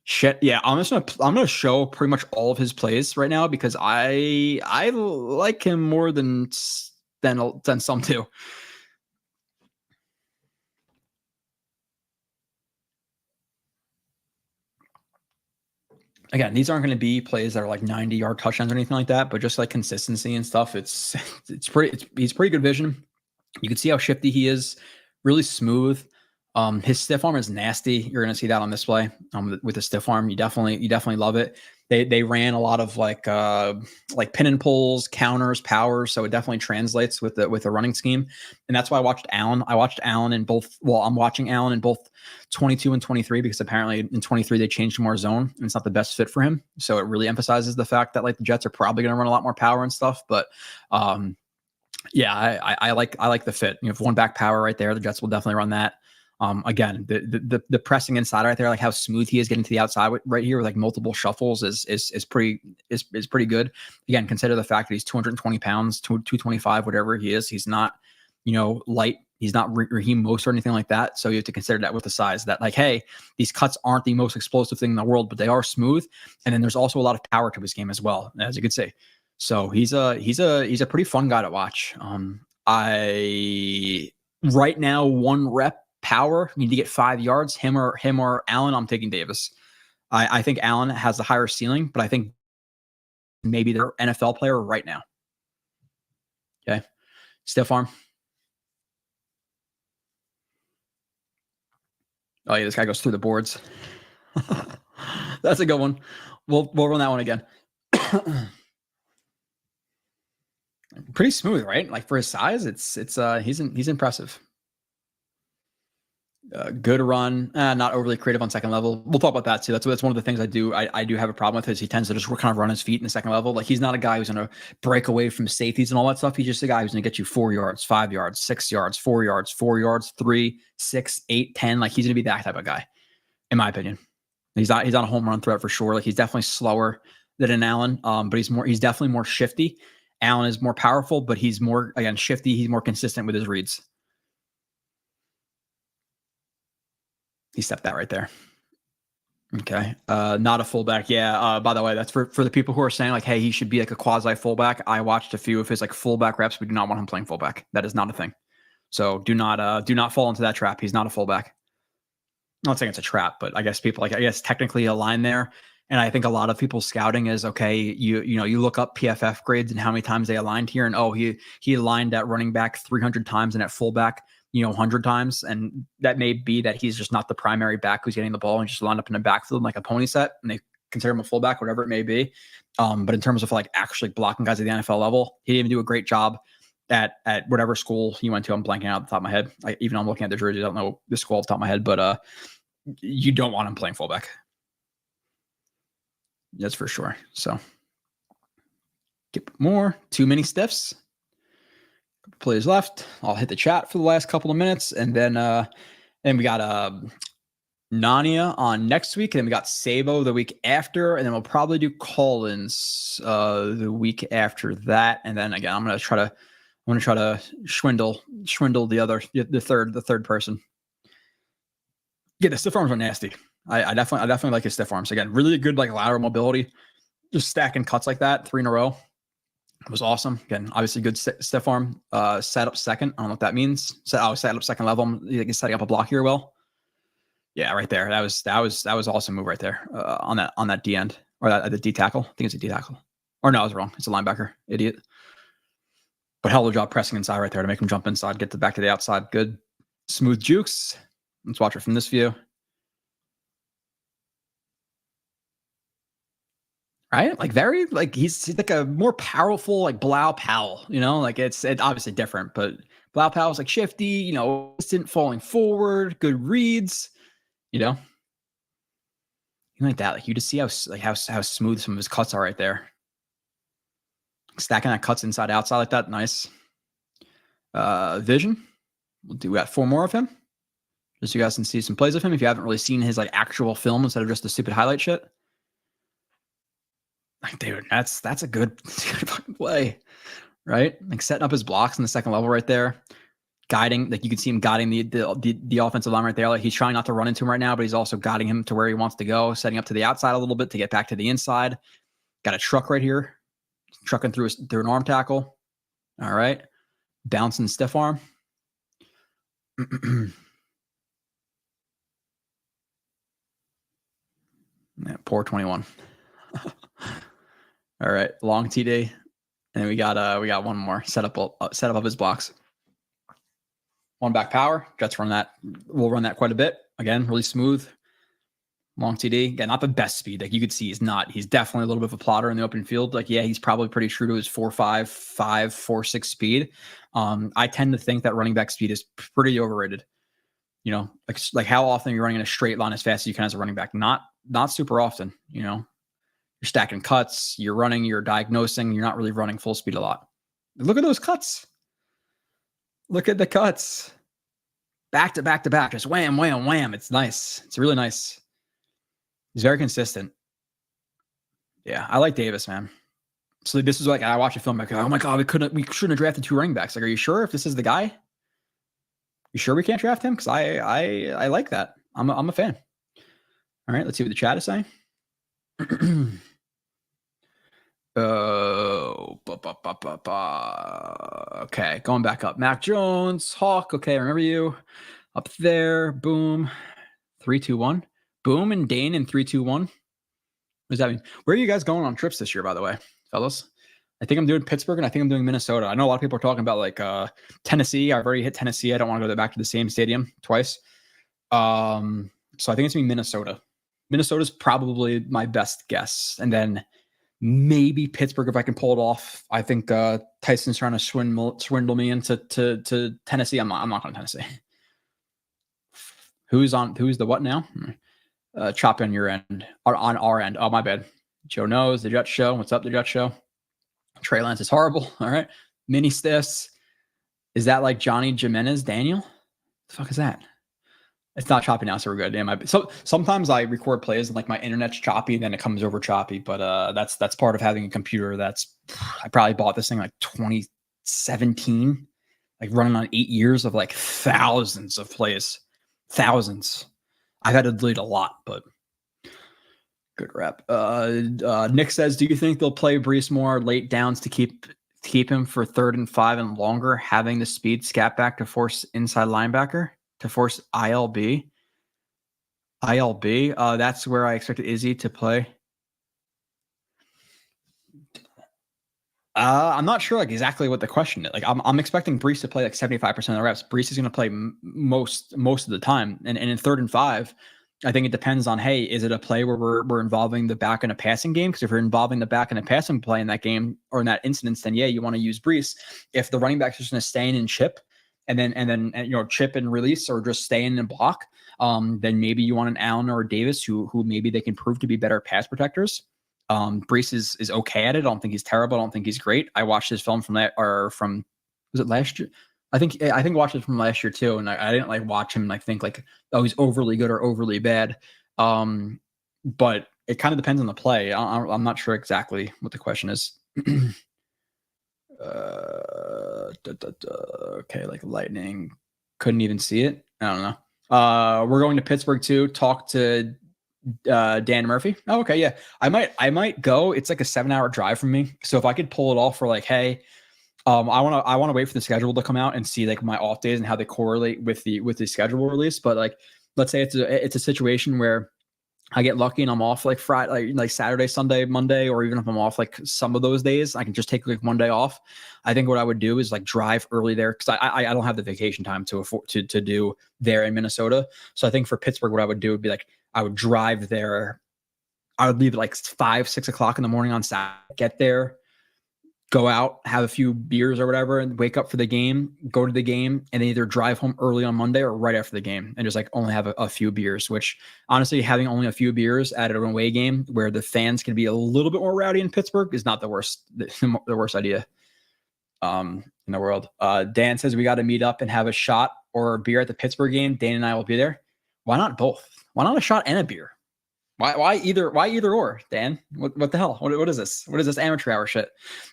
Shit. Yeah, I'm gonna show pretty much all of his plays right now because I like him more than some do. Again, these aren't going to be plays that are like 90-yard touchdowns or anything like that, but just like consistency and stuff. He's pretty good vision. You can see how shifty he is. Really smooth. His stiff arm is nasty. You're going to see that on display. With the stiff arm, you definitely love it. They ran a lot of like pin and pulls, counters, powers, so it definitely translates with the running scheme. And that's why I watched Allen. I watched Allen in both. Well, I'm watching Allen in both 22 and 23 because apparently in 23 they changed to more zone and it's not the best fit for him. So it really emphasizes the fact that like the Jets are probably going to run a lot more power and stuff. But yeah, I like the fit. You have one back power right there. The Jets will definitely run that. Again, the pressing inside right there, like how smooth he is getting to the outside right here with like multiple shuffles is pretty good. Again, consider the fact that he's 220 pounds, 225, whatever he is. He's not, light. He's not Raheem Mostert or anything like that. So you have to consider that with the size that like, hey, these cuts aren't the most explosive thing in the world, but they are smooth. And then there's also a lot of power to his game as well, as you could see. So he's a pretty fun guy to watch. Right now, one rep power, you need to get 5 yards, him or Allen. I'm taking Davis. I think Allen has the higher ceiling, but I think maybe they're NFL player right now. Okay. Stiff arm. Oh yeah, this guy goes through the boards. That's a good one. We'll run that one again. Pretty smooth, right? Like for his size, he's impressive. Good run, not overly creative on second level. We'll talk about that too. That's one of the things I do have a problem with is he tends to just kind of run his feet in the second level. Like he's not a guy who's going to break away from safeties and all that stuff. He's just a guy who's going to get you 4 yards, 5 yards, 6 yards, 4 yards, 4 yards, 3, 6, 8, 10. Like he's going to be that type of guy, in my opinion. He's not a home run threat for sure. Like he's definitely slower than an Allen, but he's definitely more shifty. Allen is more powerful, but he's more, again, shifty. He's more consistent with his reads. He stepped out right there. Okay. Not a fullback. Yeah. By the way, that's for the people who are saying like, hey, he should be like a quasi fullback. I watched a few of his like fullback reps. We do not want him playing fullback. That is not a thing. So do not fall into that trap. He's not a fullback. I'm not saying it's a trap, but I guess people technically align there. And I think a lot of people's scouting is okay. You look up PFF grades and how many times they aligned here, and he aligned at running back 300 times and at fullback 100 times, and that may be that he's just not the primary back who's getting the ball and just lined up in the backfield like a pony set, and they consider him a fullback, whatever it may be. But in terms of like actually blocking guys at the NFL level, he didn't even do a great job at whatever school he went to. I'm blanking out the top of my head. Even I'm looking at the jersey, I don't know the school off the top of my head, but you don't want him playing fullback. That's for sure. So get more, too many stiffs. Plays left. I'll hit the chat for the last couple of minutes, and then we got Nania on next week, and then we got Sabo the week after, and then we'll probably do call-ins the week after that, and then again I'm gonna try to swindle the third person. Yeah, the stiff arms are nasty. I definitely like his stiff arms. Again, really good like lateral mobility, just stacking cuts like that 3 in a row. It was awesome. Again, obviously good stiff arm. Set up second. I don't know what that means. Set up second level. He's setting up a block here. Well, yeah, right there. That was awesome move right there on that D end or the D tackle. I think it's a D tackle. Or no, I was wrong. It's a linebacker. Idiot. But hell of a job pressing inside right there to make him jump inside, get back to the outside. Good, smooth jukes. Let's watch it from this view. Right? Like very, like he's like a more powerful, like Blau Powell, you know, like it's obviously different, but Blau Powell's like shifty, you know, instant falling forward, good reads, you know, like that. Like you just see how smooth some of his cuts are right there. Stacking that cuts inside, outside like that. Nice. Vision. We got 4 more of him. Just so you guys can see some plays of him. If you haven't really seen his like actual film instead of just the stupid highlight shit. Like, dude, that's a good fucking play, right? Like setting up his blocks in the second level right there, guiding. Like you can see him guiding the offensive line right there. Like he's trying not to run into him right now, but he's also guiding him to where he wants to go, setting up to the outside a little bit to get back to the inside. Got a truck right here, trucking through an arm tackle. All right, bouncing stiff arm. Yeah, poor 21. All right, long TD, and we got one more set up of his blocks. One back power. Jets run that. We'll run that quite a bit. Again, really smooth. Long TD. Again, not the best speed. Like you could see, he's not. He's definitely a little bit of a plotter in the open field. Like yeah, he's probably pretty true to his 4.5, 4.6 speed. I tend to think that running back speed is pretty overrated. You know, like how often you're running in a straight line as fast as you can as a running back. Not super often. You know. You're stacking cuts, you're running, you're diagnosing, you're not really running full speed a lot. Look at those cuts. Look at the cuts. Back to back to back. Just wham, wham, wham. It's nice. It's really nice. He's very consistent. Yeah, I like Davis, man. So this is like, I watch a film, like, oh my God, we shouldn't have drafted 2 running backs. Like, are you sure if this is the guy? You sure we can't draft him? Because I like that. I'm a fan. All right, let's see what the chat is saying. Okay, going back up. Mac Jones, Hawk. Okay, I remember you up there. Boom, 3-2-1. Boom and Dane in 3-2-1. What does that mean? Where are you guys going on trips this year, by the way, fellas? I think I'm doing Pittsburgh and I think I'm doing Minnesota. I know a lot of people are talking about like Tennessee. I've already hit Tennessee. I don't want to go back to the same stadium twice. So I think it's gonna be Minnesota. Minnesota's probably my best guess, and then maybe Pittsburgh if I can pull it off. I think Tyson's trying to swindle me into Tennessee. I'm not going to Tennessee. Who's the what now? Chop on your end or on our end. Oh, my bad. Joe knows the Jet Show. What's up, the Jet Show? Trey Lance is horrible. All right, mini stiffs. Is that like Johnny Jimenez Daniel? The fuck is that? It's not choppy now, so we're good. Yeah, so sometimes I record plays and like my internet's choppy, then it comes over choppy. But that's part of having a computer. I probably bought this thing like 2017, like running on 8 years of like thousands of plays, thousands. I've had to delete a lot, but good rep. Nick says, do you think they'll play Brees more late downs to keep him for 3rd and 5 and longer, having the speed scat back to force inside linebacker? To force ILB. That's where I expected Izzy to play. I'm not sure like exactly what the question is. Like I'm expecting Brees to play like 75% of the reps. Brees is going to play most of the time. And in 3rd and 5, I think it depends on, hey, is it a play where we're involving the back in a passing game? Because if you're involving the back in a passing play in that game or in that instance, then yeah, you want to use Brees. If the running back's just going to stay in and chip, and then you know, chip and release or just stay in and block, then maybe you want an Allen or a Davis who maybe they can prove to be better pass protectors. Brees is okay at it. I don't think he's terrible. I don't think he's great. I watched his film from Was it last year? I think I watched it from last year too, and I didn't like watch him and like think like, oh, he's overly good or overly bad. But it kind of depends on the play. I'm not sure exactly what the question is. Okay, like Lightning couldn't even see it. I don't know. We're going to Pittsburgh to talk to Dan Murphy. Oh, okay, yeah. I might go. It's like a 7-hour drive from me. So if I could pull it off for like, hey, I want to wait for the schedule to come out and see like my off days and how they correlate with the schedule release. But like, let's say it's a situation where I get lucky and I'm off like Friday, like Saturday, Sunday, Monday, or even if I'm off like some of those days, I can just take like one day off. I think what I would do is like drive early there because I don't have the vacation time to afford to do there in Minnesota. So I think for Pittsburgh, what I would do would be like I would drive there. I would leave at like 5, 6 o'clock in the morning on Saturday, get there, go out, have a few beers or whatever, and wake up for the game, go to the game, and then either drive home early on Monday or right after the game and just like only have a few beers, which honestly, having only a few beers at an away game where the fans can be a little bit more rowdy in Pittsburgh is not the worst idea in the world. Dan says we got to meet up and have a shot or a beer at the Pittsburgh game. Dan and I will be there. Why not both? Why not a shot and a beer? Why either or, Dan? What the hell? What is this? What is this amateur hour shit?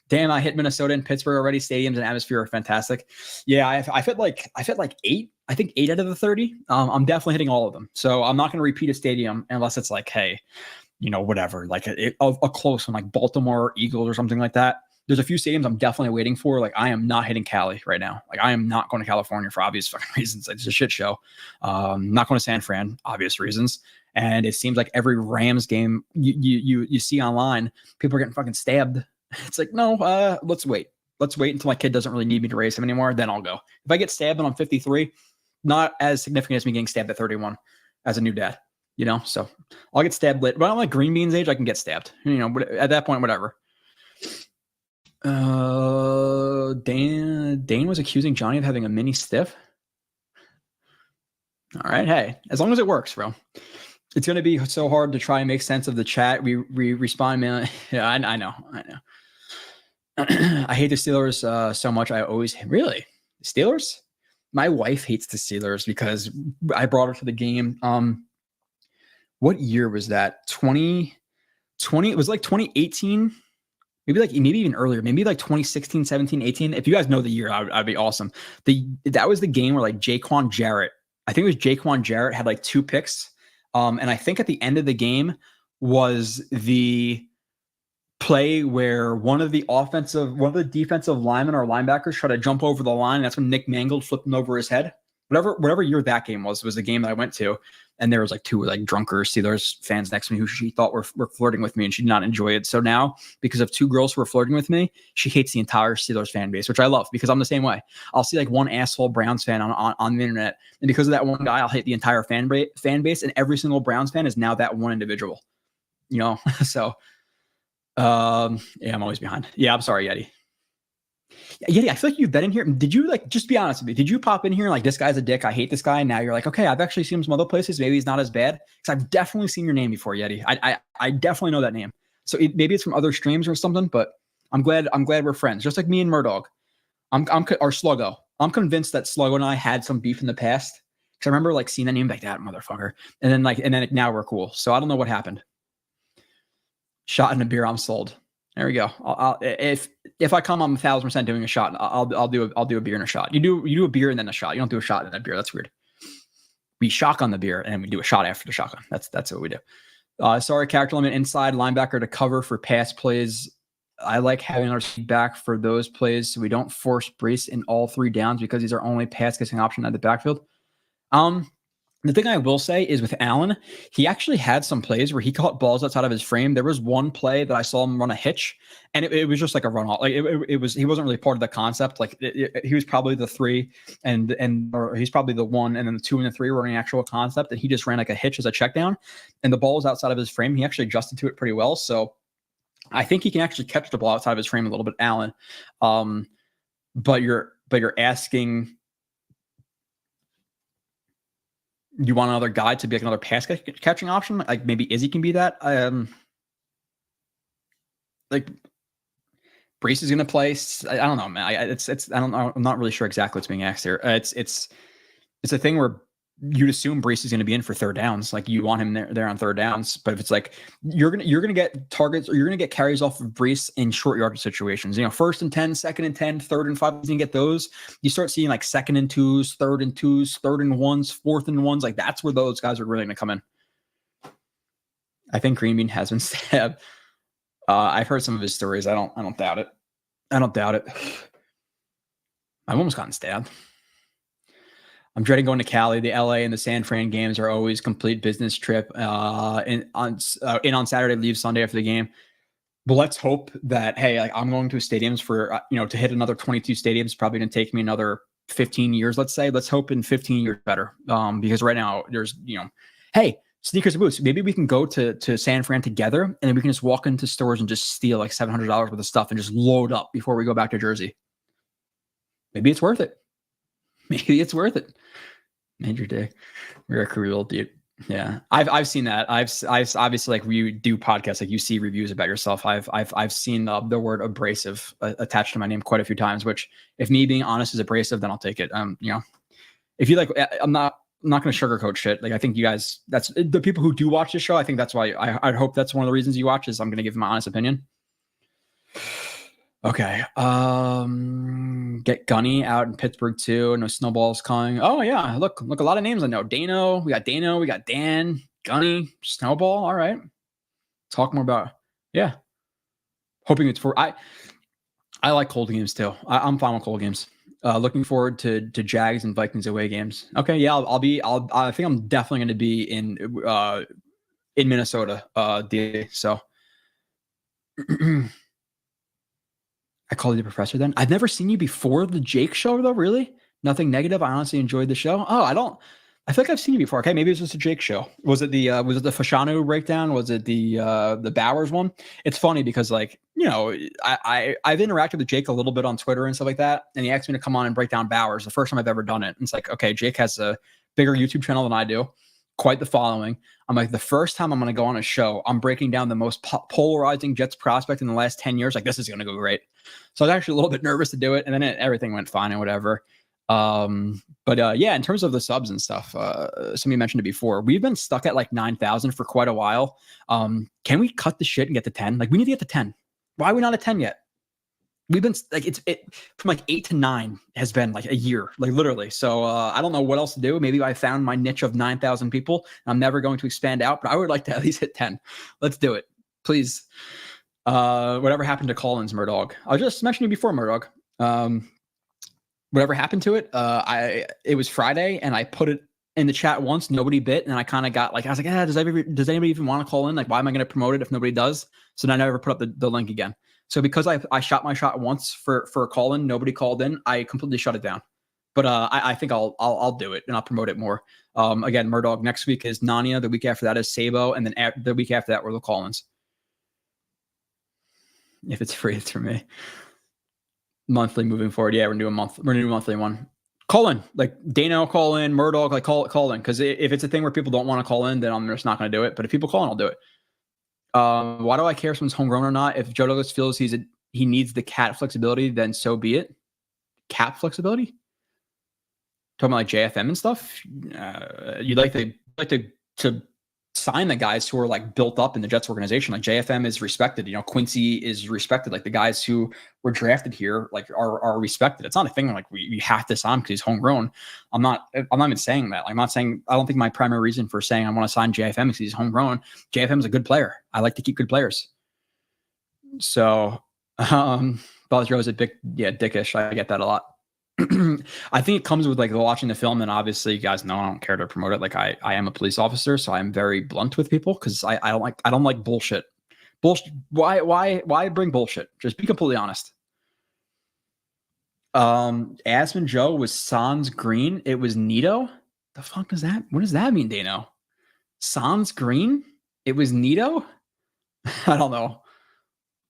Dan, I hit Minnesota and Pittsburgh already. Stadiums and atmosphere are fantastic. Yeah, I fit like 8. I think 8 out of the 30. I'm definitely hitting all of them. So I'm not going to repeat a stadium unless it's like, hey, whatever, like a close one, like Baltimore Eagles or something like that. There's a few stadiums I'm definitely waiting for. Like I am not hitting Cali right now. Like I am not going to California for obvious fucking reasons. Like, it's a shit show. Not going to San Fran, obvious reasons. And it seems like every Rams game you see online, people are getting fucking stabbed. It's like, no, let's wait. Let's wait until my kid doesn't really need me to raise him anymore. Then I'll go. If I get stabbed and I'm 53, not as significant as me getting stabbed at 31 as a new dad, so I'll get stabbed late. But I'm like Green Bean's age, I can get stabbed, at that point, whatever. Dane was accusing Johnny of having a mini stiff. All right. Hey, as long as it works, bro. It's going to be so hard to try and make sense of the chat. We respond, man. Yeah, I know. I hate the Steelers so much. I always really Steelers. My wife hates the Steelers because I brought her to the game. What year was that? 2020. It was like 2018. Maybe even earlier, maybe like 2016, 17, 18. If you guys know the year, I'd be awesome. That was the game where like Jaquan Jarrett, I think it was Jaquan Jarrett had like 2 picks. And I think at the end of the game was the play where one of the defensive linemen or linebackers tried to jump over the line. And that's when Nick Mangold flipped him over his head. Whatever year that game was the game that I went to. And there was like 2 like drunker Steelers fans next to me who she thought were flirting with me, and she did not enjoy it. So now, because of 2 girls who were flirting with me, she hates the entire Steelers fan base, which I love because I'm the same way. I'll see like one asshole Browns fan on the internet, and because of that one guy, I'll hate the entire fan base, and every single Browns fan is now that one individual. So yeah, I'm always behind. Yeah, I'm sorry, Yeti. Yeti, I feel like you've been in here. Did you just be honest with me? Did you pop in here like, this guy's a dick, I hate this guy? And now you're like, okay, I've actually seen him some other places. Maybe he's not as bad. Because I've definitely seen your name before, Yeti. I definitely know that name. So maybe it's from other streams or something, but I'm glad we're friends. Just like me and Murdoch. Or Sluggo. I'm convinced that Sluggo and I had some beef in the past. Because I remember like seeing that name like, that motherfucker. And then now we're cool. So I don't know what happened. Shot in a beer, I'm sold. There we go. If I come, I'm 1,000% doing a shot. I'll do a beer and a shot. You do a beer and then a shot. You don't do a shot and then a beer. That's weird. We shotgun the beer and then we do a shot after the shotgun. That's what we do. Sorry, character limit inside linebacker to cover for pass plays. I like having our back for those plays so we don't force Brees in all 3 downs because he's our only pass catching option at the backfield. The thing I will say is with Allen, he actually had some plays where he caught balls outside of his frame. There was one play that I saw him run a hitch, and it was just like a run off. Like he wasn't really part of the concept. Like he was probably the 3, or he's probably the 1, and then the 2 and the 3 were an actual concept, and he just ran like a hitch as a check down, and the ball was outside of his frame. He actually adjusted to it pretty well. So I think he can actually catch the ball outside of his frame a little bit, Allen. But you're asking. You want another guy to be like another pass catching option? Like maybe Izzy can be that. Like Brees is going to play. I don't know, man. I don't know. I'm not really sure exactly what's being asked here. It's a thing where you'd assume Brees is going to be in for third downs. Like you want him there on third downs. But if it's like you're gonna get targets or you're gonna get carries off of Brees in short yardage situations, you know, 1st and 10, 2nd and 10, 3rd and 5, you can get those. You start seeing like 2nd and 2s, 3rd and 2s, 3rd and 1s, 4th and 1s. Like that's where those guys are really gonna come in. I think Green Bean has been stabbed. I've heard some of his stories. I don't doubt it. I don't doubt it. I've almost gotten stabbed. I'm dreading going to Cali. The LA and the San Fran games are always complete business trip. In on Saturday, leave Sunday after the game. But let's hope that, hey, like I'm going to stadiums for, to hit another 22 stadiums, probably going to take me another 15 years, let's say. Let's hope in 15 years better. Because right now there's, hey, sneakers and boots. Maybe we can go to San Fran together and then we can just walk into stores and just steal like $700 worth of stuff and just load up before we go back to Jersey. Maybe it's worth it. Maybe it's worth it. Major day. We're a career dude. Yeah. I've seen that. I've obviously like you do podcasts, like you see reviews about yourself. I've seen the word abrasive attached to my name quite a few times, which if me being honest is abrasive, then I'll take it. If you like, I'm not going to sugarcoat shit. Like I think you guys, that's the people who do watch the show. I think that's why I'd hope that's one of the reasons you watch is I'm going to give my honest opinion. Okay. Get Gunny out in Pittsburgh too. No snowballs coming. Oh yeah. Look, a lot of names I know. Dano. We got Dan, Gunny, Snowball. All right. Talk more about, yeah. Hoping it's for, I like cold games too. I'm fine with cold games. Looking forward to Jags and Vikings away games. Okay. Yeah. I think I'm definitely going to be in Minnesota, so I called you the professor then. I've never seen you before the Jake show though. Really? Nothing negative. I honestly enjoyed the show. Oh, I feel like I've seen you before. Okay. Maybe it was just a Jake show. Was it the Fashanu breakdown? Was it the Bowers one? It's funny because like, I've interacted with Jake a little bit on Twitter and stuff like that. And he asked me to come on and break down Bowers. The first time I've ever done it. And it's like, okay, Jake has a bigger YouTube channel than I do. Quite the following. I'm like, the first time I'm going to go on a show, I'm breaking down the most polarizing Jets prospect in the last 10 years. Like, this is going to go great. So I was actually a little bit nervous to do it. And then everything went fine and whatever. Yeah, in terms of the subs and stuff, somebody mentioned it before. We've been stuck at like 9,000 for quite a while. Can we cut the shit and get to 10? Like, we need to get to 10. Why are we not at 10 yet? We've been like, it from like 8 to 9 has been like a year, like literally. So I don't know what else to do. Maybe I found my niche of 9,000 people. I'm never going to expand out, but I would like to at least hit 10. Let's do it, please. Whatever happened to Collins, Murdog? I was just mentioning before, Murdog. Whatever happened to it? It was Friday, and I put it in the chat once. Nobody bit, and I kind of got like, I was like, does anybody even want to call in? Like, why am I going to promote it if nobody does? So then I never put up the link again. So because I shot my shot once for a call in, nobody called in, I completely shut it down. But I think I'll do it and I'll promote it more. Again, Murdog, next week is Nania. The week after that is Sabo, and then the week after that were the call-ins. If it's free, it's for me. Monthly moving forward. Yeah, we're gonna do a monthly one. Call in, like Dano, call in, Murdog, like call in. Because if it's a thing where people don't want to call in, then I'm just not gonna do it. But if people call in, I'll do it. Why do I care if someone's homegrown or not? If Joe Douglas feels he needs the cat flexibility, then so be it. Cap flexibility? Talking about like JFM and stuff. You'd like to sign the guys who are like built up in the Jets organization. Like JFM is respected. Quincy is respected. Like the guys who were drafted here, like are respected. It's not a thing like we have to sign because he's homegrown. I'm not even saying that. Like, I'm not saying, I don't think my primary reason for saying I want to sign JFM because he's homegrown. JFM is a good player. I like to keep good players. So, Buzz Rose is dickish. I get that a lot. I think it comes with like watching the film, and obviously you guys know I don't care to promote it. Like I am a police officer, so I'm very blunt with people because I don't like bullshit. Bullshit. Why bring bullshit? Just be completely honest. Asman Joe was Sans Green. It was Nito. The fuck is that? What does that mean, Dano? Sans Green? It was Nito? I don't know.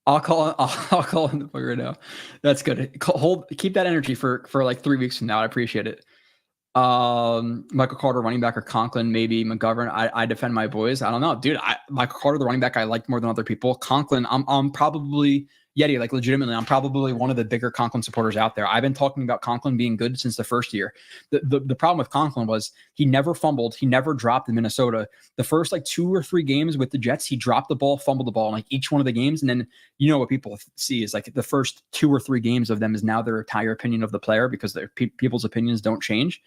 I'll call in the book right now. That's good. Keep that energy for like 3 weeks from now. I appreciate it. Michael Carter, running back, or Conklin, maybe McGovern. I defend my boys. I don't know, dude. Michael Carter, the running back, I like more than other people. Conklin, I'm probably Yeti, like legitimately, I'm probably one of the bigger Conklin supporters out there. I've been talking about Conklin being good since the first year. The problem with Conklin was he never fumbled. He never dropped in Minnesota. The first like 2 or 3 games with the Jets, he dropped the ball, fumbled the ball in like each one of the games. And then, you know, what people see is like the first 2 or 3 games of them is now their entire opinion of the player because their people's opinions don't change.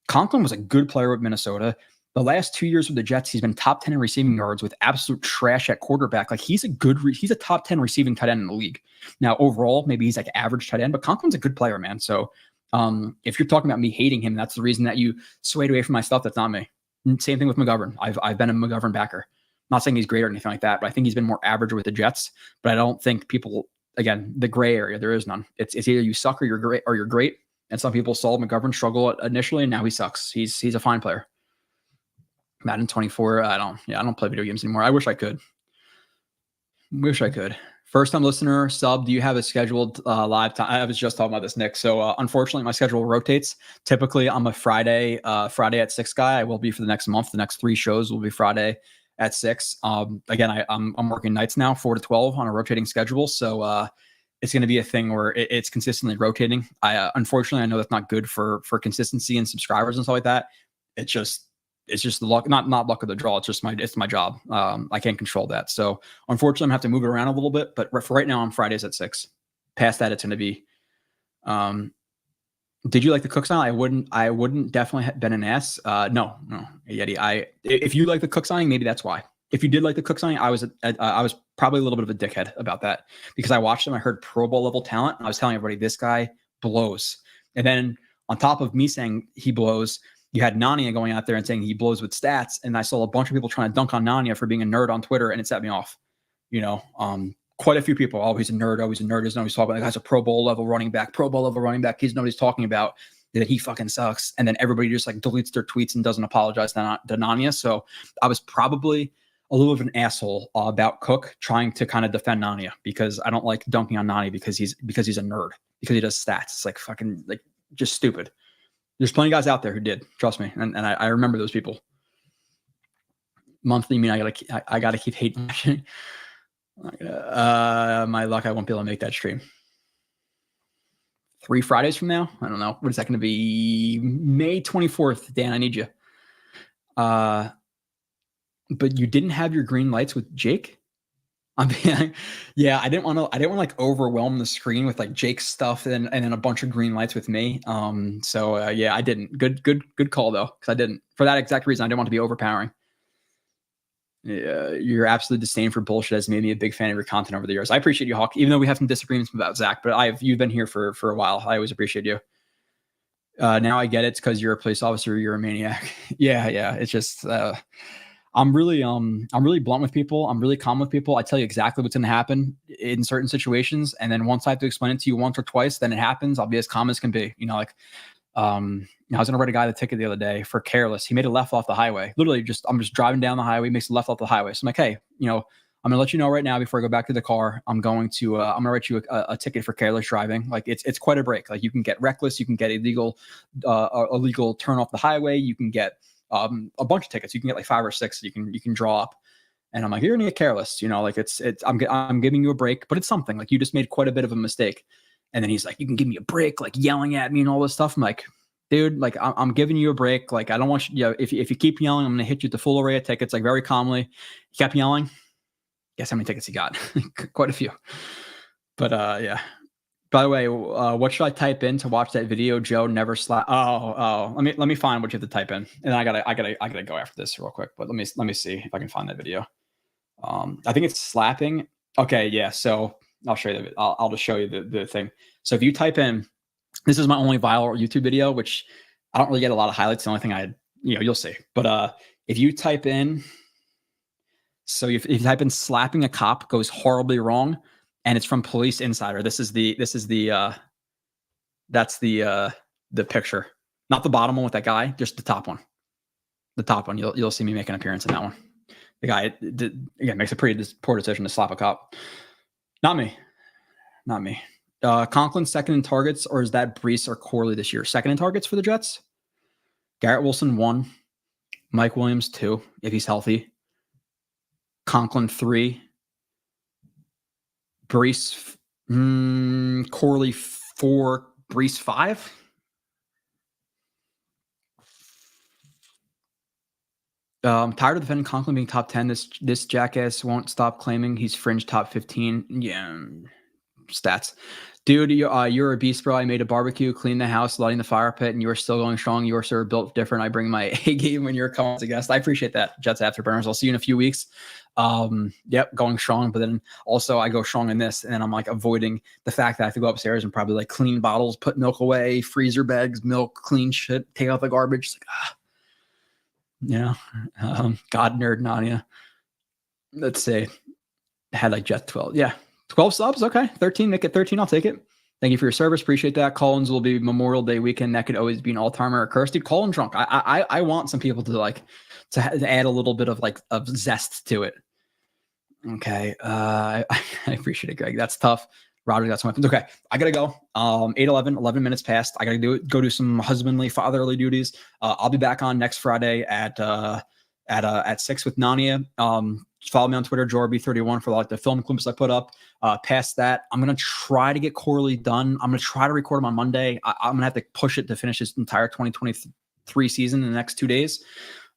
Conklin was a good player with Minnesota. The last 2 years with the Jets, he's been top 10 in receiving yards with absolute trash at quarterback. Like he's a top 10 receiving tight end in the league. Now, overall, maybe he's like average tight end, but Conklin's a good player, man. So if you're talking about me hating him, that's the reason that you swayed away from my stuff. That's not me. Same thing with McGovern. I've been a McGovern backer. Not saying he's great or anything like that, but I think he's been more average with the Jets. But I don't think people, again, the gray area, there is none. It's either you suck or you're great. And some people saw McGovern struggle initially, and now he sucks. He's a fine player. Madden 24. I don't play video games anymore. I wish I could. First time listener, sub. Do you have a scheduled live time? I was just talking about this, Nick. So unfortunately, my schedule rotates. Typically, I'm a Friday at 6 guy. I will be for the next month. The next 3 shows will be Friday at 6. Again, I'm working nights now, 4 to 12 on a rotating schedule. So it's going to be a thing where it's consistently rotating. Unfortunately, I know that's not good for consistency and subscribers and stuff like that. It's just the luck, not luck of the draw. It's my job. I can't control that. So unfortunately, I'm gonna have to move it around a little bit. But for right now, on Fridays at 6. Past that, it's gonna be. Did you like the cook style? I wouldn't definitely have been an ass. No, Yeti. If you like the cook signing, maybe that's why. If you did like the cook signing, I was probably a little bit of a dickhead about that because I watched him. I heard Pro Bowl level talent. And I was telling everybody this guy blows. And then on top of me saying he blows, you had Nania going out there and saying he blows with stats. And I saw a bunch of people trying to dunk on Nania for being a nerd on Twitter, and it set me off. You know, quite a few people, always a nerd. Doesn't know what he's talking about. The guy's a Pro Bowl level running back. He doesn't know what he's talking about, that he fucking sucks. And then everybody just like deletes their tweets and doesn't apologize to Nania. So I was probably a little of an asshole about Cook trying to kind of defend Nania because I don't like dunking on Nania because he's a nerd, because he does stats. It's like fucking like just stupid. There's plenty of guys out there who did, trust me, and I remember those people. Monthly, I gotta keep hating. My luck, I won't be able to make that stream. 3 Fridays from now, I don't know. What is that going to be? May 24th, Dan. I need you. But you didn't have your green lights with Jake. Yeah, I didn't want to like overwhelm the screen with like Jake's stuff and then a bunch of green lights with me. Yeah, I didn't. Good call though, because I didn't. For that exact reason, I didn't want to be overpowering. Yeah, your absolute disdain for bullshit has made me a big fan of your content over the years. I appreciate you, Hawk, even though we have some disagreements about Zach, but you've been here for a while. I always appreciate you. Now I get it. It's because you're a police officer. You're a maniac. Yeah. It's just. I'm really blunt with people. I'm really calm with people. I tell you exactly what's going to happen in certain situations. And then once I have to explain it to you once or twice, then it happens. I'll be as calm as can be. You know, like, I was going to write a guy the ticket the other day for careless. He made a left off the highway. Literally I'm just driving down the highway, makes a left off the highway. So I'm like, hey, you know, I'm going to let you know right now before I go back to the car, I'm going to write you a ticket for careless driving. Like it's quite a break. Like you can get reckless. You can get illegal turn off the highway. You can get, a bunch of tickets. You can get like 5 or 6 you can draw up. And I'm like, you're gonna get careless, you know, like I'm giving you a break, but it's something like you just made quite a bit of a mistake. And then he's like, you can give me a break, like yelling at me and all this stuff. I'm like, dude, like I'm giving you a break. Like I don't want you, if you keep yelling, I'm gonna hit you with the full array of tickets, like very calmly. He kept yelling. Guess how many tickets he got? Quite a few. But yeah. By the way, what should I type in to watch that video? Joe never slap. Oh. Let me find what you have to type in, and I gotta go after this real quick. But let me see if I can find that video. I think it's slapping. Okay, yeah. So I'll show you I'll just show you the thing. So if you type in, this is my only viral YouTube video, which I don't really get a lot of highlights. The only thing you'll see. But if you type in, so if you type in slapping a cop goes horribly wrong. And it's from Police Insider. That's the picture, not the bottom one with that guy, just the top one. The top one. You'll see me make an appearance in that one. The guy makes a pretty poor decision to slap a cop. Not me. Conklin second in targets, or is that Brees or Corley this year? Second in targets for the Jets. Garrett Wilson 1, Mike Williams 2 if he's healthy. Conklin 3. Brees Corley 4, Brees 5. Tired of defending Conklin being top 10. This jackass won't stop claiming he's fringe top 15. Yeah, stats. Dude, you're a beast, bro. I made a barbecue, cleaned the house, lighting the fire pit, and you are still going strong. You are sort of built different. I bring my A game when you're coming as a guest. I appreciate that, Jets Afterburners. I'll see you in a few weeks. Yep, going strong, but then also I go strong in this, and then I'm like avoiding the fact that I have to go upstairs and probably like clean bottles, put milk away, freezer bags, milk, clean shit, take out the garbage. It's like, God nerd Nanya. Let's say had like Jet 12. Yeah. 12 subs. Okay. 13. Make it 13. I'll take it. Thank you for your service. Appreciate that. Collins will be Memorial Day weekend. That could always be an all-timer or curse. Dude, Colin drunk. I want some people to add a little bit of like of zest to it. Okay. I appreciate it, Greg. That's tough. Roger, that's my weapons. Okay. I gotta go. 11 minutes past. I gotta go do some husbandly, fatherly duties. I'll be back on next Friday at 6 with Nania. Follow me on Twitter, Jorby31, for like the film clips I put up. Past that, I'm gonna try to get Corley done. I'm gonna try to record him on Monday. I'm gonna have to push it to finish his entire 2023 season in the next 2 days.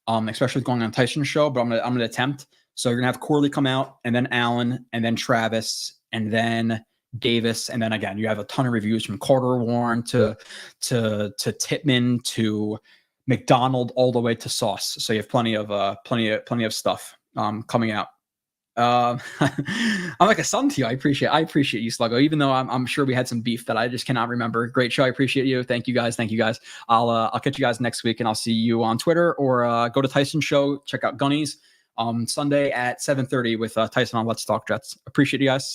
Especially going on Tyson's show, but I'm gonna attempt. So you're gonna have Corley come out, and then Allen, and then Travis, and then Davis, and then again you have a ton of reviews from Carter Warren to Titman to McDonald all the way to Sauce. So you have plenty of stuff coming out. I'm like a son to you. I appreciate you, Sluggo, even though I'm sure we had some beef that I just cannot remember. Great show. I appreciate you. Thank you guys. I'll catch you guys next week, and I'll see you on Twitter or go to Tyson's show. Check out Gunnies Sunday at 7:30 with Tyson on Let's Talk Jets. Appreciate you guys.